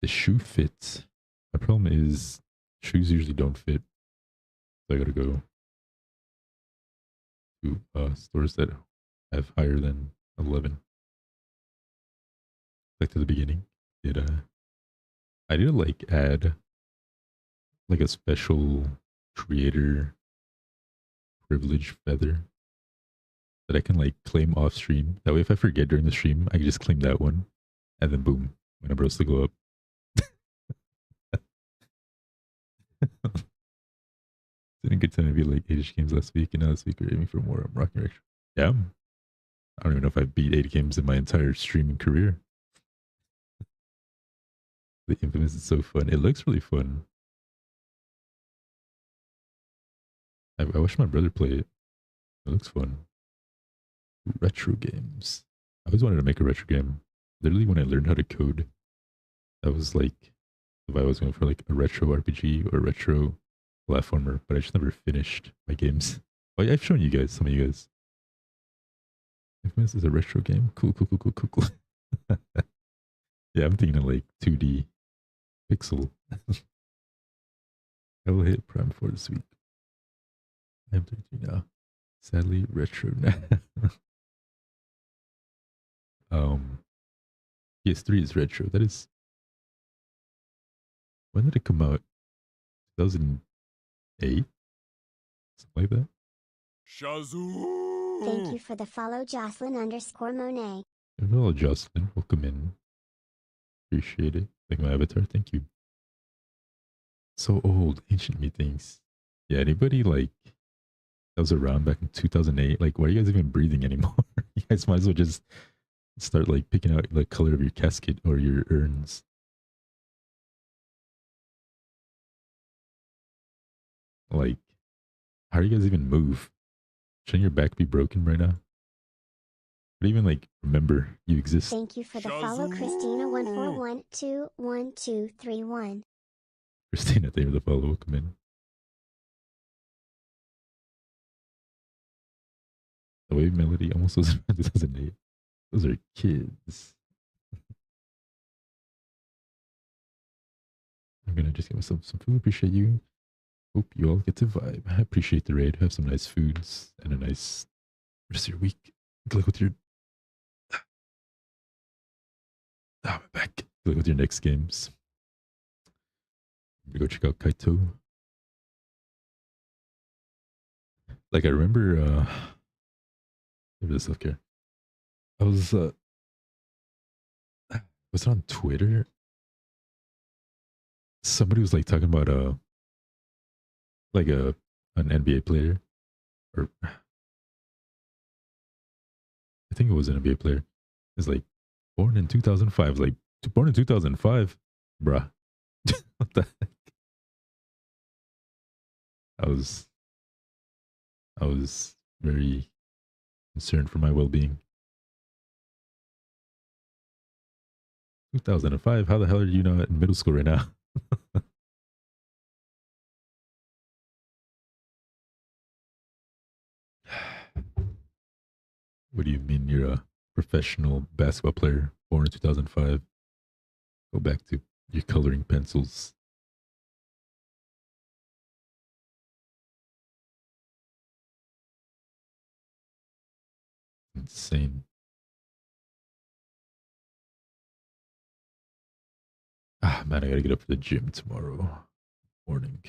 The shoe fits. My problem is shoes usually don't fit. So I gotta go to stores that have higher than 11. Back to the beginning. did I need to like add like a special creator privilege feather that I can like claim off stream. That way, if I forget during the stream, I can just claim that one, and then boom, my number else to go up. Didn't get time to be like 8ish games last week, and now this week we're aiming for more. I'm rocking retro. Yeah, I don't even know if I beat 8 games in my entire streaming career. The Infamous is so fun. It looks really fun. I watched my brother play it. It looks fun. Retro games. I always wanted to make a retro game. Literally, when I learned how to code, that was like if I was going for like a retro RPG or a retro platformer, but I just never finished my games. But I've shown you guys, some of you guys. Infamous is a retro game. Cool. Yeah, I'm thinking of like 2D pixel. I will hit Prime 4 this week. I'm 13 now. Sadly, retro now. PS3 is retro. That is. When did it come out? 2008? Something like that. Shazoo! Thank you for the follow, Jocelyn_Monet. Hello, Jocelyn. Welcome in. Appreciate it. Like my avatar. Thank you. So old. Ancient meetings. Yeah, anybody like that was around back in 2008? Like, why are you guys even breathing anymore? You guys might as well just start like picking out the color of your casket or your urns. Like, how do you guys even move? Shouldn't your back be broken right now? But even like remember you exist. Thank you for the follow, Christina14121231. Christina, thank you for the follow. Welcome in. The Wave Melody almost was around 2008. Those are kids. I'm gonna just get myself some food. Appreciate you. Hope you all get to vibe. I appreciate the raid. Have some nice foods and a nice rest of your week. Good luck with your my back. Good luck with your next games. I'm gonna go check out Kaito. Like I remember the self-care. I was it on Twitter? Somebody was like talking about like an NBA player, or I think it was an NBA player. It's like born in 2005. Like born in 2005, bruh. What the heck? I was very concerned for my well-being. 2005. How the hell are you not in middle school right now? What do you mean you're a professional basketball player born in 2005? Go back to your coloring pencils. Insane. Ah, man, I gotta get up for the gym tomorrow morning.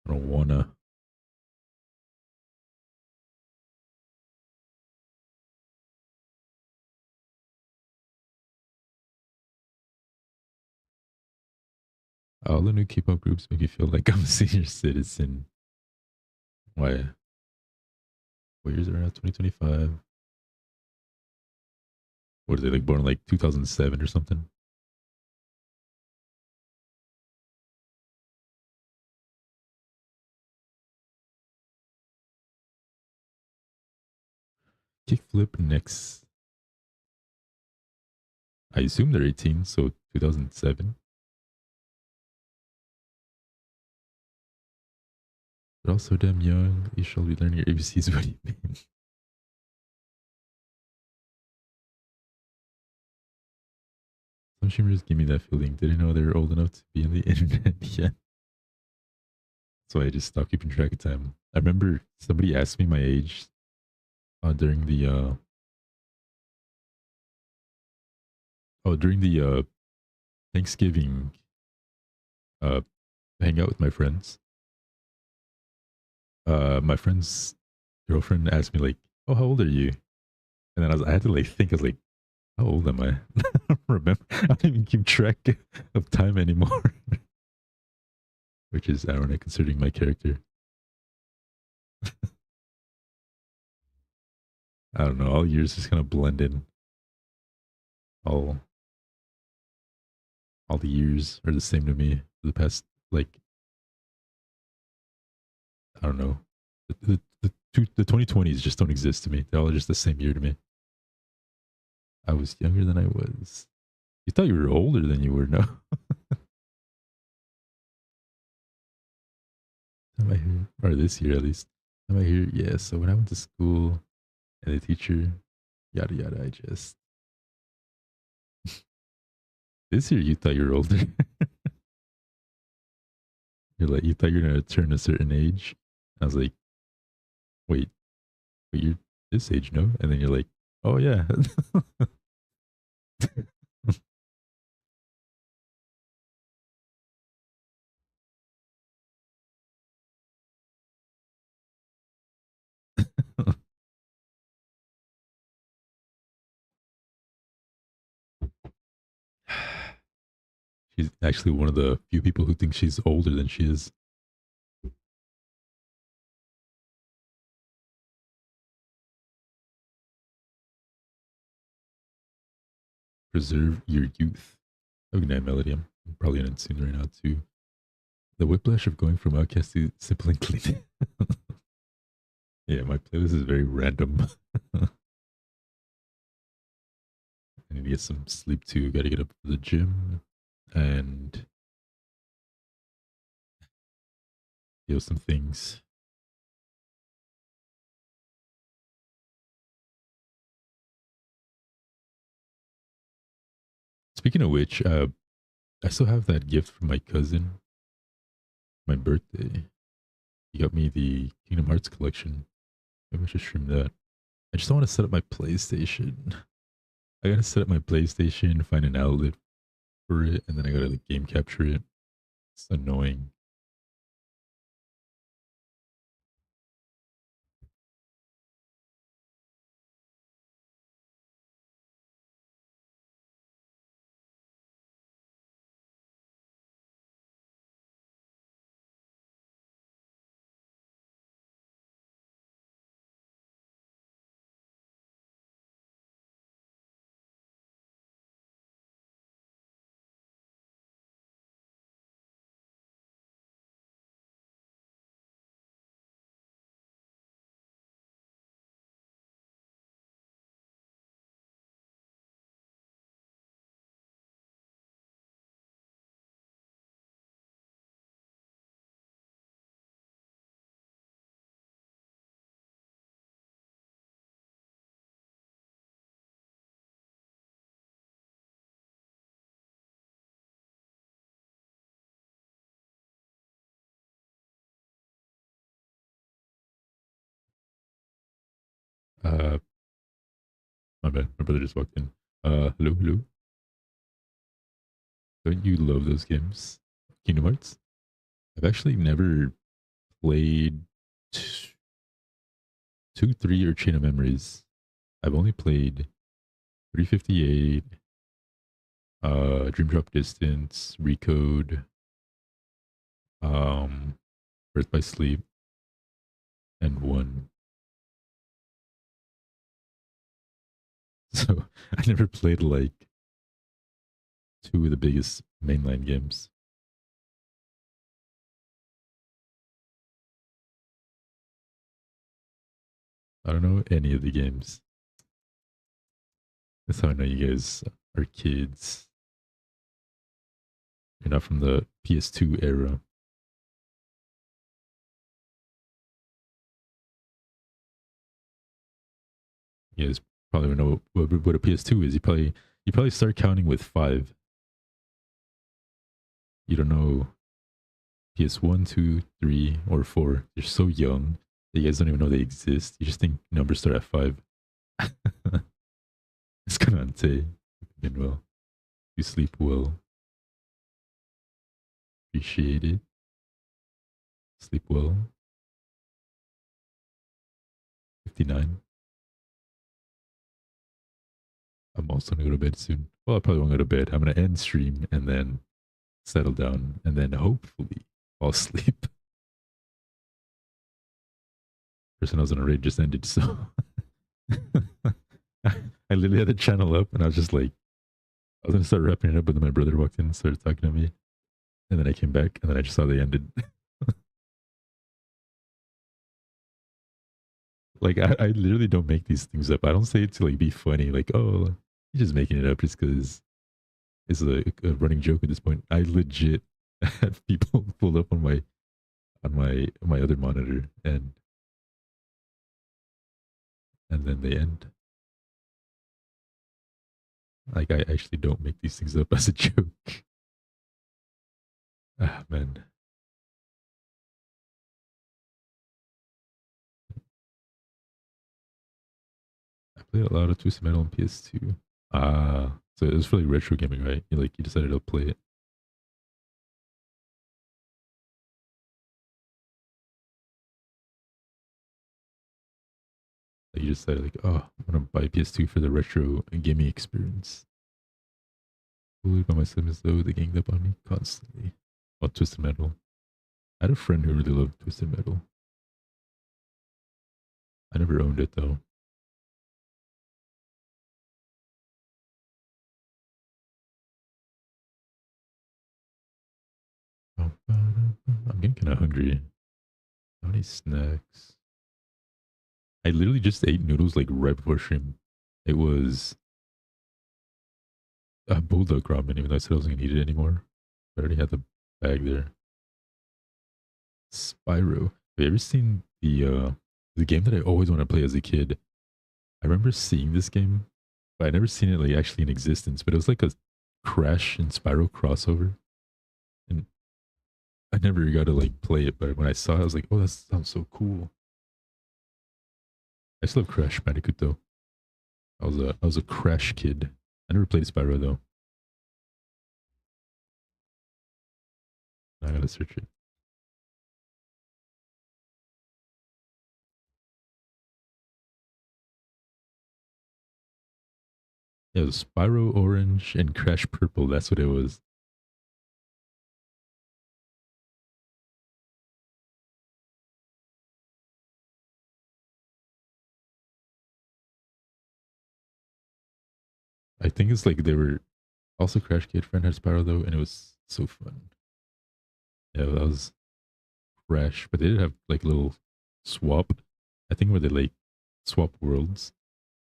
I don't wanna. All the new K-pop groups make you feel like I'm a senior citizen. Why? What years are now? 2025. What are they, like born in like 2007 or something? Kickflip next. I assume they're 18, so 2007. But also damn young. You shall be learning your ABCs. What do you mean? Some streamers give me that feeling. Didn't know they were old enough to be on the internet yet. So I just stopped keeping track of time. I remember somebody asked me my age during the Oh, during the Thanksgiving hang out with my friends. My friend's girlfriend asked me like, "Oh, how old are you?" And then I had to like think. I was like, "How old am I?" I don't remember. I don't even keep track of time anymore, which is ironic considering my character. I don't know. All years just kind of blend in. All the years are the same to me for the past like I don't know. The 2020s just don't exist to me. They're all just the same year to me. I was younger than I was. You thought you were older than you were, no? Am I here? Or this year at least. Am I here? Yeah. So when I went to school and the teacher, yada yada, I just this year you thought you were older. You're like you thought you were gonna turn a certain age. I was like, wait, you're this age, no? And then you're like, oh yeah. She's actually one of the few people who think she's older than she is. Preserve your youth. Oh, good night, Melody. I'm probably in tune right now too. The whiplash of going from outcast to simple and clean. Yeah, my playlist is very random. I need to get some sleep too. Got to get up for the gym and some things. Speaking of which, I still have that gift from my cousin. My birthday. He got me the Kingdom Hearts collection. Maybe I should stream that. I just don't want to set up my PlayStation. I gotta set up my PlayStation, find an outlet for it, and then I gotta like game capture it. It's annoying. Uh, my bad. My brother just walked in. Hello, hello. Don't you love those games? Kingdom Hearts? I've actually never played 2, 3, or Chain of Memories. I've only played 358, Dream Drop Distance, Recode, Birth by Sleep, and 1. So I never played like 2 of the biggest mainline games. I don't know any of the games. That's how I know you guys are kids. You're not from the PS2 era. You guys probably don't know what a PS2 is. You probably start counting with 5. You don't know PS1, 2, 3, or 4. You're so young that you guys don't even know they exist. You just think numbers start at 5. It's kind of unsafe. Well. You sleep well. Appreciate it. Sleep well. 59. I'm also gonna go to bed soon. Well, I probably won't go to bed. I'm gonna end stream and then settle down and then hopefully fall asleep. Person I was on a raid just ended, so I literally had the channel up and I was just like, I was gonna start wrapping it up, but then my brother walked in and started talking to me. And then I came back and then I just saw they ended. Like I literally don't make these things up. I don't say it to like be funny, like, oh, you're just making it up just because it's a running joke at this point. I legit had people pulled up on my other monitor and then they end. Like I actually don't make these things up as a joke. Ah man. I played a lot of Twisted Metal on PS2. Ah, so it was for like retro gaming, right? You decided to play it. Like you decided like, oh, I'm gonna buy PS2 for the retro gaming experience. Bullied by my siblings though, they ganged up on me constantly. Oh, Twisted Metal. I had a friend who really loved Twisted Metal. I never owned it though. I'm getting kind of hungry. How many snacks? I literally just ate noodles like right before stream. It was a bulldog ramen, even though I said I wasn't gonna eat it anymore. I already had the bag there. Spyro. Have you ever seen the game that I always wanted to play as a kid? I remember seeing this game, but I never seen it like actually in existence. But it was like a Crash and Spyro crossover, and I never got to like play it. But when I saw it, I was like, "Oh, that sounds so cool." I still have Crash Bandicoot though. I was a Crash kid. I never played Spyro though. I gotta search it. Yeah, it was Spyro Orange and Crash Purple. That's what it was. I think it's like they were also Crash Kid Friend had Spyro though, and it was so fun. Yeah, that was Crash, but they did have like a little swap. I think where they like swap worlds.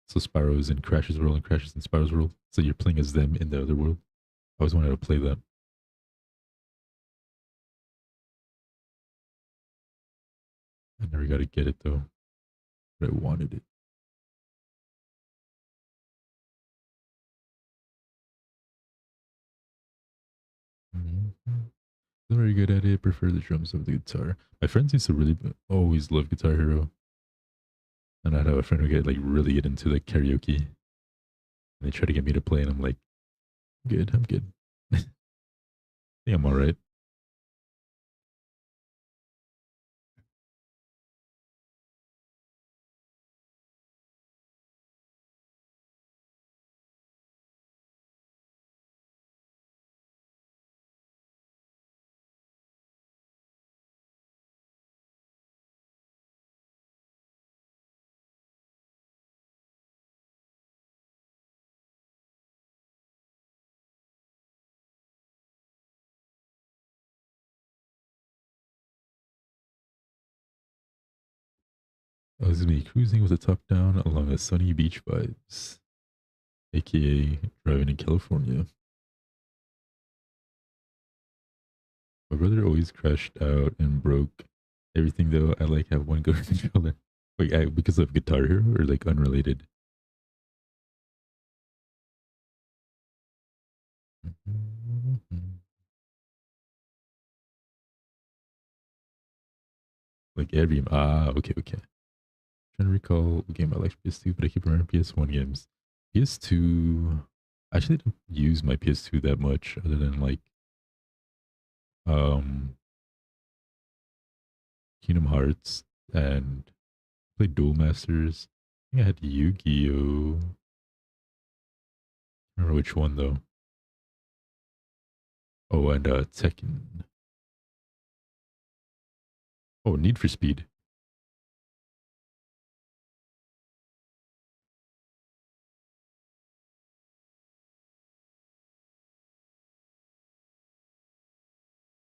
So Spyro's in Crash's world and Crash's in Spyro's world. So you're playing as them in the other world. I always wanted to play that. I never got to get it though, but I wanted it. I'm very good at it. Prefer the drums of the guitar. My friends used to really always love Guitar Hero, and I'd have a friend who get like really get into like karaoke, and they try to get me to play, and I'm like, good, I'm good. I think I'm all right. I was gonna be cruising with the top down along a sunny beach vibes, aka driving in California. My brother always crashed out and broke everything though. I like have one good controller. Wait, because of Guitar Hero or like unrelated? Like every okay. Trying to recall what game I liked PS2, but I keep remembering PS1 games. PS2 I actually don't use my PS2 that much other than like um Kingdom Hearts and played Duel Masters. I think I had Yu-Gi-Oh! I don't remember which one though. Oh, and Tekken. Oh, Need for Speed.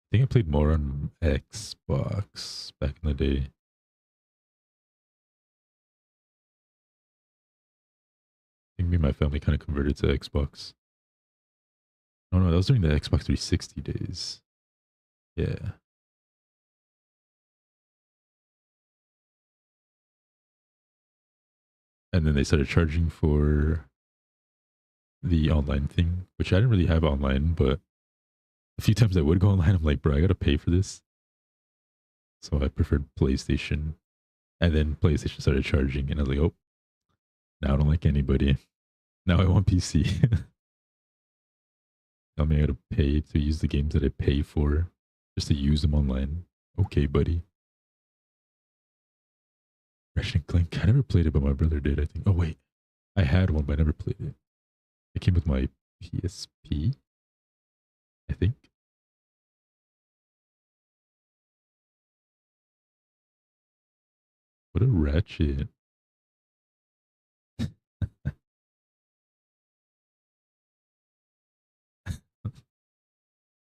I think I played more on Xbox back in the day. I think me and my family kind of converted to Xbox. Oh no, that was during the Xbox 360 days. Yeah. And then they started charging for the online thing, which I didn't really have online, but a few times I would go online, I'm like, bro, I gotta pay for this. So I preferred PlayStation. And then PlayStation started charging, and I was like, oh, now I don't like anybody. Now I want PC. Tell me I gotta pay to use the games that I pay for just to use them online. Okay, buddy. Ratchet and Clank. I never played it, but my brother did, I think. Oh, wait. I had one, but I never played it. It came with my PSP, I think. What a ratchet.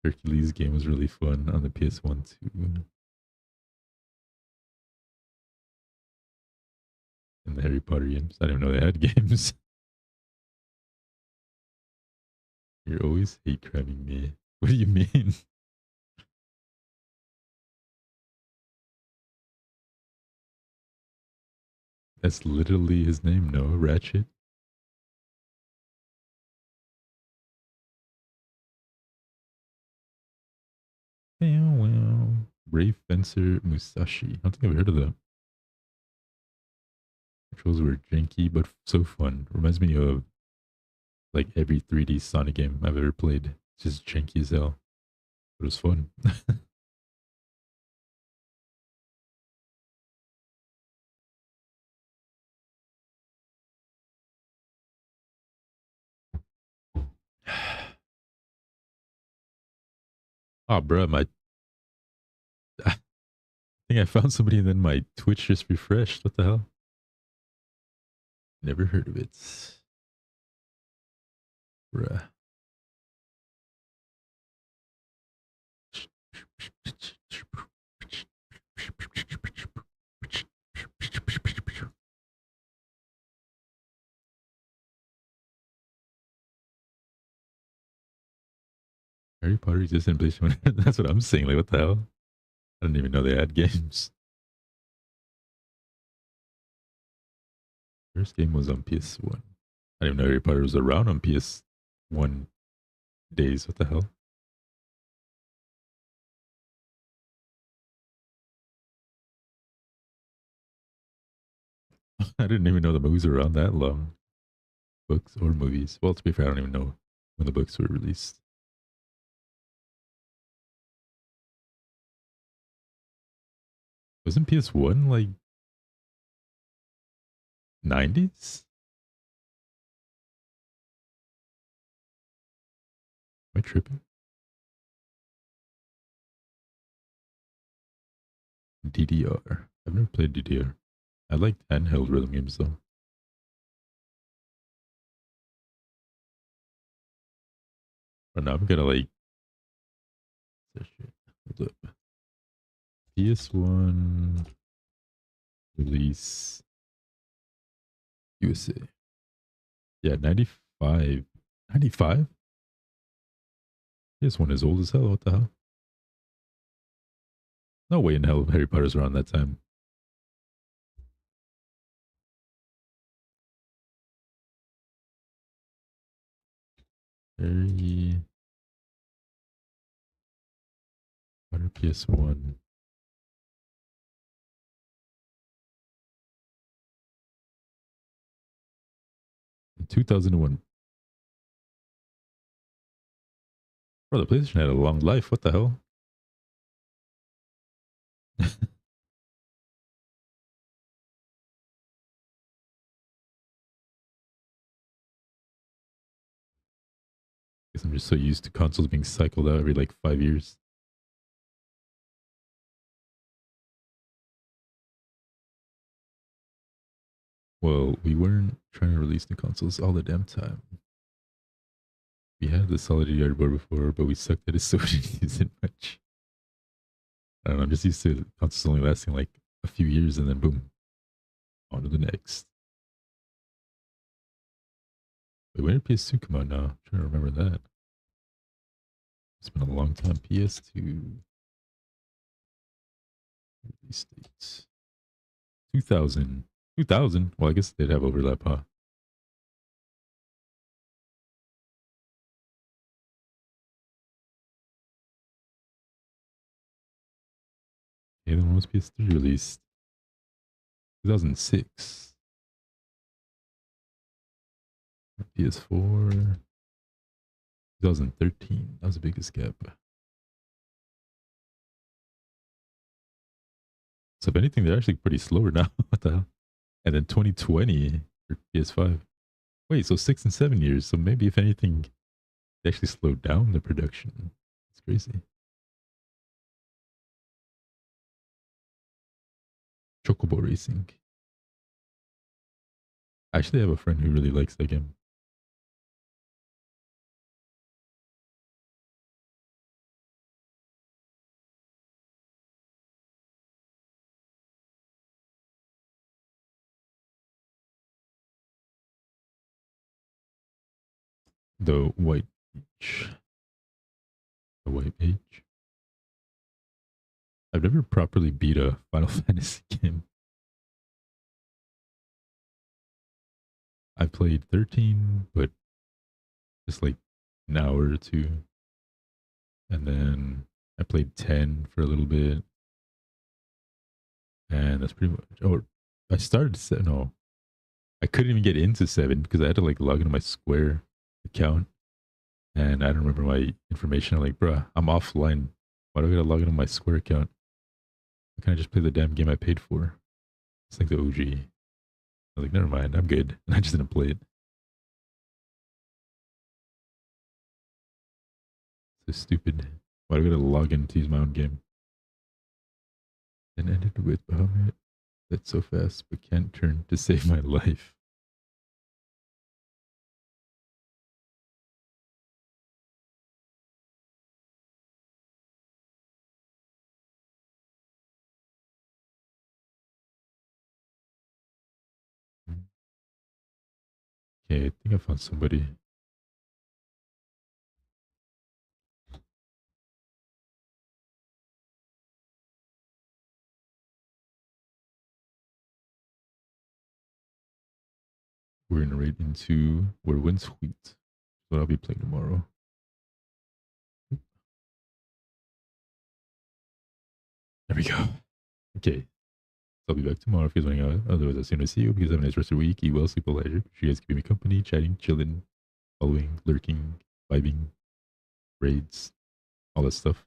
Hercules game was really fun on the PS1 too. And the Harry Potter games. I didn't know they had games. You're always hate cramming me. What do you mean? That's literally his name, no? Ratchet? Wow. Brave Fencer Musashi. I don't think I've heard of that. Controls were janky, but so fun. Reminds me of like every 3D Sonic game I've ever played. It's just janky as hell. But it was fun. Oh, bro, I think I found somebody and then my Twitch just refreshed. What the hell? Never heard of it. Bruh. Harry Potter exists in PlayStation. That's what I'm saying. Like, what the hell? I didn't even know they had games. First game was on PS1. I didn't even know Harry Potter was around on PS1 days. What the hell? I didn't even know the movies were around that long. Books or movies. Well, to be fair, I don't even know when the books were released. Wasn't PS1 like 90s? Am I tripping? DDR. I've never played DDR. I like handheld rhythm games though. But now I'm gonna like hold up. PS1 release USA. Yeah, 95. 95? PS1 is old as hell. What the hell? No way in hell Harry Potter's around that time. Harry Potter PS1. In 2001. Bro, the PlayStation had a long life. What the hell? Guess I'm just so used to consoles being cycled out every like 5 years. Well, we weren't trying to release new consoles all the damn time. We had the Solid board before, but we sucked at it, so we didn't use it much. I don't know, I'm just used to consoles only lasting like a few years and then boom, on to the next. Wait, when did PS2 come out now? I'm trying to remember that. It's been a long time. PS2 release dates. 2000. 2000? Well, I guess they'd have overlap, huh? Yeah, then when was PS3 released? 2006. PS4. 2013. That was the biggest gap. So if anything, they're actually pretty slower now. What the hell? And then 2020 for PS5. Wait, so 6 and 7 years. So maybe if anything, they actually slowed down the production. It's crazy. Chocobo Racing. I actually have a friend who really likes that game. The White Beach. The White Beach. I've never properly beat a Final Fantasy game. I played 13, but just like an hour or two. And then I played 10 for a little bit. And that's pretty much. Oh, I started 7. No, I couldn't even get into 7 because I had to like log into my Square account. And I don't remember my information. I'm like, bruh, I'm offline. Why do I gotta log into my Square account? Why can't I just play the damn game I paid for? It's like the OG. I was like, never mind, I'm good. And I just didn't play it. So stupid. Why do I gotta log in to use my own game? And ended with Bahamut. That's so fast, but can't turn to save my life. Okay, I think I found somebody. We're gonna raid into Where Winds Wheat. What I'll be playing tomorrow. There we go. Okay. I'll be back tomorrow if you guys want to hang out. Otherwise, I'll see you. See you because have a nice rest of the week. Eat well, sleep well, leisure. You guys keep me company, chatting, chilling, following, lurking, vibing, raids, all that stuff.